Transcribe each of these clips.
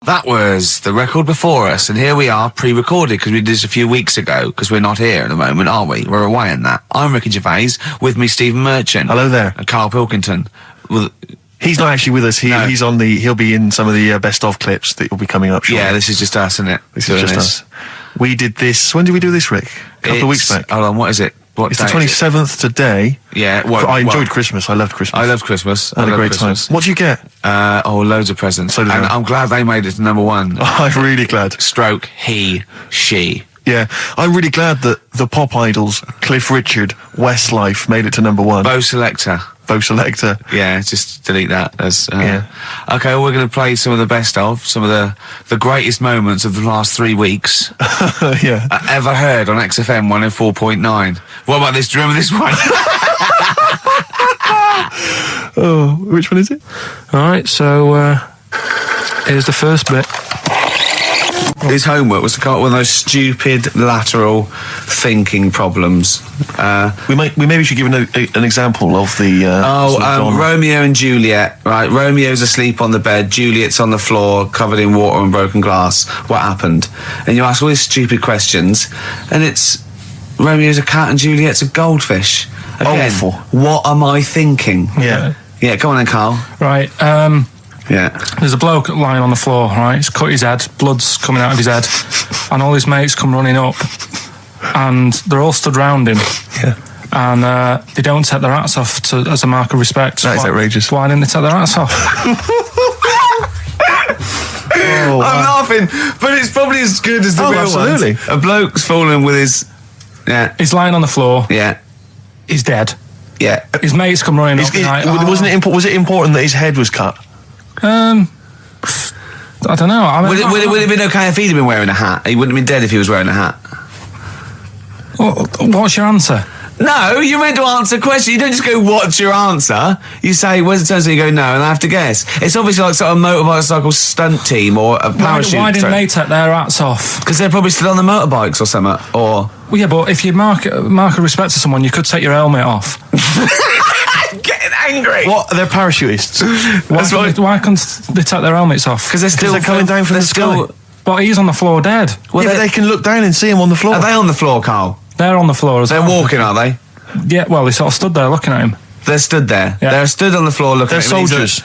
That was the record before us, and here we are, pre-recorded, because we did this a few weeks ago, because we're not here at the moment, are we? We're away in that. I'm Ricky Gervais, with me Stephen Merchant. Hello there. And Karl Pilkington. Well, he's not actually with us. He's on he'll be in some of the best of clips that will be coming up shortly. Yeah, this is just us, isn't it? This is just us. We did this, when did we do this, Rick? A couple of weeks back. Hold on, what is it? It's the 27th today. Yeah. I enjoyed Christmas. I loved Christmas. I loved Christmas. I had a great time. What did you get? Loads of presents. So did I. I'm glad they made it to number one. Oh, I'm really glad. Stroke, he, she. Yeah, I'm really glad that the pop idols, Cliff Richard, Westlife, made it to number one. Bo Selector. Yeah, just delete that. Yeah. Okay, well, we're going to play some of the best of, some of the greatest moments of the last 3 weeks. Yeah. Ever heard on XFM 104.9. What about this? Do you remember this one? Oh, which one is it? All right, so here's the first bit. His homework was to come up with those stupid lateral thinking problems. We maybe should give an example of the. Romeo and Juliet. Right, Romeo's asleep on the bed, Juliet's on the floor, covered in water and broken glass. What happened? And you ask all these stupid questions, and it's Romeo's a cat and Juliet's a goldfish. Again, awful. What am I thinking? Yeah. Yeah, come on then, Karl. Right. Yeah. There's a bloke lying on the floor, right? He's cut his head, blood's coming out of his head, and all his mates come running up, and they're all stood round him. Yeah. And they don't take their hats off as a mark of respect. That is outrageous. Why didn't they take their hats off? I'm laughing, but it's probably as good as the real absolutely. ones. A bloke's fallen with his... Yeah. He's lying on the floor. Yeah. He's dead. Yeah. His mates come running up. Was it important that his head was cut? I don't know. Would it have been okay if he'd have been wearing a hat? He wouldn't have been dead if he was wearing a hat. What's your answer? No, you're meant to answer questions. You don't just go, what's your answer? You say, where's the turn? So you go, no, and I have to guess. It's obviously like sort of motorcycle stunt team or a parachute. Why didn't they take their hats off? Because they're probably still on the motorbikes or something, or... Well, yeah, but if you mark a respect to someone, you could take your helmet off. I'm getting angry. What? They're parachutists. Why can't they take their helmets off? Because they're coming down from the sky. But he's on the floor dead. Well, yeah, but they can look down and see him on the floor. Are they on the floor, Karl? They're on the floor as well. They're walking, are they? Yeah, well, they sort of stood there looking at him. They're stood there. Yeah. They're stood on the floor looking at him. They're soldiers.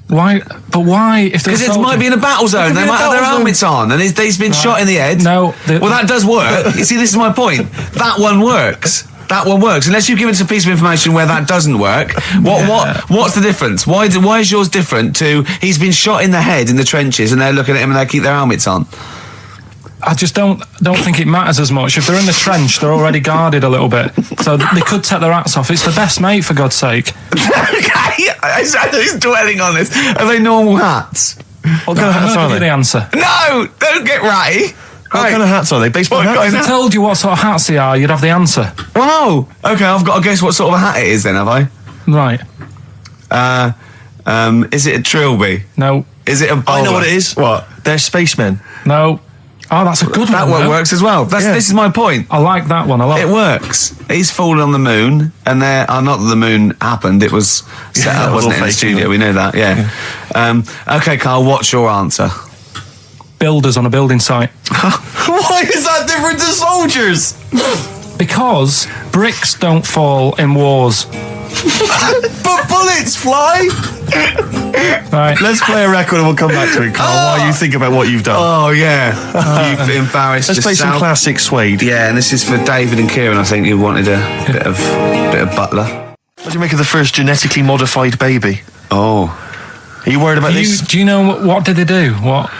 Why? But why? Because it might be in a battle zone. They might have their helmets on, and he's been shot in the head. No. Well, that does work. You see, this is my point. That one works. That one works. Unless you give us a piece of information where that doesn't work. What's the difference? Why is yours different to he's been shot in the head in the trenches and they're looking at him and they keep their helmets on? I just don't think it matters as much. If they're in the trench, they're already guarded a little bit. So they could take their hats off. It's the best mate, for God's sake. Okay, he's dwelling on this. Are they normal hats? What kind of hats are they? The answer. No, don't get ratty. What kind of hats are they? Baseball hats? If I told you what sort of hats they are, you'd have the answer. Wow. Okay, I've got to guess what sort of a hat it is then, have I? Right. Is it a trilby? No. Is it a bowler? I know what it is. What? They're spacemen. No. Oh, that's a good one. That one works as well. This is my point. I like that one a lot. It works. He's fallen on the moon, and not that the moon happened. It was set up, wasn't it, in the studio? We know that, yeah. Okay, Karl, what's your answer? Builders on a building site. Why is that different to soldiers? Because bricks don't fall in wars. But bullets fly! Right. Let's play a record and we'll come back to it, Karl, while you think about what you've done. Oh, yeah. You've embarrassed yourself. Let's play some classic Suede. Yeah, and this is for David and Kieran, I think, who wanted a bit of Butler. What do you make of the first genetically modified baby? Oh. Are you worried about this? Do you know what did they do? What?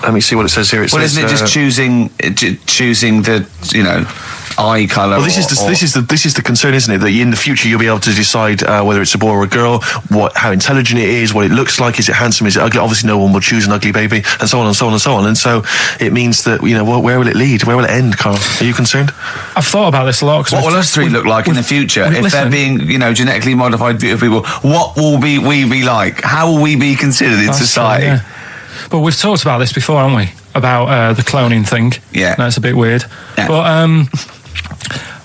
Let me see what it says here. Isn't it just choosing the, eye colour? Well, this is the concern, isn't it? That in the future you'll be able to decide whether it's a boy or a girl, how intelligent it is, what it looks like, is it handsome, is it ugly? Obviously, no one will choose an ugly baby, and so on and so on and so on. And so it means that where will it lead? Where will it end, Karl? Are you concerned? I've thought about this a lot. What will us three look like in the future if they're being, genetically modified beautiful people? What will we be like? How will we be considered in society? True, yeah. But we've talked about this before, haven't we? About the cloning thing. Yeah, that's a bit weird. Yeah. But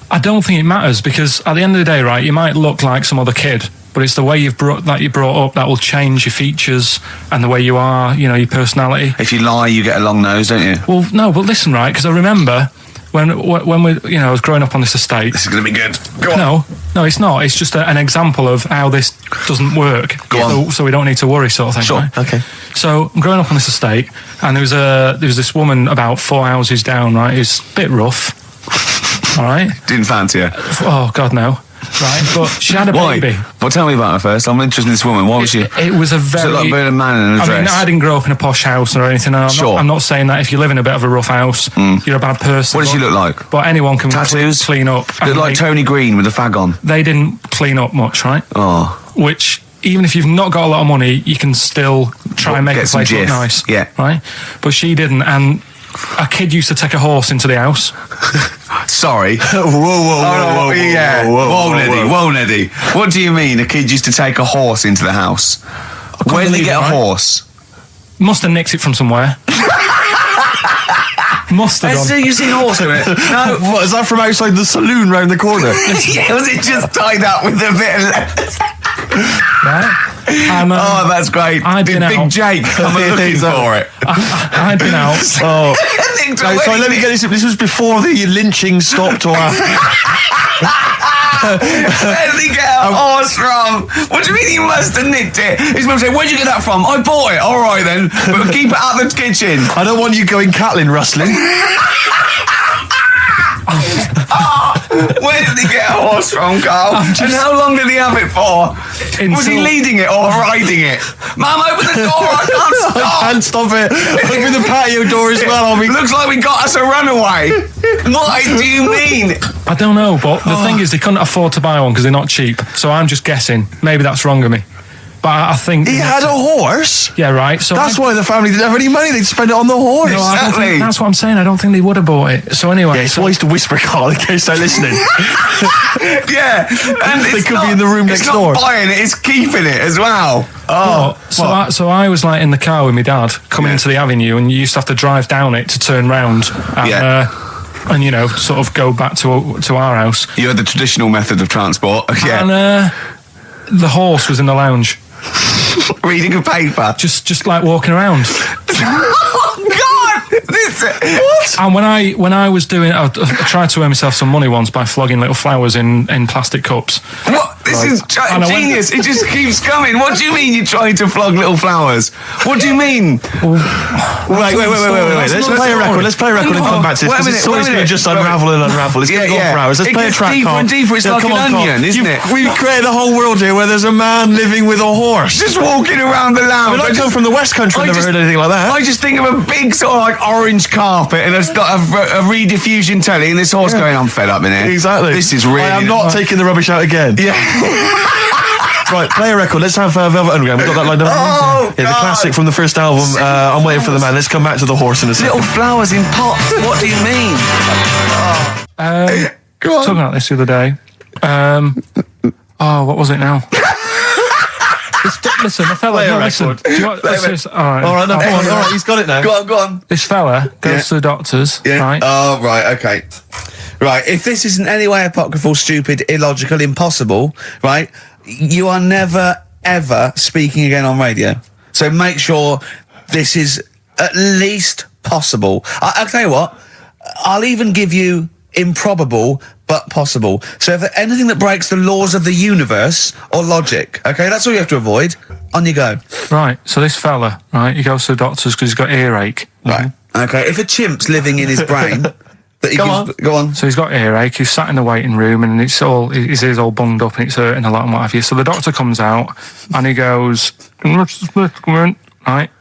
I don't think it matters, because at the end of the day, right, you might look like some other kid, but it's the way you're brought up that will change your features and the way you are, you know, your personality. If you lie, you get a long nose, don't you? Well, no, but listen, right, because I remember when we, you know, I was growing up on this estate. This is going to be good. Go on. No, it's not. It's just an example of how this doesn't work. Go on. So we don't need to worry, sort of thing. Sure. Right? Okay. So I'm growing up on this estate, and there was this woman about 4 houses down. Right, who's a bit rough. All right. Didn't fancy her. Oh God, no. Right, but she had a baby. Well, tell me about her first. I'm interested in this woman. What was she? It was a very... Was it like being a man in a dress? I mean, I didn't grow up in a posh house or anything. I'm not saying that if you live in a bit of a rough house, you're a bad person. What does she look like? But anyone can Tattoos? clean up. Look like Tony Green with a fag on. They didn't clean up much, right? Oh. Which, even if you've not got a lot of money, you can still try and make the place look nice. Yeah. Right? But she didn't, and a kid used to take a horse into the house. Sorry. Whoa, Neddy. What do you mean a kid used to take a horse into the house? Where did they get a horse? Must have nicked it from somewhere. Must have So you've seen a horse with it? No. What, is that from outside the saloon round the corner? Yeah, was it just tied up with a bit of leather? Right? Oh, that's great. Did Big Jake come looking for it? I'd been out. Oh. Sorry, let me get this. This was before the lynching stopped or after. Where did he get a horse from? What do you mean he must have nicked it? His mum said, where'd you get that from? I bought it. All right then, but keep it out of the kitchen. I don't want you going Catlin rustling. Where did he get a horse from, Carl? And how long did he have it for? Was he leading it or riding it? Mum, open the door, I can't stop. I can't stop it. Open the patio door as well. Looks like we got us a runaway. What do you mean? I don't know, but the thing is, they couldn't afford to buy one because they're not cheap. So I'm just guessing. Maybe that's wrong of me. But I think... He had a horse? Yeah, right. So that's why the family didn't have any money. They'd spend it on the horse. No, I don't think, that's what I'm saying. I don't think they would have bought it. So anyway... Yeah, it's wise to whisper, Carl, in case they're listening. Yeah. And they could be in the room next door. It's not buying it, it's keeping it as well. Oh. So I was like in the car with my dad coming into the avenue, and you used to have to drive down it to turn round. And you know, sort of go back to our house. You had the traditional method of transport. Yeah. And the horse was in the lounge. Reading a paper. Just like walking around. Oh God! What? And when I was doing, I tried to earn myself some money once by flogging little flowers in plastic cups. What? This is genius. It just keeps coming. What do you mean you're trying to flog little flowers? What do you mean? Wait. Let's play a record. Let's play a record and come back to this. It's always going to just unravel and unravel. It's going to go for hours. Let's play a track, deeper Carl. and deeper. It's like an onion, isn't it? We've created a whole world here where there's a man living with a horse. Just walking around the lounge. I come from the West Country. I've never heard anything like that. I just think of a big sort of like orange carpet, and it's got a rediffusion telly, and this horse going, I'm fed up in here. Exactly. This is really... I am not taking the rubbish out again. Yeah. Right, play a record. Let's have Velvet Underground. We've got that lined up. Oh, yeah, the classic from the first album. I'm waiting for the man. Let's come back to the horse in a second. Little flowers in pots. What do you mean? Go on. Talking about this the other day. What was it now? Listen, the fella. Play a listen. record. Do you want, all right, All right, he's got it now. Go on. This fella goes to the doctors, right? Oh, right, okay. Right, if this isn't any way apocryphal, stupid, illogical, impossible, right, you are never, ever speaking again on radio. So make sure this is at least possible. I'll tell you what, I'll even give you improbable but possible. So if anything that breaks the laws of the universe or logic, okay, that's all you have to avoid. On you go. Right, so this fella, right, he goes to the doctors because he's got earache. Right. Okay, if a chimp's living in his brain... Go on. So he's got earache, he's sat in the waiting room, and his ear's all bunged up and it's hurting a lot and what have you. So the doctor comes out and he goes, right?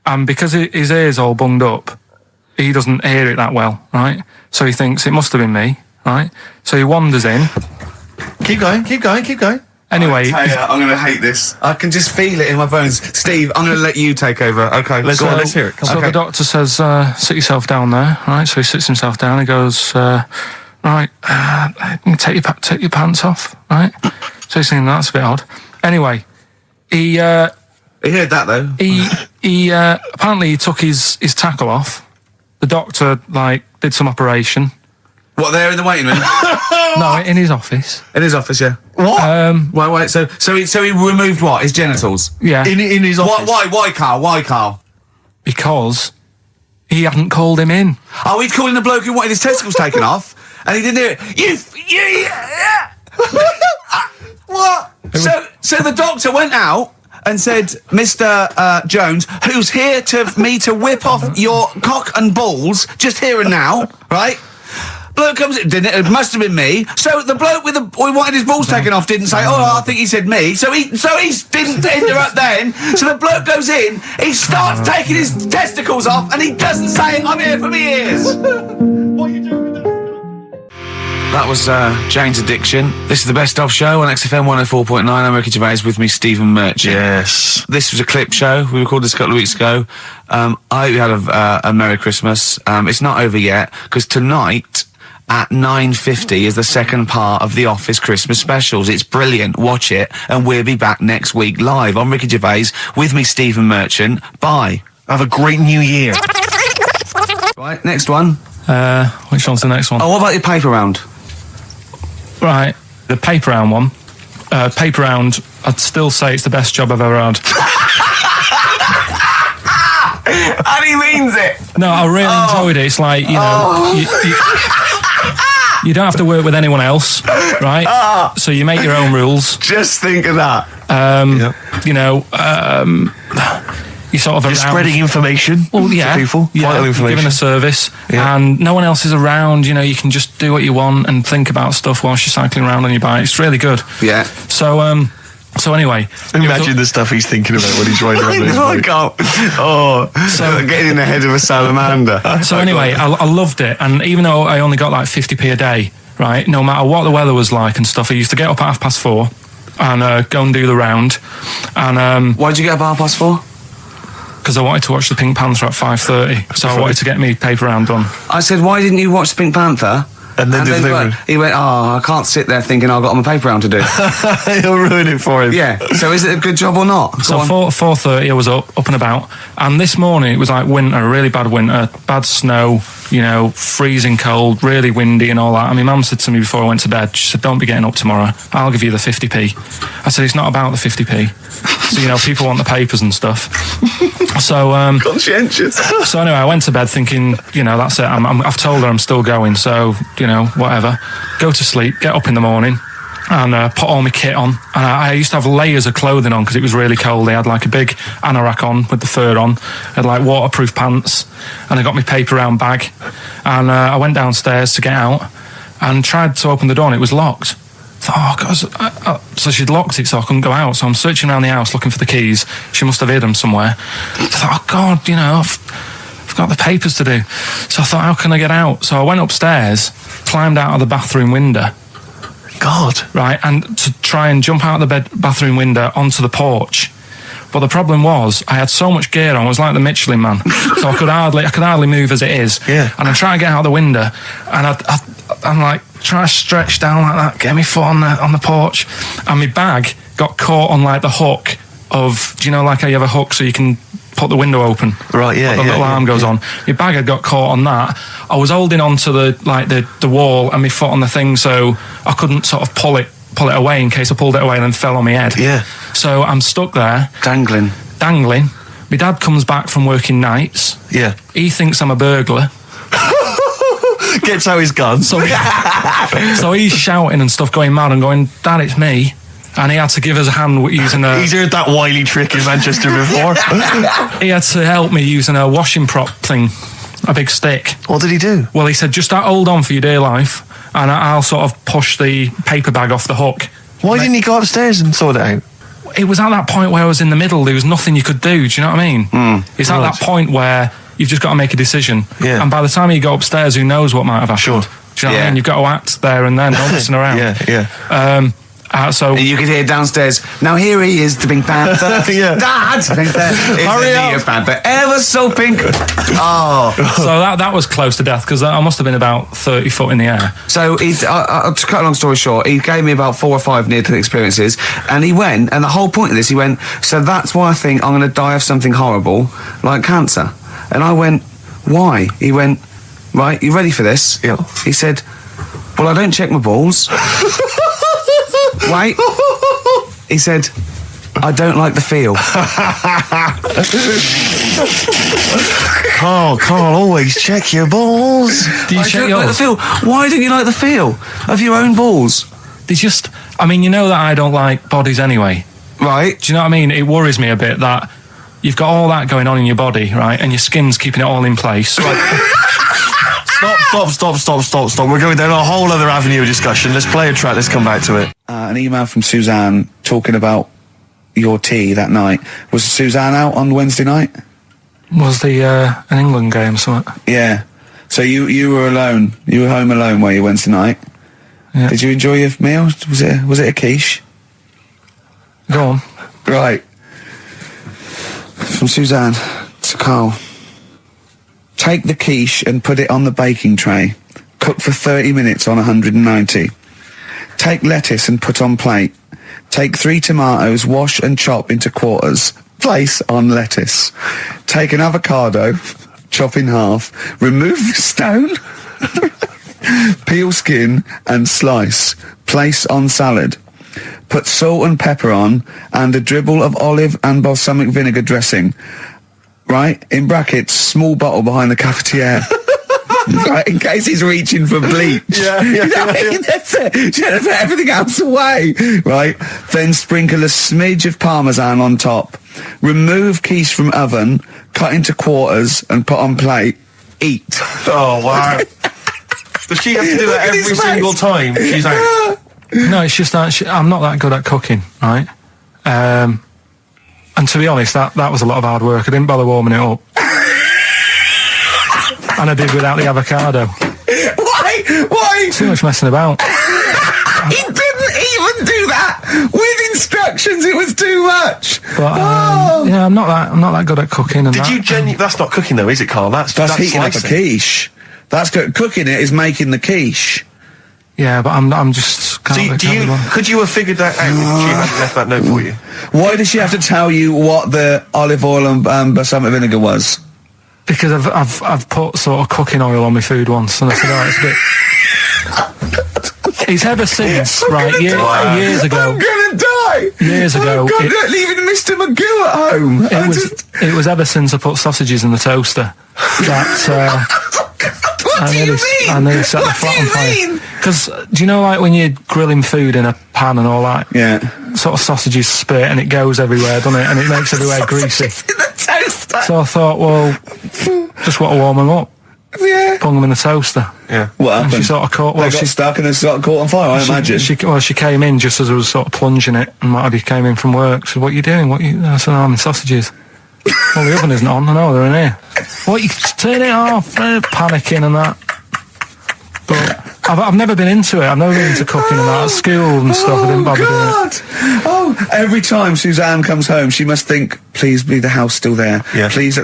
And because his ear's all bunged up, he doesn't hear it that well, right? So he thinks it must have been me, right? So he wanders in. Keep going. Anyway, I'm going to hate this. I can just feel it in my bones. Steve, I'm going to let you take over. Okay, let's hear it. So the doctor says, sit yourself down there, right? So he sits himself down. He goes, right, take your pants off, right? So he's thinking, that's a bit odd. Anyway, he heard that though. He apparently he took his tackle off. The doctor did some operation. What, there in the waiting room? No, in his office. In his office, yeah. What? Wait, so he removed what? His genitals? Yeah. In his office? Why, Carl? Why, Carl? Because he hadn't called him in. Oh, he'd called in the bloke who wanted his testicles taken off, and he didn't do it. What? So the doctor went out and said, Mr. Jones, who's here to whip off your cock and balls, just here and now, right? Bloke comes in, didn't it? It must have been me. So the bloke who wanted his balls taken off didn't say, oh, I think he said me. So he didn't interrupt then. So the bloke goes in, he starts taking his testicles off, and he doesn't say, I'm here for me ears. What are you doing with that? That was Jane's Addiction. This is the Best Of Show on XFM 104.9. I'm Ricky Gervais, with me, Stephen Merchant. Yes. This was a clip show. We recorded this a couple of weeks ago. I hope you had a Merry Christmas. It's not over yet, because tonight at 9:50 is the second part of The Office Christmas specials. It's brilliant. Watch it, and we'll be back next week live. I'm Ricky Gervais, with me, Stephen Merchant. Bye. Have a great new year. Right, next one. Which one's the next one? Oh, what about your paper round? Right, the paper round one. Paper round, I'd still say it's the best job I've ever had. And he means it. No, I really enjoyed it. It's like, you know, you don't have to work with anyone else, right? So you make your own rules. Just think of that. You know, you sort of You're spreading information to people. Vital information. Giving a service, and no one else is around. You know, you can just do what you want and think about stuff whilst you're cycling around on your bike. It's really good. Yeah. So anyway, imagine the stuff he's thinking about when he's riding around his bike. So getting in the head of a salamander. So anyway, I loved it, and even though I only got like 50p a day, right? No matter what the weather was like and stuff, I used to get up at 4:30 and go and do the round. And why'd you get up at 4:30? Because I wanted to watch the Pink Panther at 5:30, so I wanted to get me paper round done. I said, why didn't you watch the Pink Panther? And then he went, I can't sit there thinking I've got my paper round to do. He'll ruin it for him. Yeah. So is it a good job or not? So 4:30 I was up and about, and this morning it was like winter, really bad winter, bad snow, you know, freezing cold, really windy and all that. And my mum said to me before I went to bed, she said, don't be getting up tomorrow, I'll give you the 50p. I said, it's not about the 50p. So, you know, people want the papers and stuff. So, conscientious. So anyway, I went to bed thinking, you know, that's it. I've told her I'm still going, so, you know, whatever. Go to sleep, get up in the morning, and put all my kit on. And I used to have layers of clothing on because it was really cold. They had like a big anorak on with the fur on. I had like waterproof pants, and I got my paper round bag. And I went downstairs to get out and tried to open the door, and it was locked. I thought, oh, God. So she'd locked it so I couldn't go out. So I'm searching around the house looking for the keys. She must have hid them somewhere. I thought, oh, God, you know, I've got the papers to do. So I thought, how can I get out? So I went upstairs, climbed out of the bathroom window. God. Right, and to try and jump out of the bathroom window onto the porch. But the problem was, I had so much gear on, I was like the Michelin Man. So I could hardly move as it is. Yeah. And I try and get out the window, and I'm like, try to stretch down like that, get my foot on the porch, and my bag got caught on like the hook of, do you know, like how you have a hook so you can put the window open? Right, yeah. The little arm goes on. My bag had got caught on that. I was holding on to the wall and my foot on the thing, so I couldn't sort of pull it away in case I pulled it away and then fell on my head. Yeah. So I'm stuck there. Dangling. My dad comes back from working nights. Yeah. He thinks I'm a burglar. Gets out his gun. So he's shouting and stuff, going mad and going, Dad, it's me. And he had to give us a hand using a... He's heard that wily trick in Manchester before. He had to help me using a washing prop thing, a big stick. What did he do? Well, he said, just hold on for your dear life, and I'll sort of push the paper bag off the hook. Why didn't he go upstairs and sort it out? It was at that point where I was in the middle. There was nothing you could do. Do you know what I mean? It's at that point where you've just got to make a decision. Yeah. And by the time you go upstairs, who knows what might have happened? Sure. Do you know what I mean? You've got to act there and then, not messing around. Yeah. So you could hear downstairs, now here he is, the Pink Panther. Yeah. Dad! Hurry up. Panther, ever so pink. Oh. So that was close to death, because I must have been about 30 foot in the air. So to cut a long story short, he gave me about 4 or 5 near-death experiences, and he went, and the whole point of this, he went, so that's why I think I'm going to die of something horrible, like cancer. And I went, why? He went, right, you ready for this? Yeah. He said, Well, I don't check my balls. Wait. He said, I don't like the feel. Carl, always check your balls. Do you check don't like the yours? feel. Why don't you like the feel of your own balls? They just... I mean, you know that I don't like bodies anyway. Right. Do you know what I mean? It worries me a bit that you've got all that going on in your body, right? And your skin's keeping it all in place. Stop. We're going down a whole other avenue of discussion. Let's play a track. Let's come back to it. An email from Suzanne talking about your tea that night. Was Suzanne out on Wednesday night? Was the an England game or something? Yeah. So you were alone. You were home alone, were you, Wednesday night? Yeah. Did you enjoy your meal? Was it a quiche? Go on. Right. From Suzanne to Carl. Take the quiche and put it on the baking tray. Cook for 30 minutes on 190. Take lettuce and put on plate. Take 3 tomatoes, wash and chop into quarters. Place on lettuce. Take an avocado, chop in half. Remove the stone. Peel skin and slice. Place on salad. Put salt and pepper on and a dribble of olive and balsamic vinegar dressing. Right? In brackets, small bottle behind the cafetiere. Right, in case he's reaching for bleach. Yeah. That's it. She had to put everything else away. Right? Then sprinkle a smidge of parmesan on top. Remove quiche from oven, cut into quarters and put on plate. Eat. Oh, wow. Does she have to do that every single time? She's like... No, it's just that I'm not that good at cooking, right? And to be honest, that was a lot of hard work. I didn't bother warming it up. And I did without the avocado. Why? Too much messing about. He didn't even do that with instructions. It was too much. But yeah, I'm not that good at cooking. And That's not cooking though, is it, Carl? That's heating up a slicing. quiche. That's good. Cooking it is making the quiche. Yeah, but I'm just. Could you have figured that out if she hadn't left that note for you? Why did she have to tell you what the olive oil and balsamic vinegar was? Because I've put sort of cooking oil on my food once, and I said, oh, it's a bit. It's ever since, right? Years ago. I'm gonna die. Years ago, leaving Mr. Magoo at home. It was ever since I put sausages in the toaster that. What do you mean? I nearly set the flat on fire. Because do you know, like when you're grilling food in a pan and all that? Yeah. Sort of sausages spit and it goes everywhere, doesn't it? And it makes everywhere greasy. In the toaster. So I thought, well, just want to warm them up. Yeah. Put them in the toaster. Yeah. What And happened? she sort of caught. They got stuck and they got caught on fire. I imagine. She came in just as I was sort of plunging it, and Matty came in from work. She said, "What are you doing? I said, I'm in sausages." Well, the oven isn't on. I know they're in here. What? You turn it off? Panicking and that. But I've never been into it. I've never been into cooking and that. At school and stuff, I didn't bother doing it. Oh, every time Suzanne comes home, she must think, please be the house still there. Yeah. Please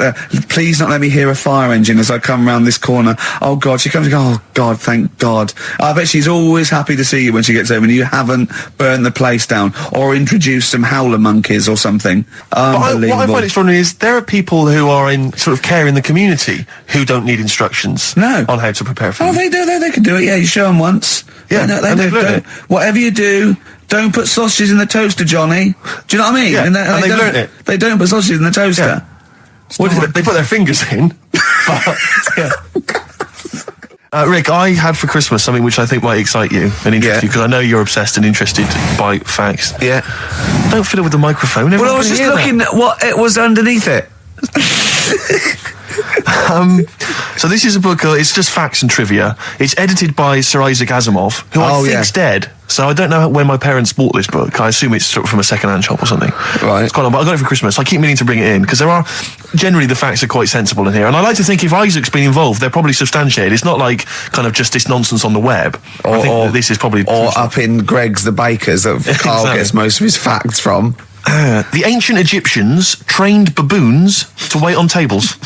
not let me hear a fire engine as I come round this corner. Oh, God. She comes and goes, oh, God, thank God. I bet she's always happy to see you when she gets home and you haven't burned the place down or introduced some howler monkeys or something. Unbelievable. What I find extraordinary is there are people who are in sort of care in the community who don't need instructions on how to prepare food. Oh, they do. They can do it. Yeah, you show them once. Yeah, and they've learned it. Whatever you do, don't put sausages in the toaster, Johnny. Do you know what I mean? Yeah, and they've learned it. They don't put sausages in the toaster. Yeah. What is it? They put their fingers in. But, yeah. Rick, I had for Christmas something which I think might excite you and interest you, because I know you're obsessed and interested by facts. Yeah. Don't fiddle with the microphone. Well, I was just looking at what it was underneath it. So this is a book, it's just facts and trivia. It's edited by Sir Isaac Asimov, who I think's dead. So I don't know when my parents bought this book. I assume it's sort of from a second-hand shop or something. Right. It's quite long, but I got it for Christmas. I keep meaning to bring it in, because generally the facts are quite sensible in here. And I like to think if Isaac's been involved, they're probably substantiated. It's not like kind of just this nonsense on the web. I think that this is probably... Or up in Greg's the Baker's that Carl gets most of his facts from. The ancient Egyptians trained baboons to wait on tables.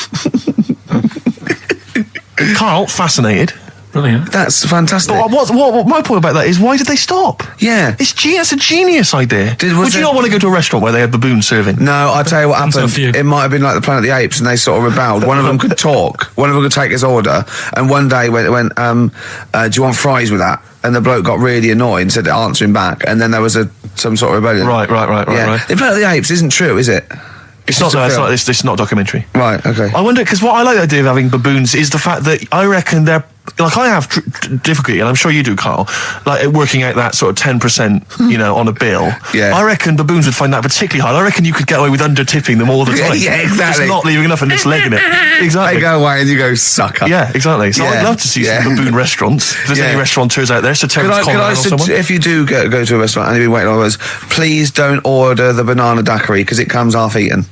Carl, fascinated. Brilliant. That's fantastic. But what my point about that is, why did they stop? Yeah. It's a genius idea. Would you not want to go to a restaurant where they had baboons serving? No, I'll tell you what happened. a few. It might have been like the Planet of the Apes, and they sort of rebelled. One of them could talk. One of them could take his order. And one day went, do you want fries with that? And the bloke got really annoyed and said to answer him back. And then there was some sort of rebellion. Right. The Planet of the Apes isn't true, is it? It's not a documentary. Right, okay. I wonder, because what I like the idea of having baboons is the fact that I reckon they're, like, I have difficulty, and I'm sure you do, Carl, like working out that sort of 10%, on a bill. Yeah. I reckon baboons would find that particularly hard. I reckon you could get away with under-tipping them all the time. Yeah, exactly. Just not leaving enough and just legging it. Exactly. They go away and you go, sucker. Yeah, exactly. So I'd love to see some baboon restaurants. If there's any restaurateurs out there, so Terence Conrad or someone. If you do go to a restaurant and you've been waiting on those, please don't order the banana daiquiri, because it comes half-eaten.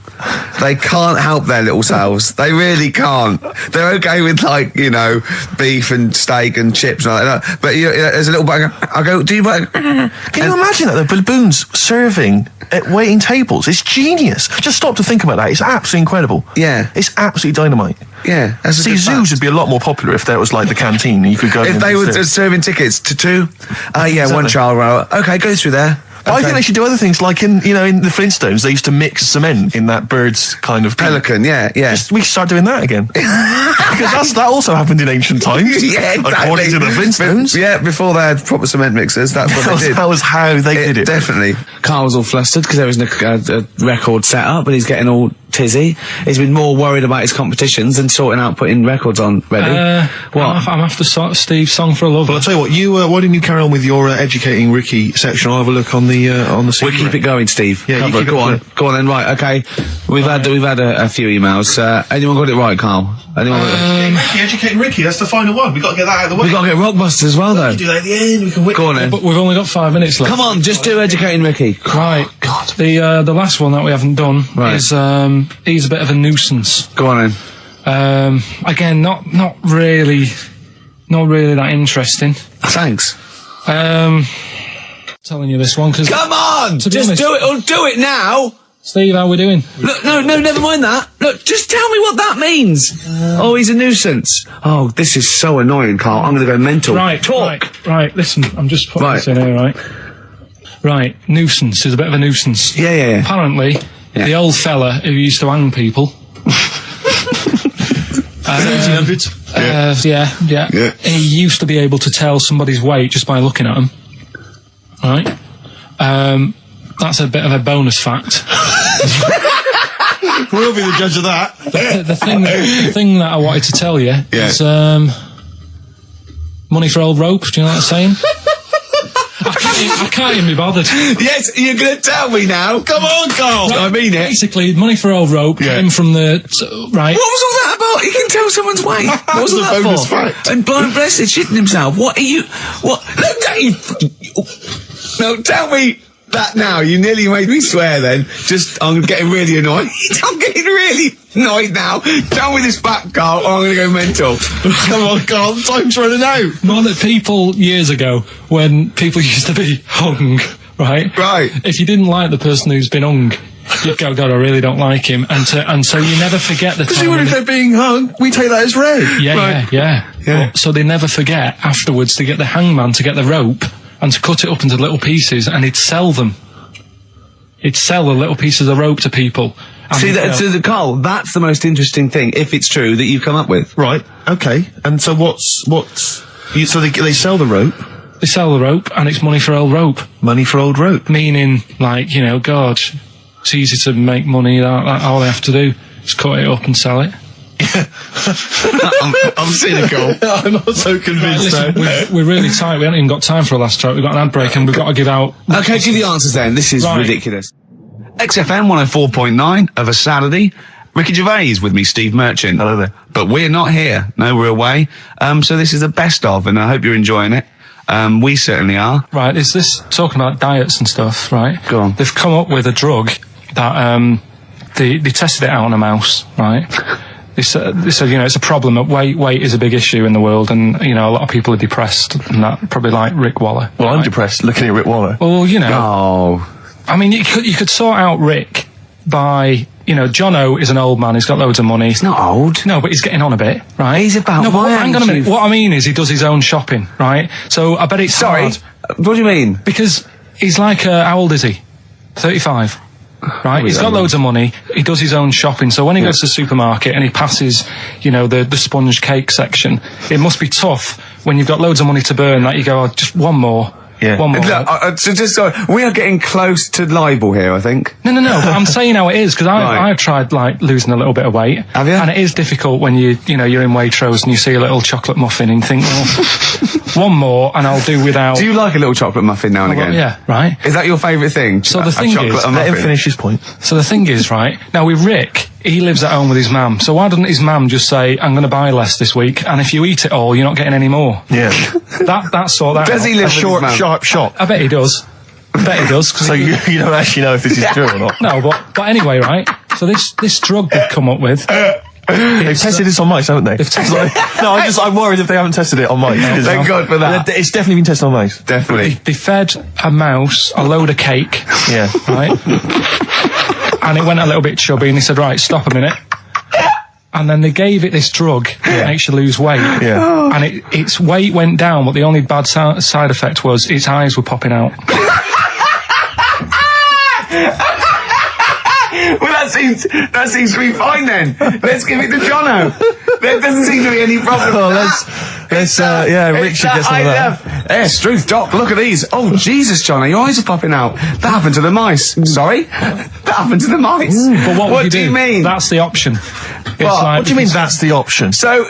They can't help their little selves. They really can't. They're okay with, like, beef and steak and chips and like that. But there's a little bag. I go, do you buy? Can you imagine that? The baboons serving at waiting tables. It's genius. Just stop to think about that. It's absolutely incredible. Yeah. It's absolutely dynamite. Yeah. See, zoos would be a lot more popular if there was like the canteen and you could go. If they were serving tickets to two. Exactly. One child. Okay, go through there. But I think they should do other things, like in the Flintstones, they used to mix cement in that bird's kind of pelican. Yeah. We should start doing that again, because that also happened in ancient times. Yeah, exactly. According to the Flintstones. Yeah, before they had proper cement mixers, that's what they did. That was how they did it. Definitely. Carl's all flustered because there isn't a record set up, and he's getting all tizzy. He's been more worried about his competitions than sorting out putting records on ready. What? I'm after Steve's Song for a Lover. Well, I'll tell you what. Why didn't you carry on with your educating Ricky section? I'll have a look on the We'll keep it going, Steve. Yeah, go on then. Right, okay. We've had a few emails. Anyone got it right, Carl? Anyone? Educating Ricky. That's the final one. We got to get that out of the way. We got to get Rockbusters as well, though. We can do that at the end. We can win. Go on then. But we've only got 5 minutes left. Come on, just do Educating Ricky. Right. God. The last one that we haven't done is he's a bit of a nuisance. Go on then. Again, not really that interesting. Thanks. Telling you this one because come on, just do it. Or do it now. Steve, how we doing? Look, no, never mind that. Look, just tell me what that means. He's a nuisance. Oh, this is so annoying, Carl. I'm going to go mental. Right, talk. Right, listen, I'm just putting this in here, right? Right, nuisance is a bit of a nuisance. Yeah. Apparently, the old fella who used to hang people. 1700s? Yeah. He used to be able to tell somebody's weight just by looking at them. Right? That's a bit of a bonus fact. We'll be the judge of that. The thing that I wanted to tell you is money for old rope. Do you know what I'm saying? I can't even be bothered. Yes, you're going to tell me now. Come on, Carl. Right, I mean it. Basically, money for old rope came from the... right. What was all that about? You can tell someone's weight. What was all that bonus for? fact. And blind blessed shitting himself. What are you... What? Look at you... No, tell me that now. You nearly made me swear then. I'm getting really annoyed. I'm getting really annoyed now. Tell me this back, Carl, or I'm going to go mental. Come on, Carl, time's running out. More that people years ago, when people used to be hung, right? Right. If you didn't like the person who's been hung, you'd go, God, I really don't like him. And so you never forget the time. Because if they're being hung, we take that as read. Yeah. So they never forget afterwards to get the hangman to get the rope and to cut it up into little pieces, and he'd sell them. He'd sell the little pieces of rope to people. See, Carl, that's the most interesting thing, if it's true, that you've come up with. Right, okay. And so so they sell the rope? They sell the rope, and it's money for old rope. Money for old rope? Meaning, like, God, it's easy to make money, all they have to do is cut it up and sell it. I'm cynical. I'm not so convinced. Right, listen, we're really tight. We haven't even got time for a last stroke. We've got an ad break and we've got to give out... Okay, give the answers then. This is ridiculous. XFM 104.9 of a Saturday. Ricky Gervais with me, Steve Merchant. Hello there. But we're not here. No, we're away. So this is the best of, and I hope you're enjoying it. We certainly are. Right, is this talking about diets and stuff, right? Go on. They've come up with a drug that they tested it out on a mouse, right? They said, it's a problem that weight is a big issue in the world, and, a lot of people are depressed, and that probably like Rick Waller. Well, I'm depressed looking at Rick Waller. Well, Oh. I mean, you could sort out Rick by, Jono is an old man, he's got loads of money. He's not old. No, but he's getting on a bit, right? He's about no, my hang on a age, minute. What I mean is he does his own shopping, right? So I bet it's Sorry, hard. what do you mean? Because he's like, how old is he? 35. Right, he's got loads of money. He does his own shopping. So when he goes to the supermarket and he passes, the sponge cake section, it must be tough when you've got loads of money to burn that you go, just one more. Yeah. One more. Look, we are getting close to libel here, I think. No. But I'm saying how it is because I've tried losing a little bit of weight. Have you? And it is difficult when you're in Waitrose and you see a little chocolate muffin and you think, well, one more and I'll do without. Do you like a little chocolate muffin now and again? Yeah, right. Is that your favourite thing? So the thing is, let him finish his point. So the thing is, right now with Rick, he lives at home with his mum. So why doesn't his mum just say, "I'm going to buy less this week, and if you eat it all, you're not getting any more." Yeah. That's sort that. Does he live with his mum? Sharp shot? I bet he does. I bet he does. So you don't actually know if this is true or not? No, but anyway, right? So this drug they've come up with. They've tested this on mice, haven't they? I'm worried if they haven't tested it on mice. Thank God for that. It's definitely been tested on mice. Definitely. They fed a mouse a load of cake. Yeah. Right. And it went a little bit chubby, and he said, "Right, stop a minute." And then they gave it this drug that makes you lose weight. Yeah. And its weight went down, but the only bad side effect was its eyes were popping out. Well, that seems to be fine then. Let's give it to Jono. There doesn't seem to be any problem. Oh, Rick should get some of that. Hey, Struth, Doc, look at these. Oh, Jesus, Jono, your eyes are popping out. That happened to the mice. Sorry? That happened to the mice. But what do you mean? That's the option. What do you mean that's the option? So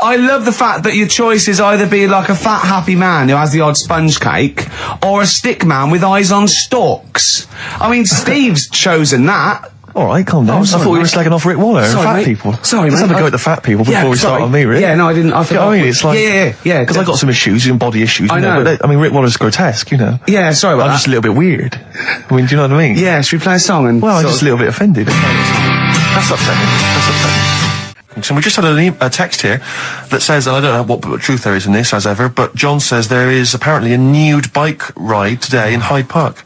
I love the fact that your choice is either be like a fat, happy man who has the odd sponge cake, or a stick man with eyes on stalks. I mean, Steve's chosen that. All right, calm down. I thought we were slagging off Rick Waller and fat people. Sorry, Let's mate. have a go at the fat people before we start on me, Rick. Yeah, no, I didn't. I forgot. I mean, it's like... Yeah. Because I've got some issues and body issues. I know. But Rick Waller's grotesque, Yeah, sorry about I'm that. just a little bit weird. I mean, do you know what I mean? Yeah, should we play a song and... Well, I'm just a little bit offended. That's upsetting. So we just had a text here that says, and I don't know what truth there is in this, as ever, but John says there is apparently a nude bike ride today in Hyde Park.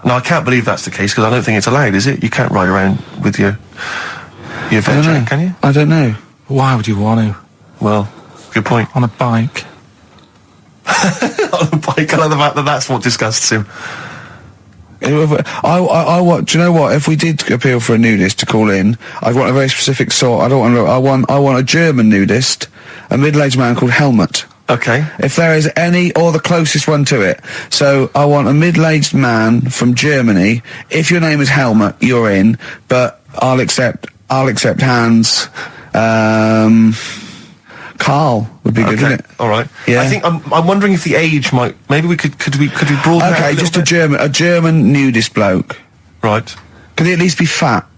Now, I can't believe that's the case, because I don't think it's allowed, is it? You can't ride around with your veg, can you? I don't know. Why would you want to? Well, good point. On a bike. On a bike, I like the fact that that's what disgusts him. I want. Do you know what? If we did appeal for a nudist to call in, I'd want a very specific sort. I want a German nudist, a middle-aged man called Helmut. Okay. If there is any, or the closest one to it. So I want a middle-aged man from Germany. If your name is Helmut, you're in. But I'll accept Hans. Carl would be good, wouldn't it? All right. Yeah. I think I'm wondering if the age might. Maybe we could broaden that Okay, out just a German nudist bloke. Right. Could he at least be fat?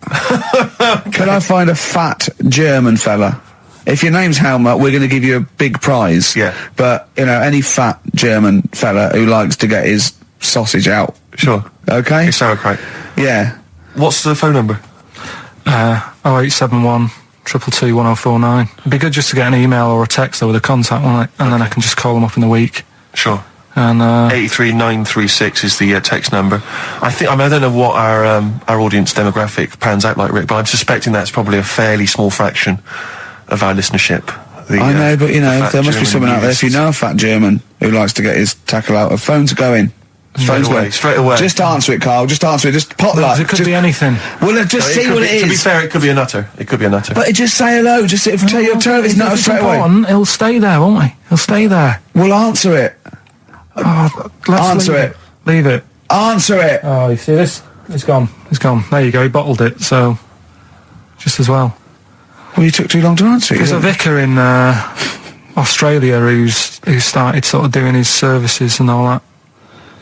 Can I find a fat German fella? If your name's Helmut, we're going to give you a big prize. Yeah. But, any fat German fella who likes to get his sausage out. Sure. Okay? It's sauerkraut. Yeah. What's the phone number? 0871 222 1049. It'd be good just to get an email or a text with a contact on it, and then I can just call them up in the week. Sure. And 83936 is the text number. I don't know what our audience demographic pans out like, Rick, but I'm suspecting that's probably a fairly small fraction of our listenership. I know, but there must be someone out there. If you know a fat German who likes to get his tackle out, phones are going. Straight away. Just answer it, Carl. Just answer it. Just pop that. it could be anything. Well, just see what it is. To be fair, it could be a nutter. But just say hello. Just tell your turn. It's not straight away. He'll stay there, won't he? He'll stay there. We'll answer it. Answer it. Leave it. Answer it. Oh, you see this? It's gone. It's gone. There you go. He bottled it. So, just as well. Well, you took too long to answer it. There's a vicar in Australia who's started sort of doing his services and all that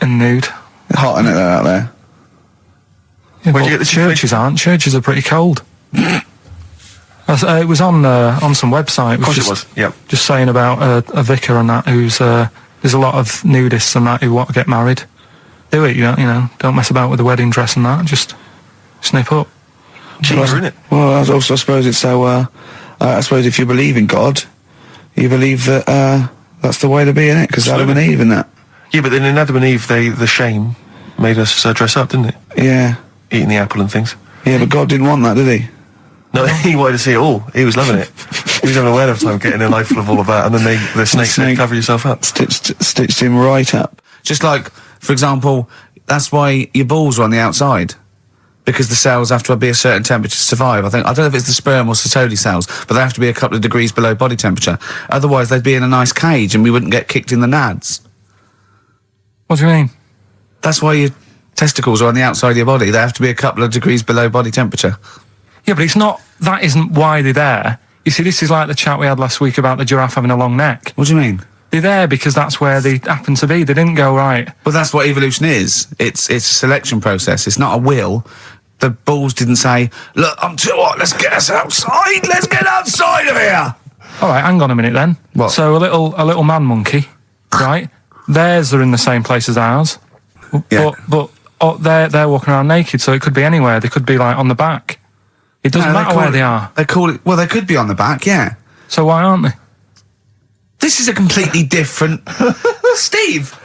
in nude. Hot in it out there. Yeah, Where'd you get the churches aren't. Churches are pretty cold. It was on some website. Of course it was. Yep. Just saying about a vicar and that who's there's a lot of nudists and that who want to get married. Do it, don't mess about with the wedding dress and that. Just snip up. Cheaper, isn't it? Well, I suppose it's so. I suppose if you believe in God, you believe that that's the way to be, innit? Because Adam and Eve and that. Yeah, but then in Adam and Eve, the shame made us dress up, didn't it? Yeah. Eating the apple and things. Yeah, but God didn't want that, did he? No, he wanted to see it all. He was loving it. He was having a whale of time getting a life full of all of that, and then the snake said, cover yourself up. Stitched him right up. Just like, for example, that's why your balls are on the outside. Because the cells have to be a certain temperature to survive. I don't know if it's the sperm or Sertoli cells, but they have to be a couple of degrees below body temperature. Otherwise, they'd be in a nice cage and we wouldn't get kicked in the nads. What do you mean? That's why your testicles are on the outside of your body. They have to be a couple of degrees below body temperature. Yeah, but that isn't why they're there. You see, this is like the chat we had last week about the giraffe having a long neck. What do you mean? They're there because that's where they happen to be. They didn't go, right. But that's what evolution is. It's a selection process. It's not a will. The balls didn't say, look, I'm too hot, let's get us outside. Let's get outside of here. All right, hang on a minute then. What? So a little man monkey, right? Theirs are in the same place as ours. Yeah. But they're walking around naked, so it could be anywhere. They could be like on the back. It doesn't matter where they are. They call it, well, they could be on the back, yeah. So why aren't they? This is a completely different... Steve!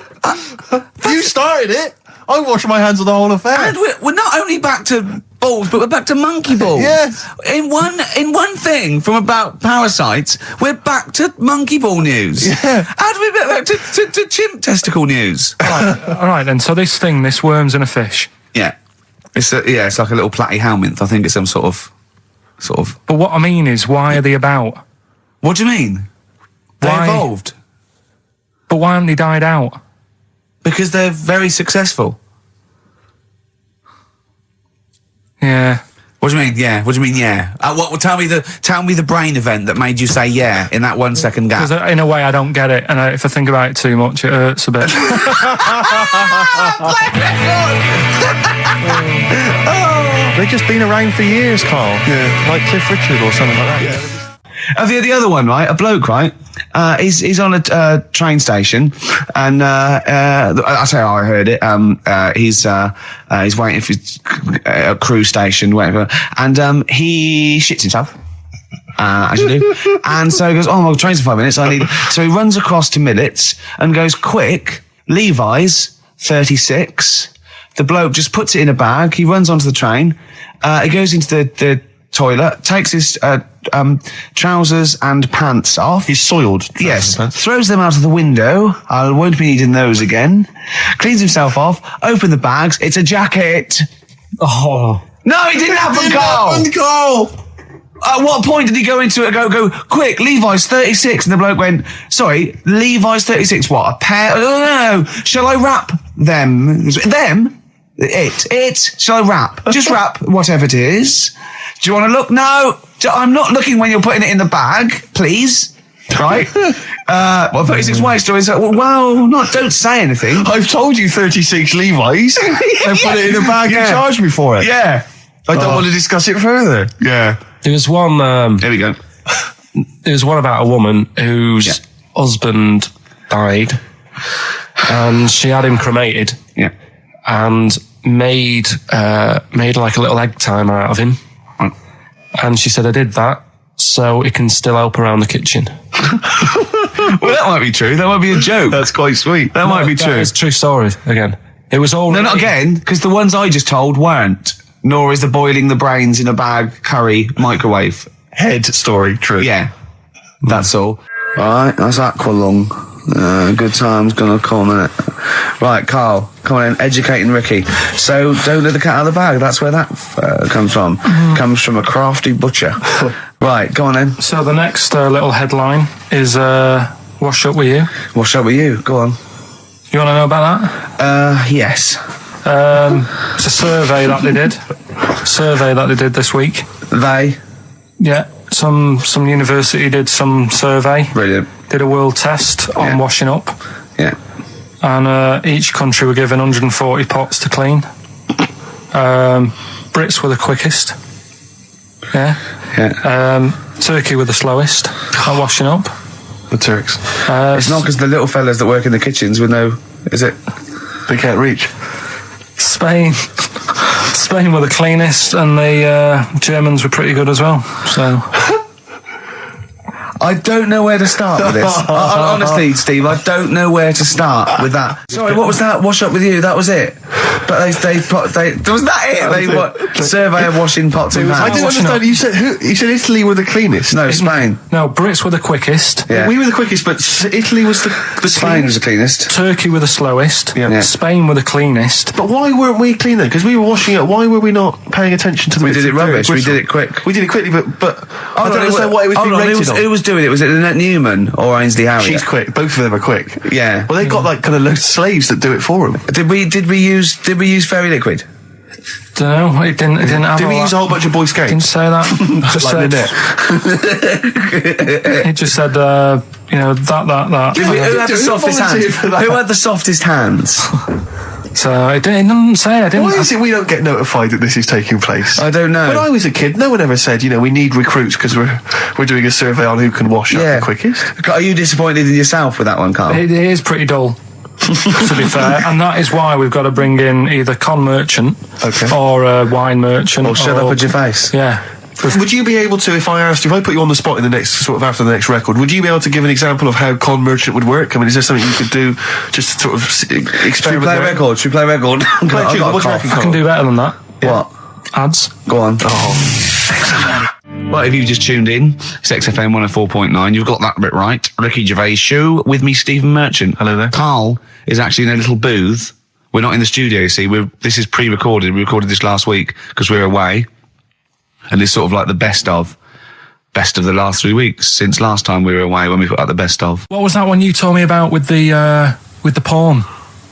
You started it! I washed my hands of the whole affair. And we're not only back to balls, but we're back to monkey balls. Yes. In one thing from about parasites, we're back to monkey ball news. Yeah. How do we get back to chimp testicle news? All right then. So this worm's in a fish. Yeah. It's like a little platyhelminth. I think it's some sort of. But what I mean is, why are they about? What do you mean? They Why? evolved. But why haven't they died out? Because they're very successful. Yeah. What do you mean? Yeah. What do you mean? Yeah. Well, tell me the brain event that made you say yeah in that 1 second gap. Because in a way I don't get it, and if I think about it too much, it hurts a bit. They've just been around for years, Carl. Yeah. Like Cliff Richard or something like that. Yeah. The other one, right? A bloke, right? He's on a train station, and that's how I heard it. He's waiting for a cruise station, whatever, and he shits himself. As you do. And so he goes, oh, my train's in 5 minutes. So he runs across to Millets and goes, quick, Levi's 36. The bloke just puts it in a bag. He runs onto the train. He goes into the toilet, takes his trousers and pants off. He's soiled. Yes. Throws them out of the window. I won't be needing those again. Cleans himself off. Open the bags. It's a jacket. Oh. No, it didn't happen, Carl. At what point did he go into it and go, quick, Levi's 36? And the bloke went, sorry, Levi's 36, what, a pair? No. Shall I wrap them? Them? It. Shall I wrap? Just wrap whatever it is. Do you want to look? No, I'm not looking when you're putting it in the bag, please. Right? 36 white stories. Well, don't say anything. I've told you 36 Levi's. And put it in a bag and charged me for it. Yeah. I don't want to discuss it further. Yeah. There was one. There we go. There was one about a woman whose husband died, and she had him cremated. Yeah. And made like a little egg timer out of him. And she said, I did that so it can still help around the kitchen. Well, that might be true. That might be a joke. That's quite sweet. That might be true. It's a true story, again. It was all... No, not again, because the ones I just told weren't. Nor is the boiling the brains in a bag curry microwave. Head story, true. Yeah. That's all. Alright, that's Aqualung. Good time's gonna come, innit? Right, Carl, come on in, educating Ricky. So, don't let the cat out of the bag, that's where that comes from. Comes from a crafty butcher. Right, go on then. So the next little headline is Wash Up With You. Wash up with you, go on. You want to know about that? Yes. It's a survey that they did this week. They? Yeah, some university did some survey. Brilliant. Did a world test on washing up. Yeah. And each country were given 140 pots to clean. Brits were the quickest. Yeah. Yeah. Turkey were the slowest at washing up. The Turks. It's not because the little fellas that work in the kitchens with no... Is it? They can't reach. Spain were the cleanest, and the Germans were pretty good as well. So I don't know where to start with this. Honestly, Steve, I don't know where to start with that. Sorry, what was that? Wash up with you. That was it. But was that it? They survey of washing pots and I pans. didn't understand. You said Italy were the cleanest. No, Spain. No, Brits were the quickest. Yeah. We were the quickest, but Italy was the Spain was the cleanest. Turkey were the slowest. Yeah. Spain were the cleanest. But why weren't we clean then? Because we were washing it. Why were we not paying attention to the? We did it rubbish. We did it quick. We did it quickly, but I don't understand what it was being rated on. Who was doing it? Was it Lynette Newman or Ainsley Harriott? She's quick. Both of them are quick. Yeah. Well, they've got like kind of loads of slaves that do it for them. Did we use fairy liquid? Don't know. It didn't have. Did we use a whole bunch of Boy Scouts? Didn't say that. Just like Lynette. It just said, that. Who had the softest hands? Who had the softest hands? So it didn't say. I didn't. Why is it we don't get notified that this is taking place? I don't know. When I was a kid, no one ever said, we need recruits because we're doing a survey on who can wash up the quickest. Are you disappointed in yourself with that one, Carl? It is pretty dull. To be fair, and that is why we've got to bring in either con merchant or a wine merchant or shut up at your face. Yeah. Would you be able to, if I put you on the spot in the next after the next record, would you be able to give an example of how con merchant would work? I mean, is there something you could do just to sort of experiment? Should we play record? I can do better than that. What? Ads. Go on. Well, if you've just tuned in, it's XFM 104.9. You've got that bit right. Ricky Gervais show with me, Stephen Merchant. Hello there. Carl is actually in a little booth. We're not in the studio, you see. This is pre-recorded. We recorded this last week because we're away. And it's sort of like the best of the last 3 weeks since last time we were away when we put out the best of. What was that one you told me about with the porn?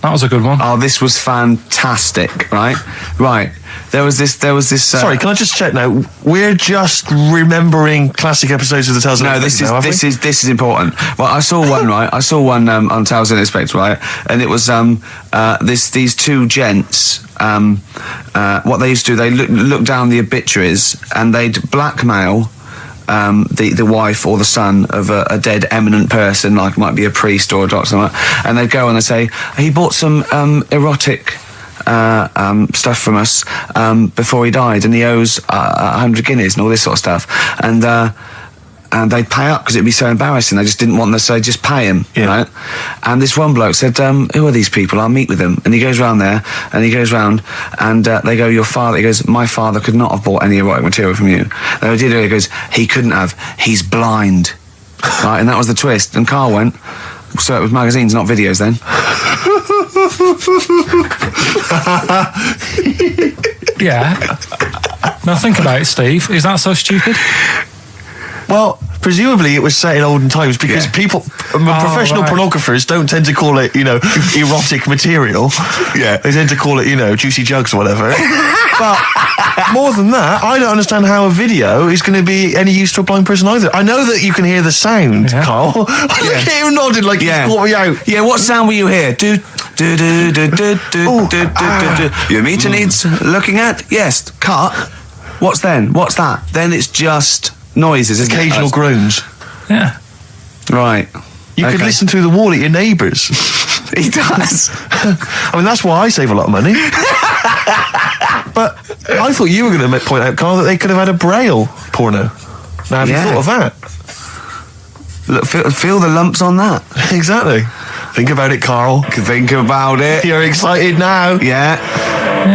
That was a good one. Oh, this was fantastic, right? Right. There was this. Sorry, can I just check now? We're just remembering classic episodes of the Tales. No, this is important. Well, I saw one right. I saw one on Tales in Expect, right? And it was these two gents. What they used to do, they look down the obituaries and they'd blackmail the wife or the son of a dead eminent person, like might be a priest or a doctor, something like that, and they'd go and they'd say, he bought some erotic stuff from us before he died, and he owes 100 guineas and all this sort of stuff, and they'd pay up because it'd be so embarrassing. They just didn't want them, so they'd just pay him, right? And this one bloke said, who are these people? I'll meet with them. And he goes round there, and they go, your father. He goes, my father could not have bought any erotic material from you. They did it. He goes, he couldn't have. He's blind. Right? And that was the twist. And Carl went, so it was magazines, not videos then. Yeah. Now think about it, Steve. Is that so stupid? Well, presumably it was set in olden times because professional pornographers don't tend to call it, erotic material. Yeah. They tend to call it, juicy jugs or whatever. But more than that, I don't understand how a video is going to be any use to a blind person either. I know that you can hear the sound, Carl. Look at him nodding like he's caught me out. Yeah, what sound will you hear? Do. Your meter needs looking at? Yes. Cut. What's then? What's that? Then it's just noises, occasional groans. Yeah. Right. You could listen through the wall at your neighbours. He does. I mean, that's why I save a lot of money. But I thought you were going to point out, Carl, that they could have had a Braille porno. Now, have you thought of that? Look, feel the lumps on that. Exactly. Think about it, Carl. Think about it. You're excited now. Yeah.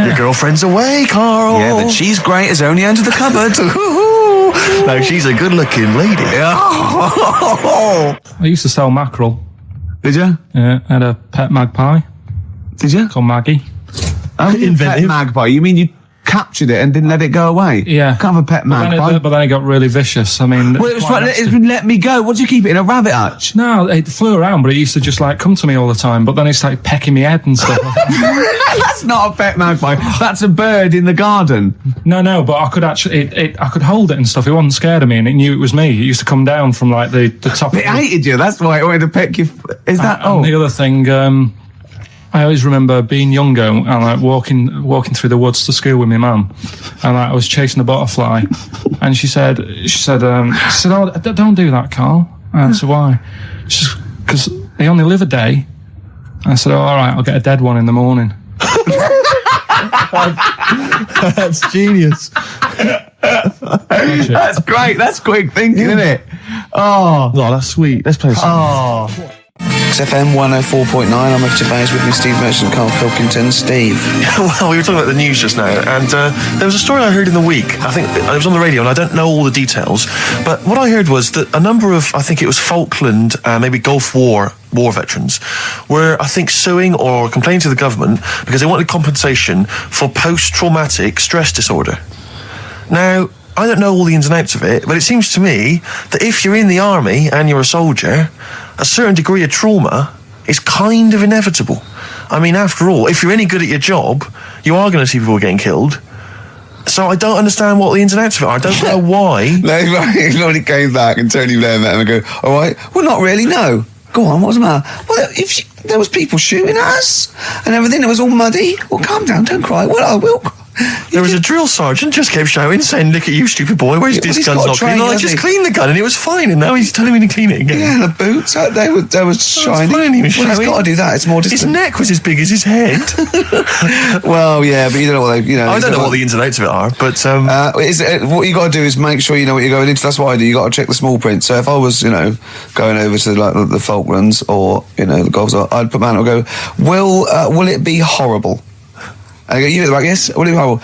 Your girlfriend's away, Carl. Yeah, the cheese grate has only entered the cupboard. No, she's a good-looking lady. I used to sell mackerel. Did you? Yeah, I had a pet magpie. Did you? Called Maggie. Oh, pet magpie. You mean you captured it and didn't let it go away? Yeah. Can't have a pet magpie. But then it got really vicious. I mean... Well, it was right, let me go. What do you keep it in, a rabbit hutch? No, it flew around, but it used to just come to me all the time, but then it started pecking me head and stuff. That's not a pet magpie. That's a bird in the garden. No, but I could actually... I could hold it and stuff. It wasn't scared of me, and it knew it was me. It used to come down from, the top... It hated you. That's why it wanted to peck you. Is that... And the other thing... I always remember being younger and walking through the woods to school with my mum, and I was chasing a butterfly, and she said, "Oh, don't do that, Carl." And I said, "Why?" She said, "Because they only live a day." I said, "Oh, all right, I'll get a dead one in the morning." That's genius. That's great. That's quick thinking, isn't it? Oh, that's sweet. Let's play a song. Oh. XFM 104.9. I'm Ed Gervais, with me Steve Merchant, Karl Pilkington. Steve. Well, we were talking about the news just now, and there was a story I heard in the week. I think it was on the radio, and I don't know all the details, but what I heard was that a number of, I think it was Falkland, maybe Gulf War veterans were, I think, suing or complaining to the government because they wanted compensation for post-traumatic stress disorder. Now, I don't know all the ins and outs of it, but it seems to me that if you're in the army and you're a soldier, a certain degree of trauma is kind of inevitable. I mean, after all, if you're any good at your job, you are going to see people getting killed. So I don't understand what the ins and outs of it are. I don't know why. Nobody came back and Tony Blair met him and go, all right, well, not really, no. Go on, what's the matter? Well, there was people shooting at us and everything. It was all muddy. Well, calm down, don't cry. Well, I will cry. There was a drill sergeant just kept shouting, saying, "Look at you, stupid boy! Where's this gun's not clean?" I just cleaned the gun and it was fine, and now he's telling me to clean it again. Yeah, the boots, they were shiny. Fine, he was he's got to do that. It's more distant. His neck was as big as his head. Well, yeah, but you don't know what I don't know what the ins and outs of it are, but what you got to do is make sure you know what you're going into. That's what I do. You got to check the small print. So if I was, going over to the Falklands or the Gulf, I'd put my hand up and go, will it be horrible? I go, you know the back, yes? Will it be horrible?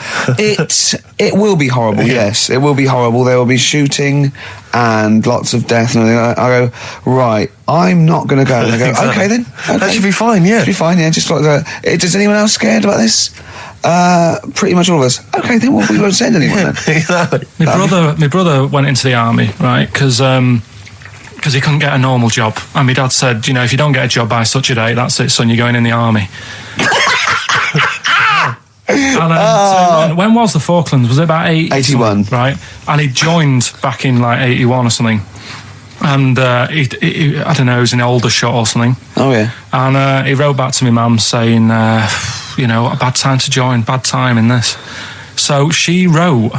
It will be horrible, yes. It will be horrible. There will be shooting and lots of death and everything. I go, right, I'm not going to go. And I go, Exactly. okay then. Okay. That should be fine, yeah. Should be fine, yeah. Just like that. Is anyone else scared about this? Pretty much all of us. Okay, then we won't send anyone then. Exactly. My brother went into the army, right? Because he couldn't get a normal job. And my dad said, if you don't get a job by such a date, that's it, son, you're going in the army. And so when was the Falklands? Was it about 81? Right. And he joined back in 81 or something. And he I don't know, he was in Aldershot or something. Oh yeah. And he wrote back to my mum saying, a bad time to join, bad time in this. So she wrote.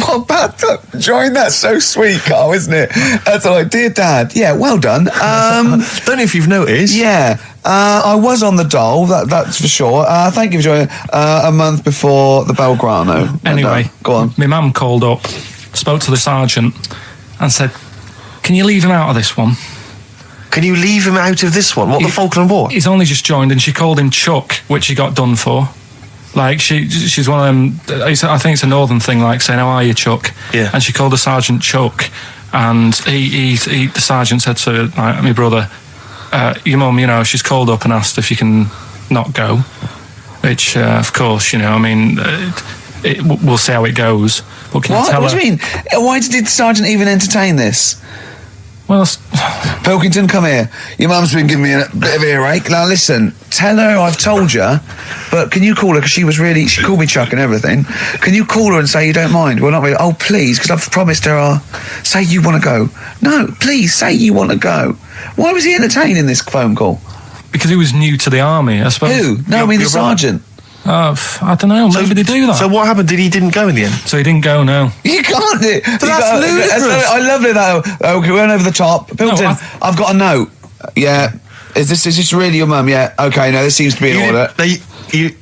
What bad time? Join, that's so sweet, Carl, isn't it? That's like, dear Dad, yeah, well done. Don't know if you've noticed. Yeah. I was on the dole, that's for sure. Thank you for joining. A month before the Belgrano. Anyway, go on. My mum called up, spoke to the sergeant, and said, "Can you leave him out of this one?" Can you leave him out of this one? What, the Falkland War? He's only just joined, and she called him Chuck, which he got done for. Like, she's one of them, I think it's a northern thing, like saying, "How are you, Chuck?" Yeah. And she called the sergeant Chuck, and the sergeant said to my brother, "Your mum, she's called up and asked if you can not go," which, of course, we'll see how it goes. But can you tell What do you mean? Why did the sergeant even entertain this? Well, Pilkington, come here. Your mum's been giving me a bit of earache. Now listen, tell her I've told you, but can you call her, because she called me Chuck and everything. Can you call her and say you don't mind? Well, not really. Oh, please, because I've promised her say you want to go. No, please, say you want to go. Why was he entertaining this phone call? because he was new to the army, I suppose. Who? No, I mean the sergeant. I don't know. Maybe they do that. So what happened? He didn't go in the end? So he didn't go, no. You can't do it. But that's ludicrous. I love it, though. Okay, we went over the top. Pilton, I've got a note. Yeah. Is this really your mum? Yeah. Okay, no, this seems to be in order.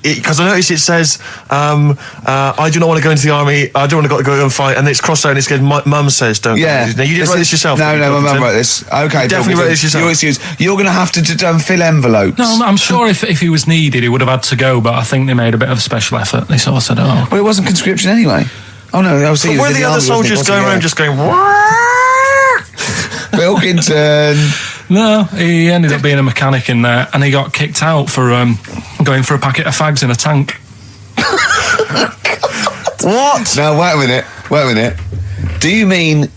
Because I noticed it says, I do not want to go into the army, I don't want to go and fight, and it's crossed out and it's good, mum says don't go. Now, you didn't write this yourself? No, my mum wrote this. Okay, you definitely wrote this yourself. Your excuse. You're going to have to fill envelopes. No, I'm sure if he was needed, he would have had to go, but I think they made a bit of a special effort. They sort of said, oh. Well, it wasn't conscription anyway. Oh, no, I was But were the other soldiers going around just going, Pilkington. No, he ended up being a mechanic in there, and he got kicked out for going for a packet of fags in a tank. What? No, wait a minute. Do you mean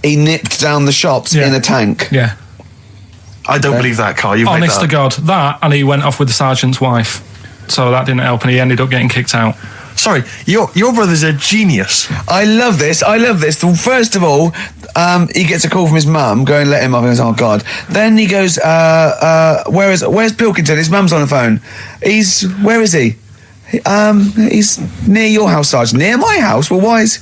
he nipped down the shops in a tank? Yeah. I don't believe that, Carl. You've Honest made to God, that, and he went off with the sergeant's wife. So that didn't help, and he ended up getting kicked out. Sorry, your brother's a genius. I love this. First of all, he gets a call from his mum, go and let him off. He goes, oh, God. Then he goes, where's Pilkington? His mum's on the phone. Where is he? He's near your house, Sergeant. Near my house? Well, why is...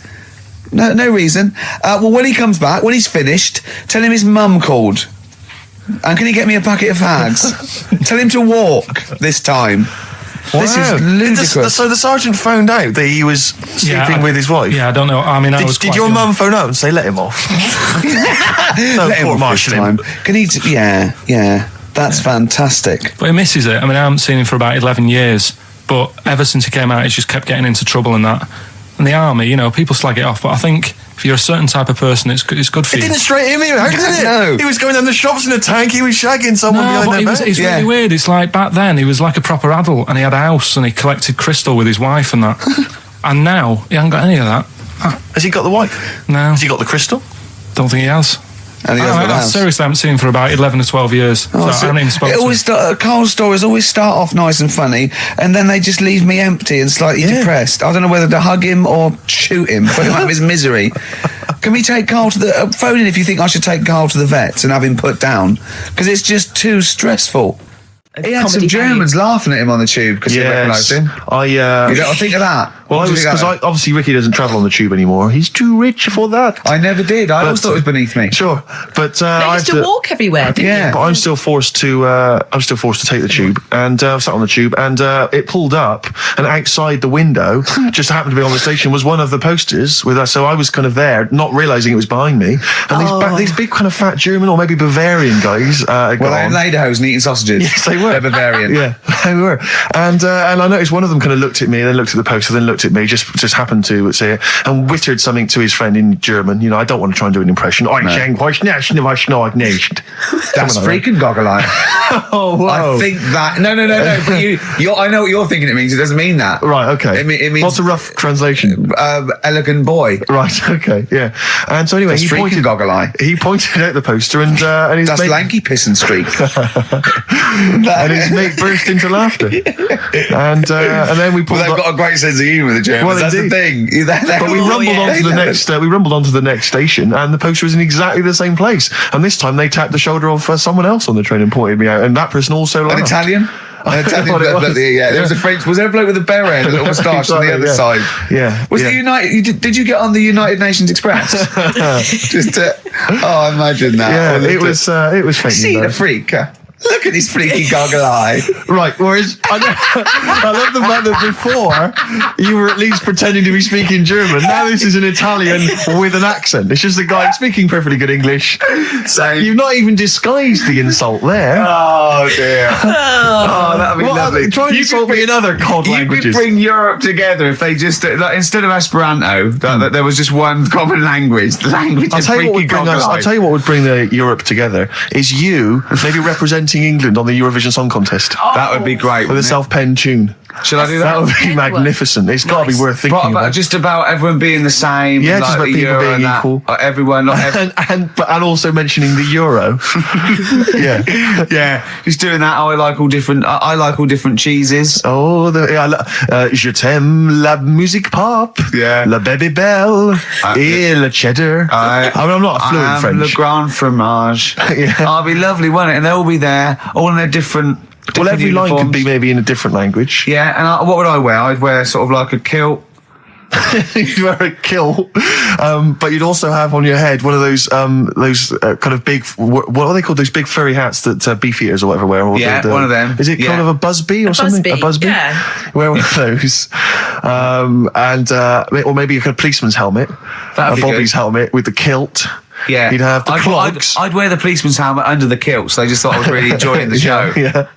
No reason. Well, when he comes back, when he's finished, tell him his mum called. And can he get me a packet of fags? Tell him to walk this time. Wow. This is ludicrous. So the sergeant found out that he was sleeping with his wife? Yeah, I don't know. I mean, did your mum phone up and say, let him off? Let him off this time. Can he... Yeah. That's fantastic. But he misses it. I mean, I haven't seen him for about 11 years, but ever since he came out, he's just kept getting into trouble and that. And the army, you know, people slag it off, but I think if you're a certain type of person, it's good for It you. didn't straight him out, did it? No. He was going down the shops in a tank, he was shagging someone No, but behind their it's back. really weird. It's like back then, he was like a proper adult and he had a house and he collected crystal with his wife and that. And now, he hasn't got any of that. Has he got the wife? No, Has he got the crystal? don't think he has. And he hasn't got a I house. seriously haven't seen him for about 11 or 12 years. Oh, so I so haven't even spoken it to always him. Carl's stories always start off nice and funny, and then they just leave me empty and slightly depressed. I don't know whether to hug him or shoot him, put him out of his misery. Can we take Carl to the phone in if you think I should take Carl to the vets and have him put down, because it's just too stressful. He had some Comedy Germans laughing at him on the tube because they recognised him. You don't think of that? Well, What do you think of that? obviously Ricky doesn't travel on the tube anymore. He's too rich for that. I never did. I always thought it was beneath me. Sure, but They I used have to walk everywhere, didn't Yeah. But I'm still forced to. I'm still forced to take the tube, and I sat on the tube, and it pulled up, and outside the window, just happened to be on the station, was one of the posters with us. So I was kind of there, not realising it was behind me, and these big kind of fat German or maybe Bavarian guys. Well, they're in lederhosen eating sausages. Yes, they were. They're Bavarian. Yeah, they were. And I noticed one of them kind of looked at me, then looked at the poster, then looked at me, just happened to say it, and wittered something to his friend in German. You know, I don't want to try and do an impression. That's freaking goggle-eye. Oh, wow. I think that... No. But I know what you're thinking it means. It doesn't mean that. Right, okay. It means... What's a rough translation? Elegant boy. Right, okay, yeah. And so anyway, That's freaking goggle-eye. He pointed out the poster, and his That's mate, lanky piss and streak. and his mate burst into laughter. And then we pulled Well, they've up. got a great sense of humour, the Germans. Well, That's the indeed. thing. But we rumbled onto the next. We rumbled onto the next station, and the poster was in exactly the same place. And this time, they tapped the shoulder of someone else on the train and pointed me out, and that person also An laughed. Italian? An Italian What it bloke, was. yeah. There was a French... Was there a bloke with a beret and a little moustache on the other side? Yeah. Was yeah. the United... Did you get on the United Nations Express? Just to... Oh, imagine that. Yeah, Or it was fake See news, the though. freak. Look at his freaky goggle eye. Right, whereas I love the fact that before you were at least pretending to be speaking German. Now this is an Italian with an accent. It's just a guy speaking perfectly good English. So You've not even disguised the insult there. Oh dear. Oh, that'd be lovely. Try and insult me in other cod You languages. could bring Europe together if they just like, instead of Esperanto, that there was just one common language. The language I'll of tell you what freaky would bring us. goggle I'll tell you what would bring the Europe together is you maybe representing England on the Eurovision Song Contest That would be great. with a wouldn't it? self-penned tune. Should I do That that? would be magnificent. It's got to be worth thinking But about. just about everyone being the same. Yeah, like just about the people Euro being and that. equal. Everyone, not and also mentioning the euro. Yeah. yeah, just doing that. I like all different. I like all different cheeses. Oh, je t'aime la musique pop. Yeah. La baby belle. Et le cheddar. I mean, I'm not fluent I am French. Le Grand Fromage. Yeah. Oh, it'd be lovely, wouldn't it? And they'll all be there, all in their different. Well, every line could uniforms. be maybe in a different language. Yeah, and what would I wear? I'd wear sort of like a kilt. You'd wear a kilt, but you'd also have on your head one of those kind of big, what are they called? Those big furry hats that beefeaters or whatever wear. Or Yeah, one of them. Is it Yeah. kind of a busby or something? busby, A busby. yeah. Wear one of those, or maybe a kind of policeman's helmet, That'd be Bobby's good. helmet with the kilt. Yeah, You'd have the clogs. I'd wear the policeman's helmet under the kilt, so they just thought I was really enjoying the show. Yeah.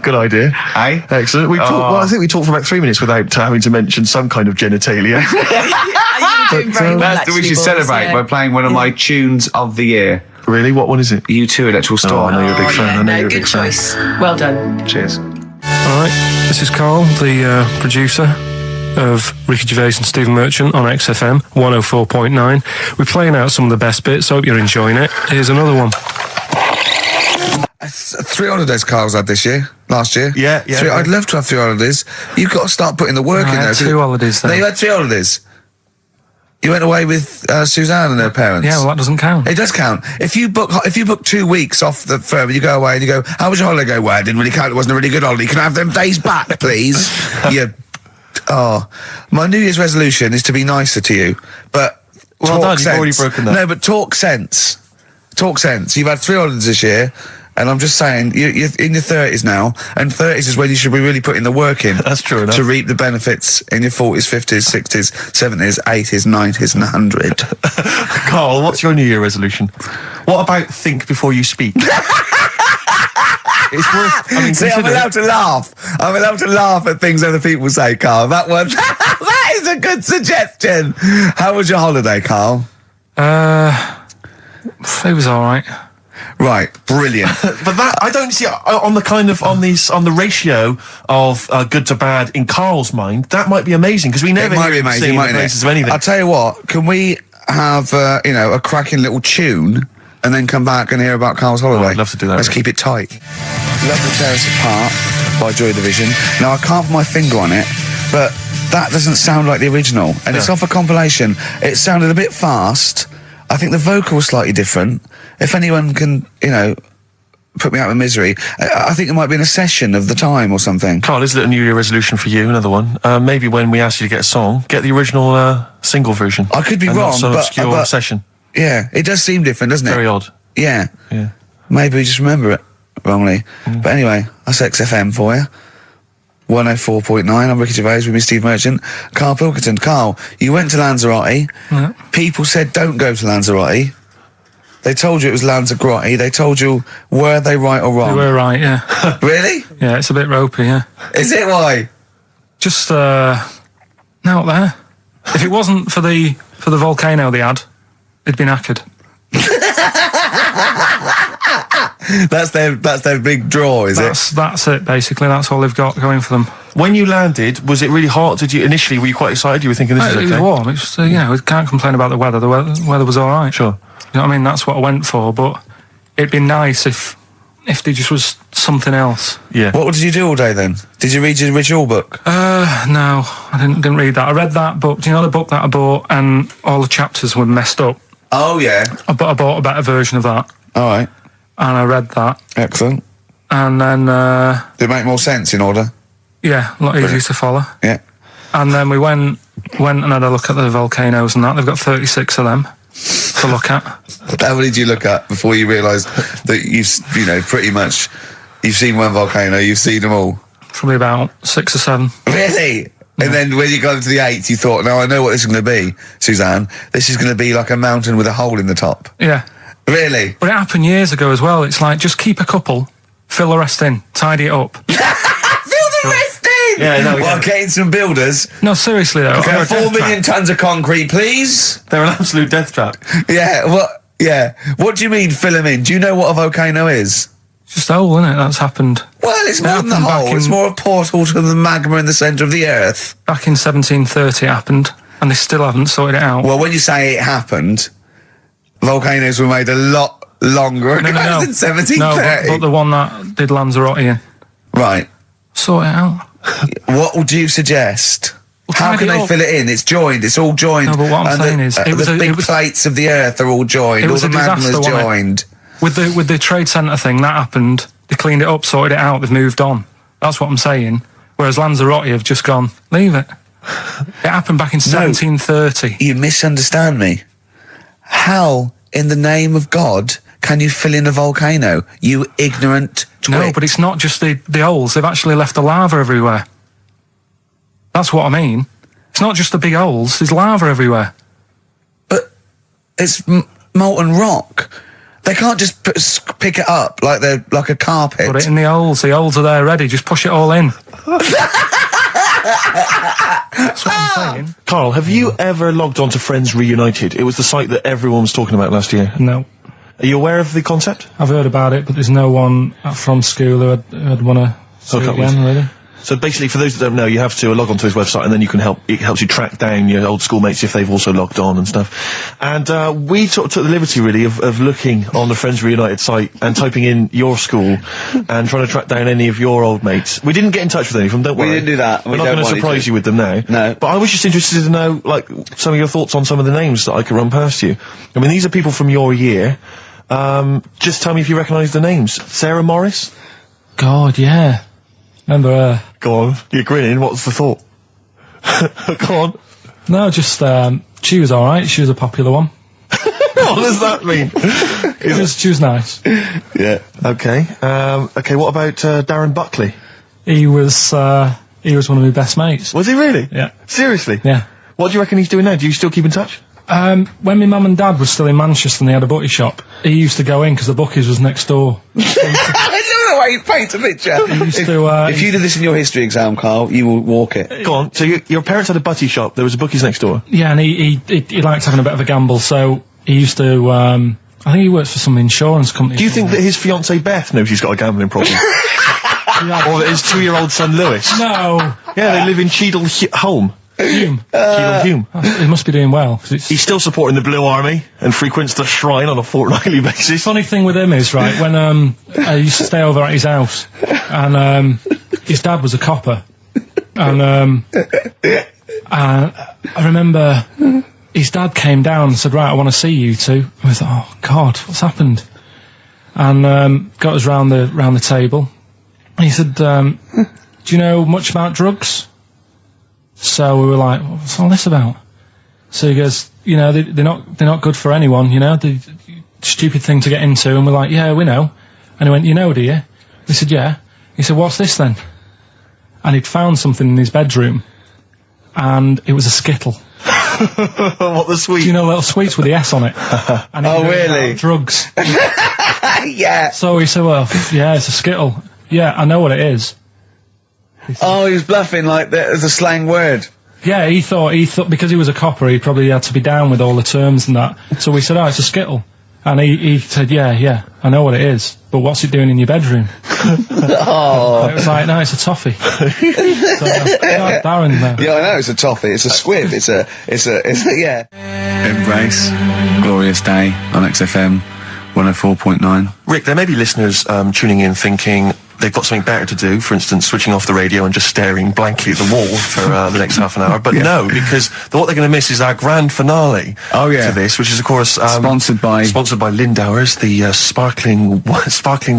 Good idea. Hey? Excellent. We talked, well, I think we talked for about 3 minutes without having to mention some kind of genitalia. You were doing very well, That's we actually, should boys, celebrate yeah. by playing one of my tunes of the year. Really? What one is it? U2 Electoral Oh, I Storm. know you're a big fan. I know you're a good big fan. choice. Well done. Cheers. All right, this is Carl, the producer of Ricky Gervais and Stephen Merchant on XFM 104.9. We're playing out some of the best bits. Hope you're enjoying it. Here's another one. 3 holidays Carl's had this year, last year. Yeah. I'd love to have 3 holidays. You've got to start putting the work I in had there. 2 holidays No, then. you had 3 holidays. You went away with Suzanne and her parents. Yeah, well, that doesn't count. It does count. If you book 2 weeks off the firm and you go away and you go, how was your holiday? Go, well, I didn't really count. It wasn't a really good holiday. Can I have them days back, please? My New Year's resolution is to be nicer to you, but Well talk done, sense. you've already broken that. No, but talk sense. Talk sense. You've had 3 holidays this year, and I'm just saying, you're in your 30s now, and 30s is when you should be really putting the work in. That's true enough. To reap the benefits in your 40s, 50s, 60s, 70s, 80s, 90s, and 100. Carl, what's your New Year resolution? What about think before you speak? it's worth. I mean, See, I'm allowed to laugh. I'm allowed to laugh at things other people say, Carl. That one, that is a good suggestion. How was your holiday, Carl? It was all right. Right, brilliant. But that I don't see on the ratio of good to bad in Carl's mind. That might be amazing because we never It might be hear him amazing, sing the mightn't praises it? of anything. I'll tell you what. Can we have a cracking little tune and then come back and hear about Carl's holiday? I'd love to do that. Let's keep it tight. Love to Tear Us Apart by Joy Division. Now I can't put my finger on it, but that doesn't sound like the original, and it's off a compilation. It sounded a bit fast. I think the vocal was slightly different. If anyone can, put me out of misery, I think it might be in a session of the time or something. Carl, is it a New Year resolution for you? Another one. Maybe when we ask you to get a song, get the original single version. I could be and wrong, not some but obscure session. Yeah, it does seem different, doesn't it? Very odd. Yeah. Yeah. Maybe we just remember it wrongly. But anyway, that's XFM for you. 104.9, I'm Ricky Gervais with me, Steve Merchant. Karl Pilkington. Carl, you went to Lanzarote. Yeah. People said don't go to Lanzarote. They told you it was Lanzarote. They told you, were they right or wrong? They were right, yeah. Really? Yeah, it's a bit ropey, yeah. Is it why? Just out there. If it wasn't for the volcano they had, it'd been knackered. That's their big draw, is it? That's it, basically. That's all they've got going for them. When you landed, was it really hot? Were you quite excited? You were thinking this is okay? It was warm. It's just, we can't complain about the weather. The weather was all right. Sure. You know what I mean? That's what I went for, but it'd be nice if there just was something else. Yeah. What did you do all day then? Did you read your ritual book? No, I didn't read that. I read that book. Do you know the book that I bought and all the chapters were messed up? Oh, yeah. I bought a better version of that. All right. And I read that. Excellent. And then, Did it make more sense in order? yeah, a lot easier to follow. Yeah. And then we went and had a look at the volcanoes and that. They've got 36 of them to look at. How many did you look at before you realised that pretty much, you've seen one volcano, you've seen them all? Probably about 6 or 7. Really? And then when you got to the 8th, you thought, now I know what this is going to be, Suzanne. This is going to be like a mountain with a hole in the top. Yeah. Really? But it happened years ago as well. It's like, just keep a couple, fill the rest in, tidy it up. Fill the rest in! Yeah, no, Well, getting some builders. No, seriously though. Okay, 4 million tons of concrete, please. They're an absolute death trap. Yeah, what do you mean fill them in? Do you know what a volcano is? It's just a hole, isn't it? That's happened. Well, it's more than the happened back hole. It's more a portal to the magma in the centre of the earth. Back in 1730 it happened, and they still haven't sorted it out. Well, when you say it happened, volcanoes were made a lot longer ago No. than 1730. No, but the one that did Lanzarote in. Right. Sort it out. What would you suggest? How tidy can it they up. fill it in? It's joined. It's all joined. No, but what I'm And saying is, the big plates of the earth are all joined. It All was the a disaster, magma's wasn't it? joined. With the trade centre thing, that happened. They cleaned it up, sorted it out, they've moved on. That's what I'm saying. Whereas Lanzarote have just gone, leave it. It happened back in 1730. You misunderstand me. How, in the name of God, can you fill in a volcano? You ignorant twit. No, but it's not just the holes. They've actually left the lava everywhere. That's what I mean. It's not just the big holes. There's lava everywhere. But it's molten rock. They can't just pick it up like they're like a carpet. Put it in the holes. The holes are there ready. Just push it all in. That's what I'm saying. Carl, have you ever logged on to Friends Reunited? It was the site that everyone was talking about last year. No. Are you aware of the concept? I've heard about it, but there's no one from school who'd want to see it again, really. So basically, for those that don't know, you have to log onto his website, and then you can it helps you track down your old schoolmates if they've also logged on and stuff. And we took the liberty, really, of looking on the Friends Reunited site and typing in your school and trying to track down any of your old mates. We didn't get in touch with any of them, don't worry. We didn't do that. We're not going to surprise you with them now. No. But I was just interested to know, like, some of your thoughts on some of the names that I could run past you. I mean, these are people from your year. Just tell me if you recognise the names. Sarah Morris? God, yeah. Remember her? Go on, you're grinning, what's the thought? Go on. No, just, she was alright. She was a popular one. What does that mean? She was nice. Yeah. Okay. Okay, what about Darren Buckley? He was one of my best mates. Was he really? Yeah. Seriously? Yeah. What do you reckon he's doing now? Do you still keep in touch? When my mum and dad were still in Manchester and they had a butty shop, he used to go in because the bookies was next door. I know the way you paint a picture. He used to, If you did this in your history exam, Carl, you will walk it. Go on. So your parents had a butty shop. There was a bookies next door. Yeah, and he liked having a bit of a gamble, so he used to. I think he works for some insurance company. Do you think that his fiancée Beth knows he's got a gambling problem? Or that his 2-year-old son Lewis? No. Yeah, they live in Cheadle Holme. Hume. Cheadle Hume. He must be doing well. 'Cause it's He's still supporting the Blue Army and frequents the shrine on a fortnightly basis. funny thing with him is, right, when I used to stay over at his house, and his dad was a copper, and I remember his dad came down and said, right, I want to see you two. I was like, oh God, what's happened? And got us round the table. And he said, do you know much about drugs? So we were like, what's all this about? So he goes, you know, they're not good for anyone, you know, the stupid thing to get into. And we're like, yeah, we know. And he went, you know, do you? We said, yeah. He said, what's this then? And he'd found something in his bedroom, and it was a Skittle. What, the sweet? Do you know little sweets with the S on it? And Oh, really? Drugs. Yeah. So he said, well, yeah, it's a Skittle. Yeah, I know what it is. Oh, he was bluffing like that as a slang word. Yeah, he thought because he was a copper, he probably had to be down with all the terms and that. So we said, oh, it's a Skittle. And he said, yeah, I know what it is, but what's it doing in your bedroom? Oh. It was like, no, it's a toffee. So, like Darren there. Yeah, I know, it's a toffee, it's a squib, it's a, yeah. Embrace, glorious day on XFM 104.9. Rick, there may be listeners tuning in thinking they've got something better to do, for instance, switching off the radio and just staring blankly at the wall for the next half an hour. But no, because what they're going to miss is our grand finale to this, which is, of course... sponsored by Lindauer's, the sparkling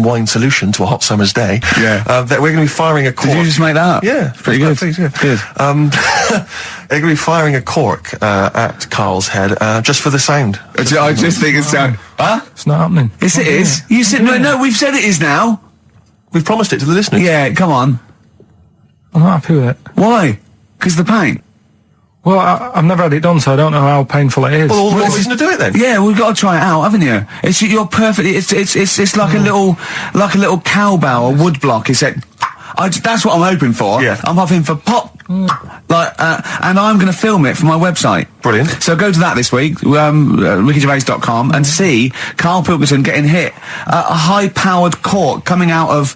wine solution to a hot summer's day. Yeah. That we're going to be firing a cork. Did you just make that up? Yeah. Pretty good. Good. They're going to be firing a cork at Carl's head just for the sound. I just think it's sound... Huh? It's not happening. Yes, it is. You said, no, we've said it is now. We've promised it to the listeners. Yeah, come on. I'm not happy with it. Why? Because the paint. Well, I've never had it done, so I don't know how painful it is. Well, all the more reason to do it then. Yeah, we've got to try it out, haven't you? You're perfect. It's like a little cowbell or wood block. That's what I'm hoping for. Yeah. I'm hoping for pop. And I'm going to film it for my website. Brilliant. So go to that this week, rickygervais.com, and see Karl Pilkington getting hit. A high-powered cork coming out of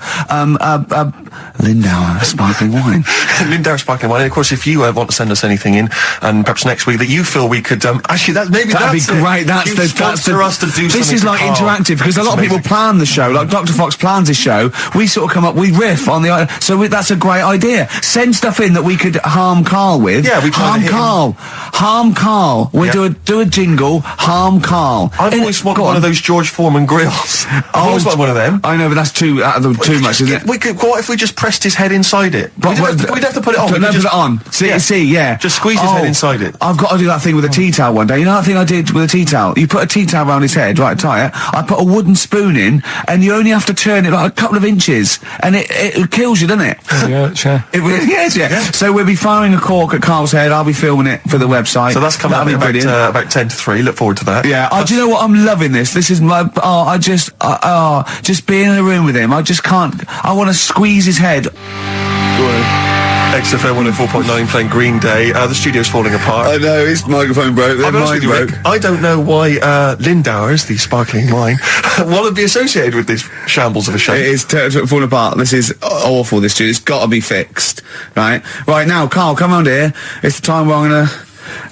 Lindauer sparkling wine. Lindauer sparkling wine. And of course, if you want to send us anything in, and perhaps next week that you feel we could actually that'd be great. Sponsor us to do. This is like interactive because a lot of people plan the show. Like Dr. Fox plans his show. We sort of come up, we riff on the. So that's a great idea. Send stuff in that we could harm Karl with. Yeah, we try to hit him. Harm Karl. We do a jingle. Harm Karl. I've always wanted one of those George Foreman grills. I've always wanted one of them. I know, but that's too much, isn't it? What if we just pressed his head inside it? We'd have to put it on. Put it on. See, yeah. Just squeeze his head inside it. I've got to do that thing with a tea towel one day. You know that thing I did with a tea towel? You put a tea towel around his head, right, tie it. I put a wooden spoon in, and you only have to turn it like a couple of inches, and it kills you, doesn't it? Yeah, sure. It really is, yeah. So we'll be firing a cork at Karl's head. I'll be filming it for the website. So that's coming up about 10 to 3. Look forward to that. Yeah. Do you know what? I'm loving this. This is my. Just being in a room with him. I just can't. I want to squeeze his head. XFM 104.9 playing Green Day. The studio's falling apart. I know, his microphone broke. Then mine broke. Rick, I don't know why Lindauer's, the sparkling wine, want to be associated with this shambles of a show. It is falling apart. This is awful, this studio. It's got to be fixed. Right now, Karl, come on here. It's the time where I'm going to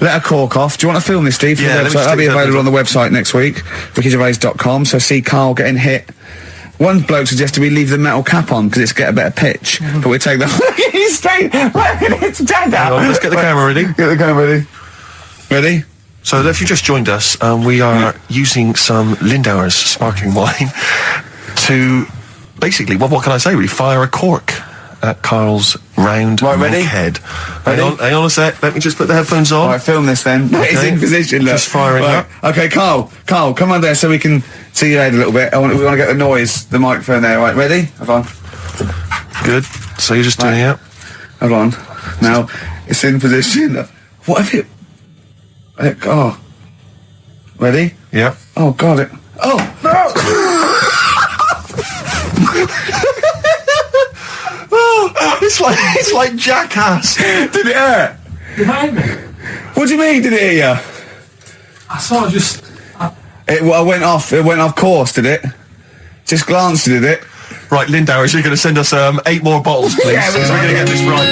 let a cork off. Do you want to film this, Steve? For the website? That'll be available on the website next week, rickygervais.com. So see Karl getting hit. One bloke suggested we leave the metal cap on because it's get a better pitch, but we take the. He's straight. It's dead out. Let's get the camera ready. Get the camera ready. Ready? So if you just joined us, we are using some Lindauer's sparkling wine to basically, what can I say? We fire a cork at Karl's round head. Hang on a sec. Let me just put the headphones on. All right, film this then. Okay. He's in position. Look. Just firing up. Okay, Karl, come on there so we can see your head a little bit. We want to get the noise, the microphone there. Right, ready? Hold on. Good. So you're just doing it. Hold on. Now it's in position. What if it? Ready? Yeah. Oh, God. Oh, no! Oh, it's like Jackass. Did it hurt? Behind me. What do you mean, did it hit you? I sort of just. It went off course, did it? Just glanced, did it? Right, Lindauer, so you're going to send us 8 more bottles, please. Yeah, so we're going to get this right.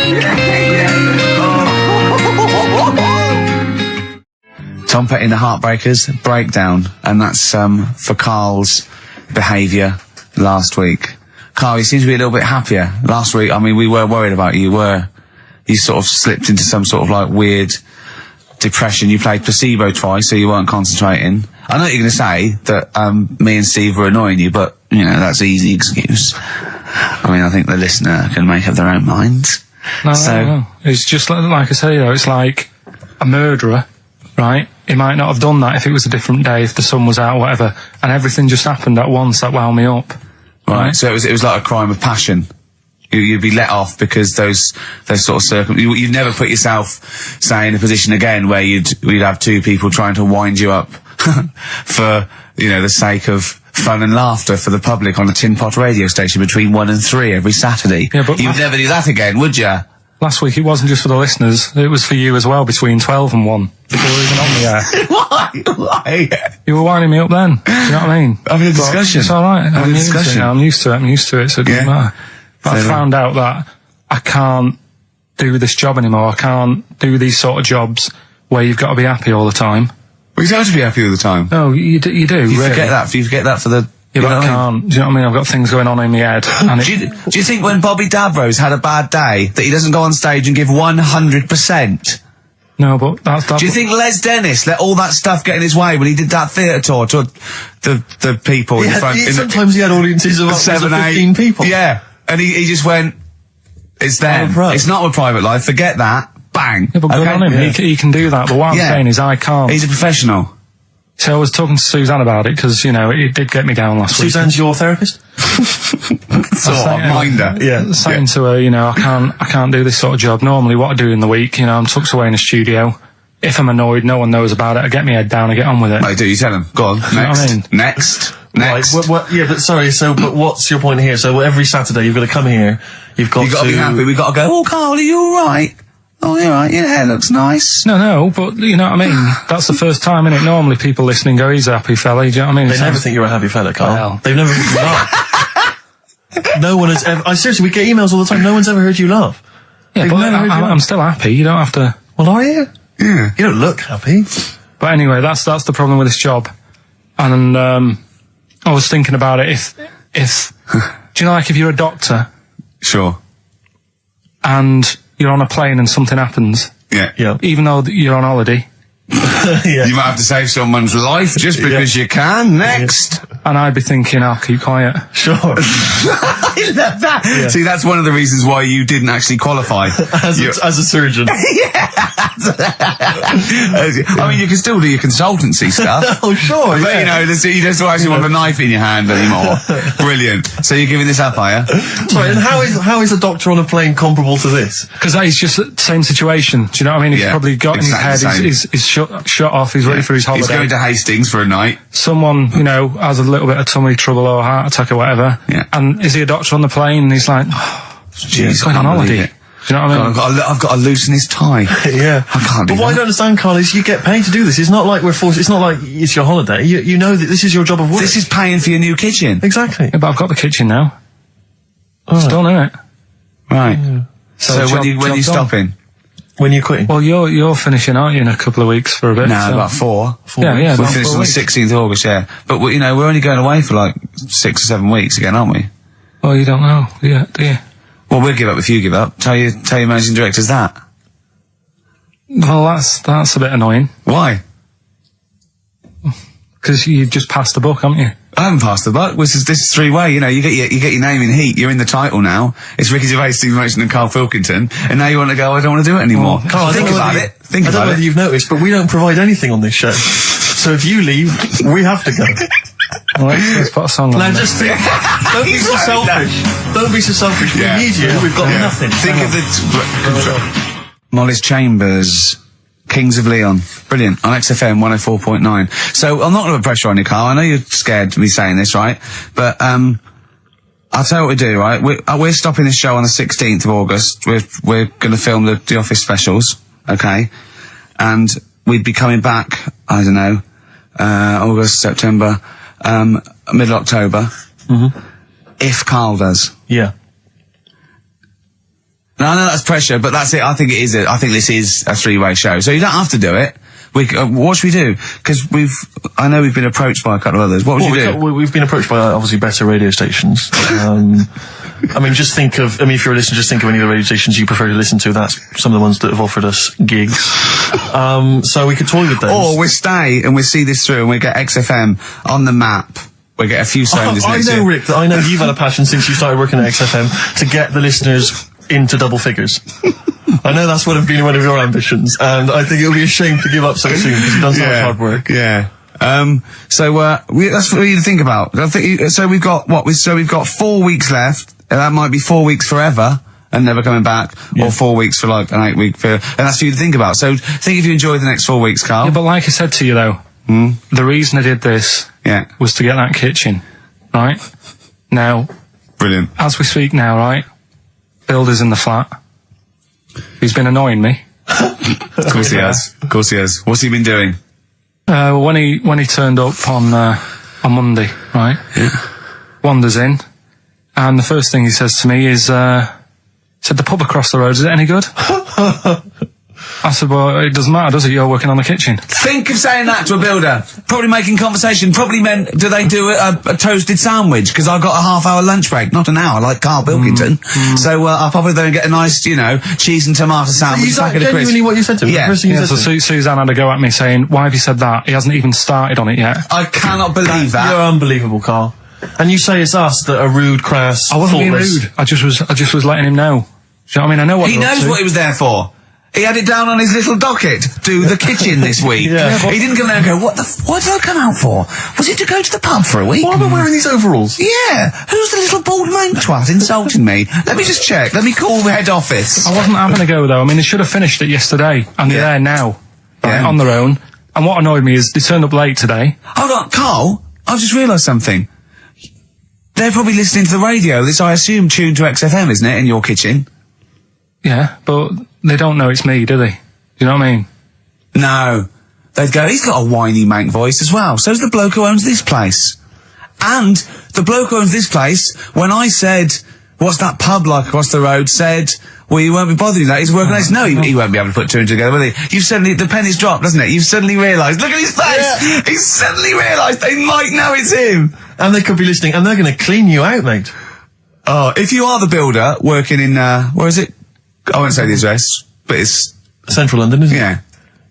Tom Petty and the Heartbreakers, Breakdown, and that's for Karl's behaviour last week. Karl, you seem to be a little bit happier. Last week, I mean, we were worried about you. You sort of slipped into some sort of like weird depression. You played placebo twice, so you weren't concentrating. I know you're going to say that me and Steve were annoying you, but, you know, that's an easy excuse. I mean, I think the listener can make up their own minds. No. It's just like I say, though, it's like a murderer, right? He might not have done that if it was a different day, if the sun was out, whatever, and everything just happened at once that wound me up. Right. So it was like a crime of passion. You'd be let off because those sort of circumstances. You'd never put yourself, say, in a position again where you'd have two people trying to wind you up for, you know, the sake of fun and laughter for the public on a tin pot radio station between 1 and 3 every Saturday. Yeah, but you'd never do that again, would you? Last week it wasn't just for the listeners, it was for you as well, between 12 and 1, before we were even on the air. Why? You were winding me up then, do you know what I mean? Having a discussion. It's alright, Having a discussion. I'm used to it, so it doesn't matter. But I found out that I can't do this job anymore. I can't do these sort of jobs where you've got to be happy all the time. Well, you don't have to be happy all the time. No, you do. You really. forget that. You forget that for the... Yeah, but I can't. Do you know what I mean? I've got things going on in my head. And do you think when Bobby Davros had a bad day that he doesn't go on stage and give 100%? No, but that's... Do you think Les Dennis let all that stuff get in his way when he did that theatre tour to the people in front? Sometimes he had audiences of 7, 15 people. Yeah, and he just went, it's them. It's not a private life. Forget that. Bang. Yeah, but good on him. Yeah. He can do that. But what I'm saying is I can't. He's a professional. So I was talking to Suzanne about it because, you know, it did get me down last week. Suzanne's your therapist? Minder. Yeah. Saying to her, you know, I can't do this sort of job. Normally what I do in the week, you know, I'm tucked away in a studio. If I'm annoyed, no one knows about it. I get my head down, I get on with it. I do, you tell him. Go on, next. You know what I mean? Next. Right, yeah, but sorry, but what's your point here? So every Saturday you've got to come here, you've got to... be happy, we've got to go, oh, Karl, are you alright? Oh, you're right, your hair looks nice. No, but you know what I mean? That's the first time, innit? Normally people listening go, he's a happy fella, do you know what I mean? They never think you're a happy fella, Karl. Well. They've never heard you laugh. No one has ever... seriously, we get emails all the time, no one's ever heard you laugh. Yeah, They've but never heard you laugh. I'm still happy, you don't have to... Well, are you? Yeah. You don't look happy. But anyway, that's the problem with this job. And, I was thinking about it, if do you know, like if you're a doctor... Sure. And you're on a plane and something happens... Yeah. Even though you're on holiday... Yeah. You might have to save someone's life just because you can. Next. And I'd be thinking, I'll keep quiet. Sure. I love that. Yeah. See, that's one of the reasons why you didn't actually qualify. As a surgeon. I mean, you can still do your consultancy stuff. Oh, sure, But, you know, you just don't actually want the knife in your hand anymore. Brilliant. So you're giving this up, are you? Sorry, and how is a doctor on a plane comparable to this? Because that is just the same situation. Do you know what I mean? He's probably got in his head, he's shut off, he's ready for his holiday. He's going to Hastings for a night. Someone, you know, has a little bit of tummy trouble or a heart attack or whatever. Yeah. And is he a doctor on the plane? And he's like, oh, he's going on holiday. Do you know what I mean? I've got to loosen his tie. Yeah. I can't do that. But what I don't understand, Karl, is you get paid to do this. It's not like we're forced, it's not like it's your holiday. You know that this is your job of work. This is paying for your new kitchen. Exactly. Yeah, but I've got the kitchen now. Oh. It's done, isn't it? Right. Yeah. So when are you stopping? When you're quitting? Well, you're finishing, aren't you, in a couple of weeks for a bit? No, about 4. Yeah, we're finished on the 16th of August, yeah. But, you know, we're only going away for like 6 or 7 weeks again, aren't we? Oh, you don't know, do you? Well, we'll give up if you give up. Tell your managing directors that. Well, that's a bit annoying. Why? Because you just passed the buck, haven't you? I haven't passed the buck. This is 3-way. You know, you get your name in heat. You're in the title now. It's Ricky Gervais, Steve Merchant, and Karl Pilkington. And now you want to go, I don't want to do it anymore. Well, Karl, think about it. I don't know whether you've noticed, but we don't provide anything on this show. So if you leave, we have to go. Well, let's put a song on. Now just think, don't be so selfish. Don't be so selfish. We need you. We've got nothing. Think of the Molly's Chambers. Kings of Leon. Brilliant. On XFM 104.9. So I'm not going to put pressure on you, Carl. I know you're scared of me saying this, right? But, I'll tell you what we do, right? We're stopping this show on the 16th of August. We're going to film the Office specials, okay? And we'd be coming back, I don't know, August, September, middle October. If Carl does. Yeah. Now, I know that's pressure, but that's it. I think this is a three-way show. So you don't have to do it. What should we do? Because I know we've been approached by a couple of others. What would you do? We've been approached by obviously better radio stations. I mean, if you're a listener, just think of any of the radio stations you prefer to listen to. That's some of the ones that have offered us gigs. So we could toy with those. Or we stay and we see this through and we get XFM on the map. We get a few songs next year. Rick, that I know you've had a passion since you started working at XFM to get the listeners into double figures. I know that's been one of your ambitions, and I think it would be a shame to give up so soon because you've done so much hard work. Yeah. That's for you to think about. So we've got 4 weeks left. And that might be 4 weeks forever and never coming back, or 4 weeks for like an 8-week period. And that's for you to think about. So think if you enjoy the next 4 weeks, Carl. Yeah, but like I said to you though, the reason I did this was to get that kitchen, right? Now, brilliant. As we speak now, right? Builder's in the flat. He's been annoying me. Of course he has. Of course he has. What's he been doing? When he turned up on Monday, right? Yeah. Wanders in, and the first thing he says to me is, said, the pub across the road, is it any good? I said, well, it doesn't matter, does it? You're working on the kitchen. Think of saying that to a builder. Probably making conversation. Probably meant, do they do a toasted sandwich? Because I've got a half-hour lunch break, not an hour, like Karl Pilkington. So I'll probably then get a nice, cheese and tomato sandwich. Is that genuinely what you said to him? Yeah. So Suzanne had a go at me saying, why have you said that? He hasn't even started on it yet. I cannot believe that. You're unbelievable, Karl. And you say it's us that are rude, crass, I wasn't being thoughtless. rude. I just was letting him know. Do you know what I mean? I know what he knows what he was there for. He had it down on his little docket. Do the kitchen this week. He didn't come there and go, what did I come out for? Was it to go to the pub for a week? Why am I wearing these overalls? Yeah. Who's the little bald mate twat insulting me? Let me just check. Let me call the head office. I wasn't having a go though. I mean, they should have finished it yesterday, and they're there now, on their own. And what annoyed me is they turned up late today. Hold on, Carl. I've just realised something. They're probably listening to the radio. This, I assume, tuned to XFM, isn't it, in your kitchen? Yeah, but they don't know it's me, do they? Do you know what I mean? No. They'd go, he's got a whiny mank voice as well. So's the bloke who owns this place. And the bloke who owns this place, when I said, what's that pub like across the road, said, well, you won't be bothering that. He's working nice. No, he won't be able to put two and two together, will he? You've suddenly, the penny's dropped, doesn't it? You've suddenly realised. Look at his face! Yeah. He's suddenly realised they might know it's him. And they could be listening, and they're going to clean you out, mate. Oh, if you are the builder working in, where is it? I won't say the address, but it's Central London, isn't it? Yeah.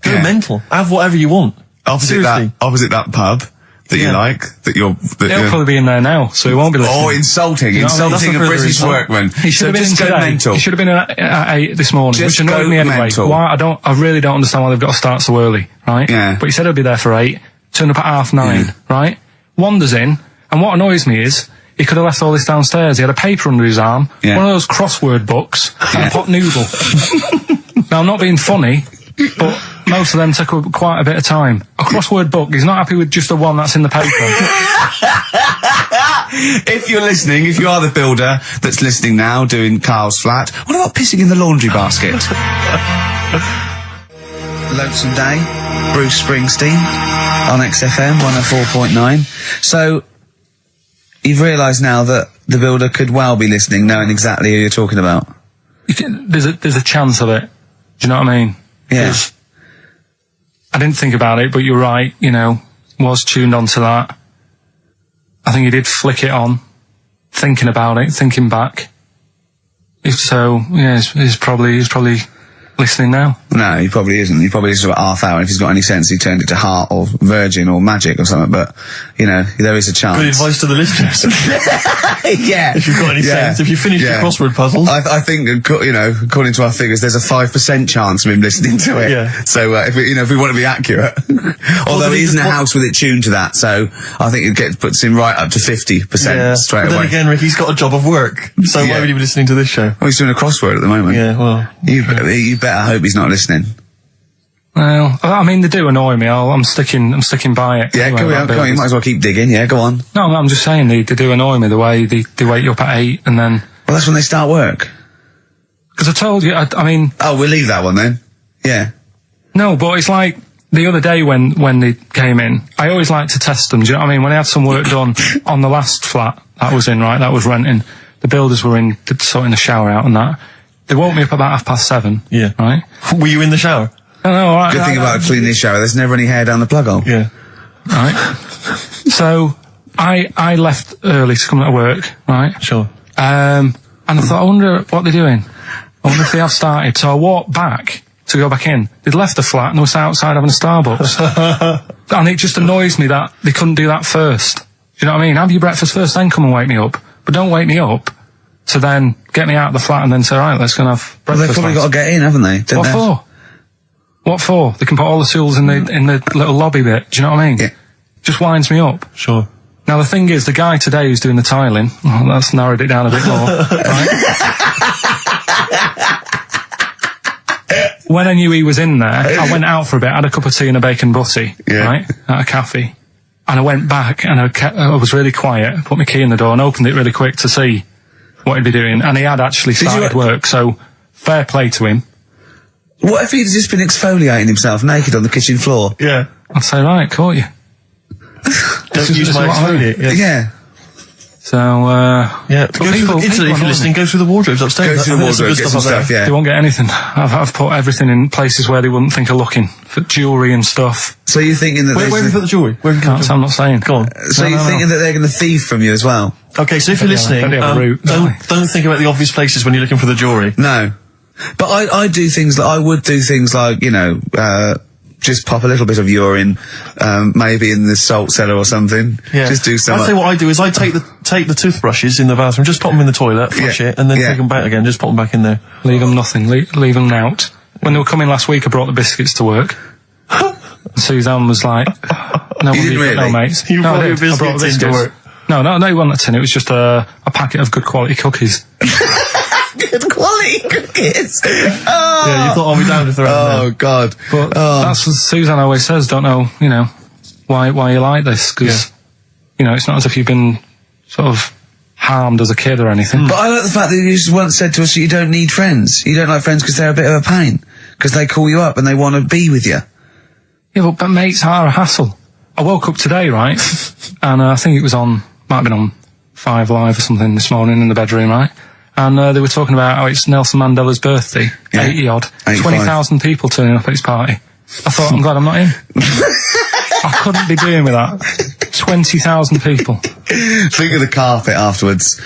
Go mental. Have whatever you want. Opposite that pub that you like, He'll probably be in there now, so he won't be listening. Oh, insulting a British workman. He should have been just go today. mental. He should have been at 8 this morning, Just which annoyed me anyway. mental. Why? I really don't understand why they've got to start so early, right? Yeah. But he said he'll be there for 8, turned up at 9:30, right? Wanders in, and what annoys me is, he could have left all this downstairs. He had a paper under his arm, one of those crossword books, and a pot noodle. Now, I'm not being funny, but most of them take up quite a bit of time. A crossword book, he's not happy with just the one that's in the paper. If you're listening, if you are the builder that's listening now, doing Carl's flat, what about pissing in the laundry basket? Lonesome Day, Bruce Springsteen, on XFM 104.9. So, you've realised now that the builder could well be listening, knowing exactly who you're talking about. There's a chance of it. Do you know what I mean? Yeah. I didn't think about it, but you're right, was tuned onto that. I think he did flick it on, thinking about it, thinking back. If so, yeah, he's probably listening now. No, he probably isn't. He probably is about half hour. If he's got any sense, he turned it to Heart or Virgin or Magic or something. But, there is a chance. Good advice to the listeners. Yeah. If you've got any sense, if you finish your crossword puzzles. I think, according to our figures, there's a 5% chance of him listening to it. Yeah. So, if we want to be accurate. Although he isn't a house with it tuned to that, so I think it puts him right up to 50% straight away. But then again, Rick, he's got a job of work. So why would he be listening to this show? Well, he's doing a crossword at the moment. Yeah, well. You better hope he's not listening. Well, I mean, they do annoy me. I'm sticking by it. Yeah, Anyway, go on, about go on. You might as well keep digging. Yeah, go on. No, I'm just saying they do annoy me the way they wake you up at 8 and then. Well, that's when they start work. Because I told you, I mean. Oh, we'll leave that one then. Yeah. No, but it's like the other day when they came in, I always like to test them. Do you know what I mean? When I had some work done on the last flat that was in, right, that was renting, the builders were in, sorting the shower out and that. They woke me up about 7:30. Yeah. Right? Were you in the shower? No, Good thing about cleaning this shower, there's never any hair down the plug hole. Yeah. Right. So I left early to come to work, right? Sure. And I thought, I wonder what they're doing. I wonder if they have started. So I walked back to go back in. They'd left the flat and they were outside having a Starbucks. And it just annoys me that they couldn't do that first. Do you know what I mean? Have your breakfast first, then come and wake me up. But don't wake me up to then get me out of the flat and then say, right, let's go and have breakfast. Well, they've probably got to get in, haven't they? What for? What for? They can put all the tools in the little lobby bit. Do you know what I mean? Yeah. Just winds me up. Sure. Now the thing is, the guy today who's doing the tiling, that's narrowed it down a bit more, right? When I knew he was in there, I went out for a bit, had a cup of tea and a bacon butty, right, at a cafe. And I went back and I was really quiet, put my key in the door and opened it really quick to see what he'd be doing. And he had actually started work, so fair play to him. What if he'd just been exfoliating himself naked on the kitchen floor? Yeah. I'd say, right, caught you. Don't use my exfoliate. Yeah. So, yeah. Go through the, if you're listening, go through the wardrobes upstairs. Go through the wardrobe, get some stuff, yeah. They won't get anything. I've put everything in places where they wouldn't think of looking. For jewellery and stuff. So you're thinking that where have you put the jewellery? Where have you put I'm not saying. Go on. So you're thinking that they're going to thieve from you as well? Okay, so if you're listening, don't think about the obvious places when you're looking for the jewellery. No. But I do things like, I would do things like, you know, just pop a little bit of urine, maybe in the salt cellar or something. Yeah. Just do something. I'd say what I do is I take the toothbrushes in the bathroom, just pop them in the toilet, flush it, and then take them back again, just pop them back in there. Leave them nothing, leave them out. When they were coming last week, I brought the biscuits to work. Suzanne was like, no, you didn't really? No, mates. You brought I your brought the biscuits into work? No, it wasn't a tin, it was just a packet of good quality cookies. Good quality cookies. Oh. Yeah, you thought I'll be down if they're out there. God. But that's what Suzanne always says, don't know, you know, why you like this, because, you know, it's not as if you've been sort of harmed as a kid or anything. But I like the fact that you just once said to us that you don't need friends. You don't like friends because they're a bit of a pain. Because they call you up and they want to be with you. Yeah, but mates are a hassle. I woke up today, right, and I think it was might have been on 5 Live or something this morning in the bedroom, right? And they were talking about how it's Nelson Mandela's birthday, 80-odd, 20,000 people turning up at his party. I thought, I'm glad I'm not in. I couldn't be doing with that. 20,000 people. Think of the carpet afterwards.